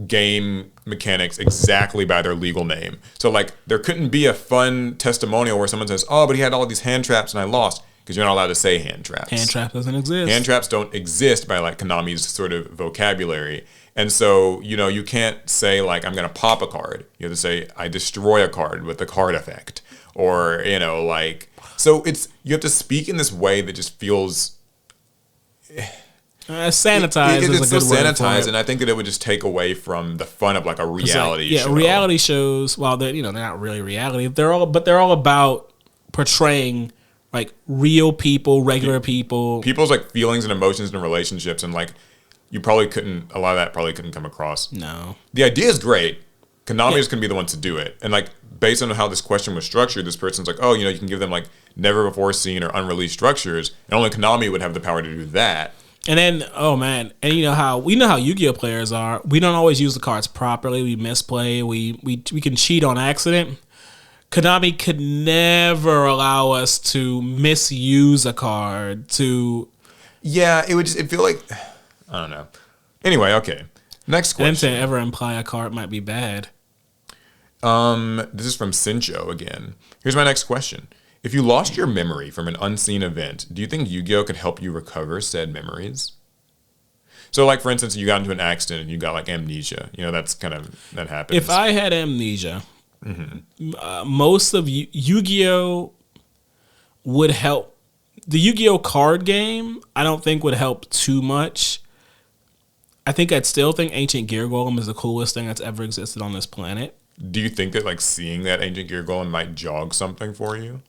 game mechanics exactly by their legal name. So like there couldn't be a fun testimonial where someone says, "Oh, but he had all these hand traps and I lost," because you're not allowed to say hand traps. Hand trap doesn't exist. Hand traps don't exist by like Konami's sort of vocabulary. And so, you can't say like I'm going to pop a card. You have to say I destroy a card with the card effect, or like, so you have to speak in this way that just feels sanitized. It's so sanitized, and I think that it would just take away from the fun of like a reality show. Reality shows, while they're not really reality, they're all about portraying like real people, regular people, people's like feelings and emotions and relationships, and like a lot of that probably couldn't come across. No, the idea is great. Konami is going to be the one to do it, and like based on how this question was structured, this person's like, oh, you can give them like never before seen or unreleased structures, and only Konami would have the power to do that. And then, oh man, and we know how Yu-Gi-Oh players are. We don't always use the cards properly. We misplay. We can cheat on accident. Konami could never allow us to misuse a card to. Yeah, it'd feel like, I don't know. Anyway, okay. Next question. Then to ever imply a card might be bad. This is from Sincho again. Here's my next question. If you lost your memory from an unseen event, do you think Yu-Gi-Oh could help you recover said memories? So, like, for instance, you got into an accident and you got, like, amnesia. That happens. If I had amnesia, most of Yu-Gi-Oh would help. The Yu-Gi-Oh card game, I don't think would help too much. I think I'd still think Ancient Gear Golem is the coolest thing that's ever existed on this planet. Do you think that, like, seeing that Ancient Gear Golem might jog something for you?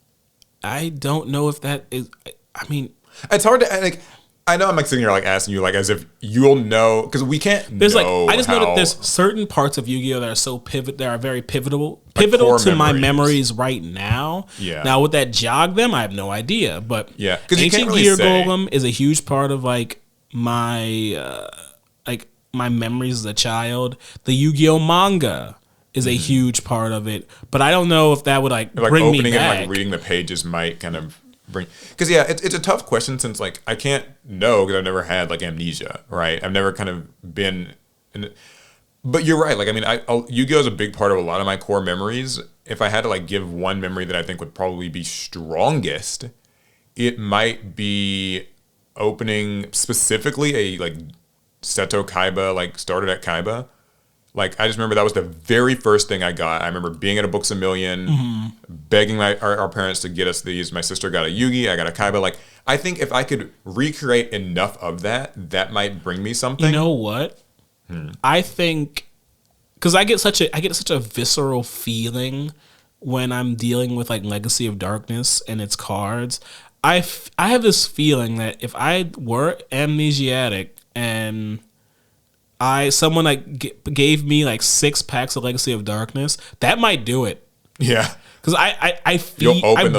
I don't know if that is. I mean, it's hard to like. I know I'm like sitting here like asking you like as if you'll know, because we can't. I just know that there's certain parts of Yu-Gi-Oh that are so that are very pivotal to my memories right now. Yeah. Now would that jog them? I have no idea, but yeah, Ancient Gear Golem is a huge part of like my my memories as a child. The Yu-Gi-Oh manga is a huge part of it, but I don't know if that would like bring me back. Opening and like reading the pages might kind of bring, because it's a tough question since like I can't know because I've never had like amnesia, right? I've never kind of been in it. But you're right. Like, I mean, Yu-Gi-Oh is a big part of a lot of my core memories. If I had to like give one memory that I think would probably be strongest, it might be opening specifically a like Seto Kaiba, like started at Kaiba. Like, I just remember that was the very first thing I got. I remember being at a Books A Million, begging our parents to get us these. My sister got a Yugi, I got a Kaiba. Like, I think if I could recreate enough of that, that might bring me something. You know what? I think, because I get such a visceral feeling when I'm dealing with like Legacy of Darkness and its cards. I have this feeling that if I were amnesiac and someone like gave me like 6 packs of Legacy of Darkness, that might do it. Yeah, because I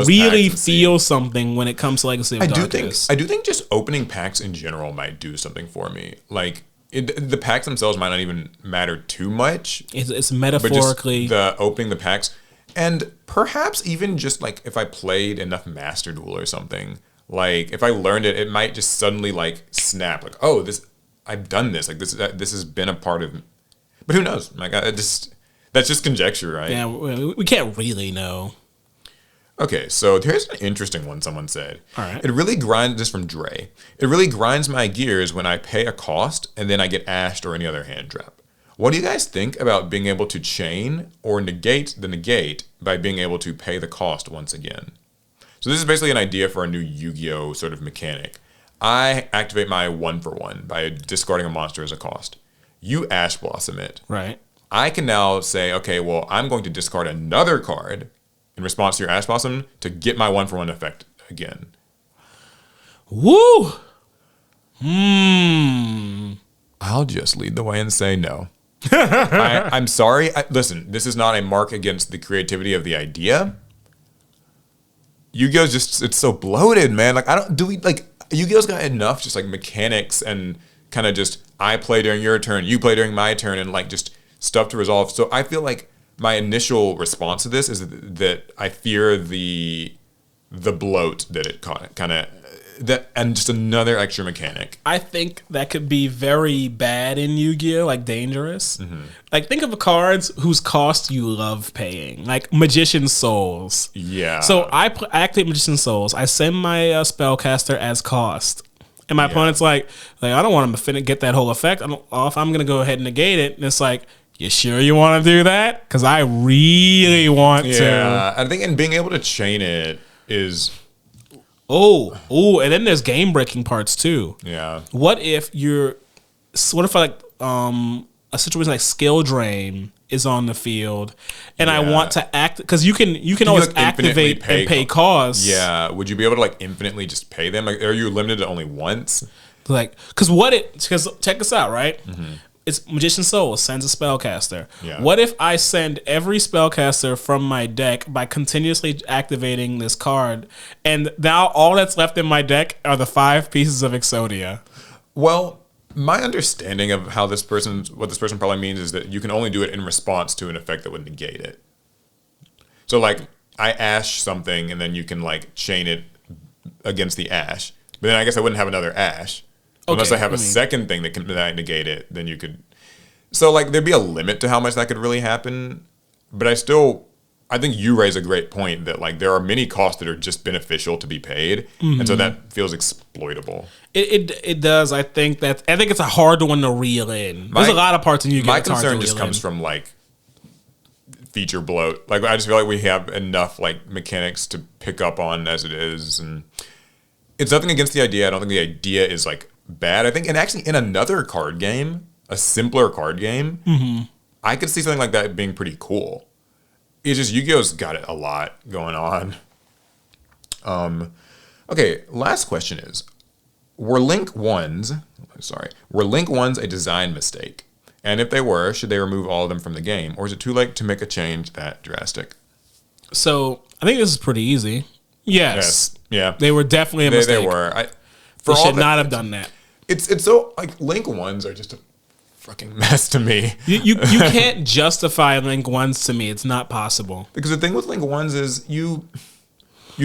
really feel something when it comes to Legacy of Darkness. I do think just opening packs in general might do something for me. Like the packs themselves might not even matter too much. It's metaphorically but just the opening the packs, and perhaps even just like if I played enough Master Duel or something. Like if I learned it, it might just suddenly like snap. Like, oh, I've done this. Like this has been a part of, but who knows? Like that's just conjecture, right? Yeah, we can't really know. Okay, so here's an interesting one. Someone said, "All right, it really grinds." This from Dre. It really grinds my gears when I pay a cost and then I get ashed or any other hand trap. What do you guys think about being able to chain or negate the negate by being able to pay the cost once again? So this is basically an idea for a new Yu-Gi-Oh sort of mechanic. I activate my 1-for-1 by discarding a monster as a cost. You Ash Blossom it. Right. I can now say, okay, well, I'm going to discard another card in response to your Ash Blossom to get my 1-for-1 effect again. Woo! I'll just lead the way and say no. I'm sorry. Listen, this is not a mark against the creativity of the idea. Yu-Gi-Oh's just, it's so bloated, man. Like, Yu-Gi-Oh's got enough just like mechanics and kind of just I play during your turn, you play during my turn, and like just stuff to resolve. So I feel like my initial response to this is that I fear the bloat that it kind of and just another extra mechanic. I think that could be very bad in Yu-Gi-Oh, like dangerous. Like think of the cards whose cost you love paying, like Magician's Souls. Yeah. So I activate Magician's Souls. I send my spellcaster as cost. And my opponent's like, I don't want him to get that whole effect. If I'm going to go ahead and negate it. And it's like, you sure you want to do that? Because I really want to. Yeah, I think, and being able to chain it is... Oh, and then there's game-breaking parts, too. Yeah. What if a situation like Skill Drain is on the field, and I want to act... Because you can always like activate and pay costs. Yeah. Would you be able to like infinitely just pay them? Like, are you limited to only once? Like, because check this out, right? It's Magician's Soul sends a spellcaster. Yeah. What if I send every spellcaster from my deck by continuously activating this card, and now all that's left in my deck are the 5 pieces of Exodia? Well, my understanding of what this person probably means is that you can only do it in response to an effect that would negate it. So like I ash something, and then you can like chain it against the ash. But then I guess I wouldn't have another ash. Unless I have a second thing that can negate it, then you could... So, like, there'd be a limit to how much that could really happen. But I think you raise a great point that, like, there are many costs that are just beneficial to be paid. And so that feels exploitable. It does. I think it's a hard one to reel in. There's a lot of parts in Yu-Gi-Oh! My concern just comes from, like, feature bloat. Like, I just feel like we have enough, like, mechanics to pick up on as it is. And it's nothing against the idea. I don't think the idea is, like, bad. I think, and actually in another card game, a simpler card game, I could see something like that being pretty cool. It's just Yu-Gi-Oh's got a lot going on. Okay, last question is, were Link 1s a design mistake? And if they were, should they remove all of them from the game? Or is it too late to make a change that drastic? So, I think this is pretty easy. Yes. Yeah. They were definitely a mistake. They were. They should not have done that. It's so, like, Link 1s are just a fucking mess to me. You can't justify Link 1s to me. It's not possible. Because the thing with Link 1s is you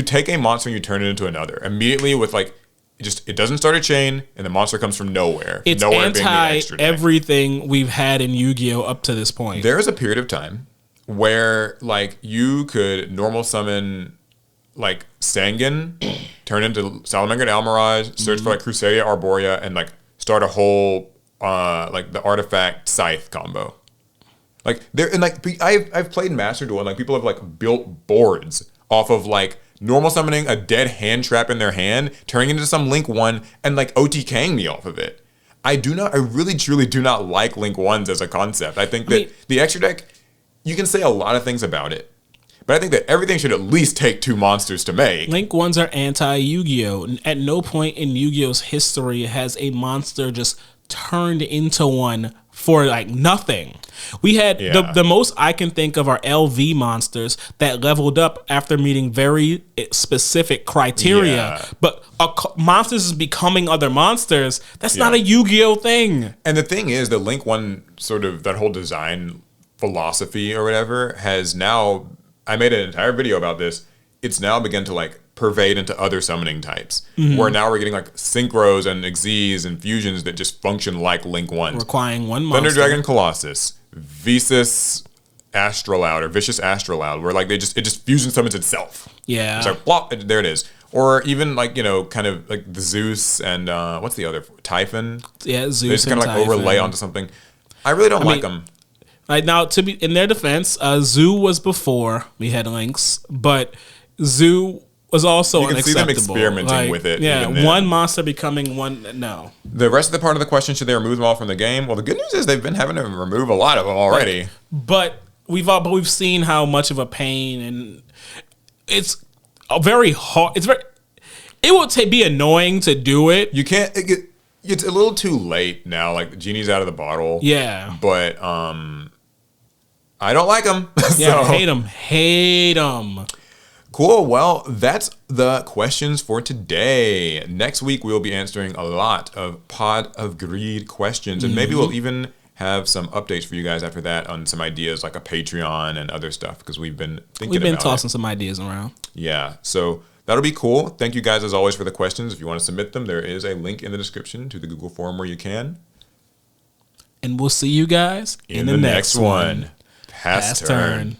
take a monster and you turn it into another. Immediately with, like, it doesn't start a chain, and the monster comes from nowhere. It's everything we've had in Yu-Gi-Oh! Up to this point. There is a period of time where, like, you could normal summon... like Sangan, turn into Salamander and Almirage, search for like Crusadia Arborea, and like start a whole like the artifact Scythe combo. Like there, and like I've played Master Duel, and like people have like built boards off of like normal summoning a dead hand trap in their hand, turning into some Link 1, and like OTKing me off of it. I really truly do not like Link 1s as a concept. I think that the extra deck, you can say a lot of things about it. But I think that everything should at least take 2 monsters to make. Link 1s are anti-Yu-Gi-Oh! At no point in Yu-Gi-Oh!'s history has a monster just turned into one for like nothing. We had the most I can think of are LV monsters that leveled up after meeting very specific criteria. Yeah. But monsters is becoming other monsters. That's not a Yu-Gi-Oh! Thing. And the thing is that Link 1 sort of that whole design philosophy or whatever has now... I made an entire video about this. It's now begun to like pervade into other summoning types, where now we're getting like synchros and Xyzs and fusions that just function like Link 1. Requiring one monster. Thunder Dragon Colossus, Viscous Astrolaud or Vicious Astrolaud, where like it just fusion summons itself. Yeah. It's like plop, there it is. Or even like, you know, kind of like the Zeus and what's the other? Typhon? Yeah, Zeus. They just kind of like overlay onto something. I really don't like them. Right now, to be in their defense, Zoo was before we had Links, but Zoo was also unacceptable. You can see them experimenting with it. Yeah, one monster becoming one. No. The rest of the part of the question: should they remove them all from the game? Well, the good news is they've been having to remove a lot of them already. But we've seen how much of a pain, and it's a very hard. It will be annoying to do it. You can't. It's a little too late now. Like the genie's out of the bottle. Yeah. But I don't like them. Yeah, hate them. Cool. Well, that's the questions for today. Next week, we'll be answering a lot of Pod of Greed questions, and maybe we'll even have some updates for you guys after that on some ideas like a Patreon and other stuff because we've been tossing some ideas around. Yeah, so that'll be cool. Thank you guys as always for the questions. If you want to submit them, there is a link in the description to the Google form where you can. And we'll see you guys in the next one. Pass turn.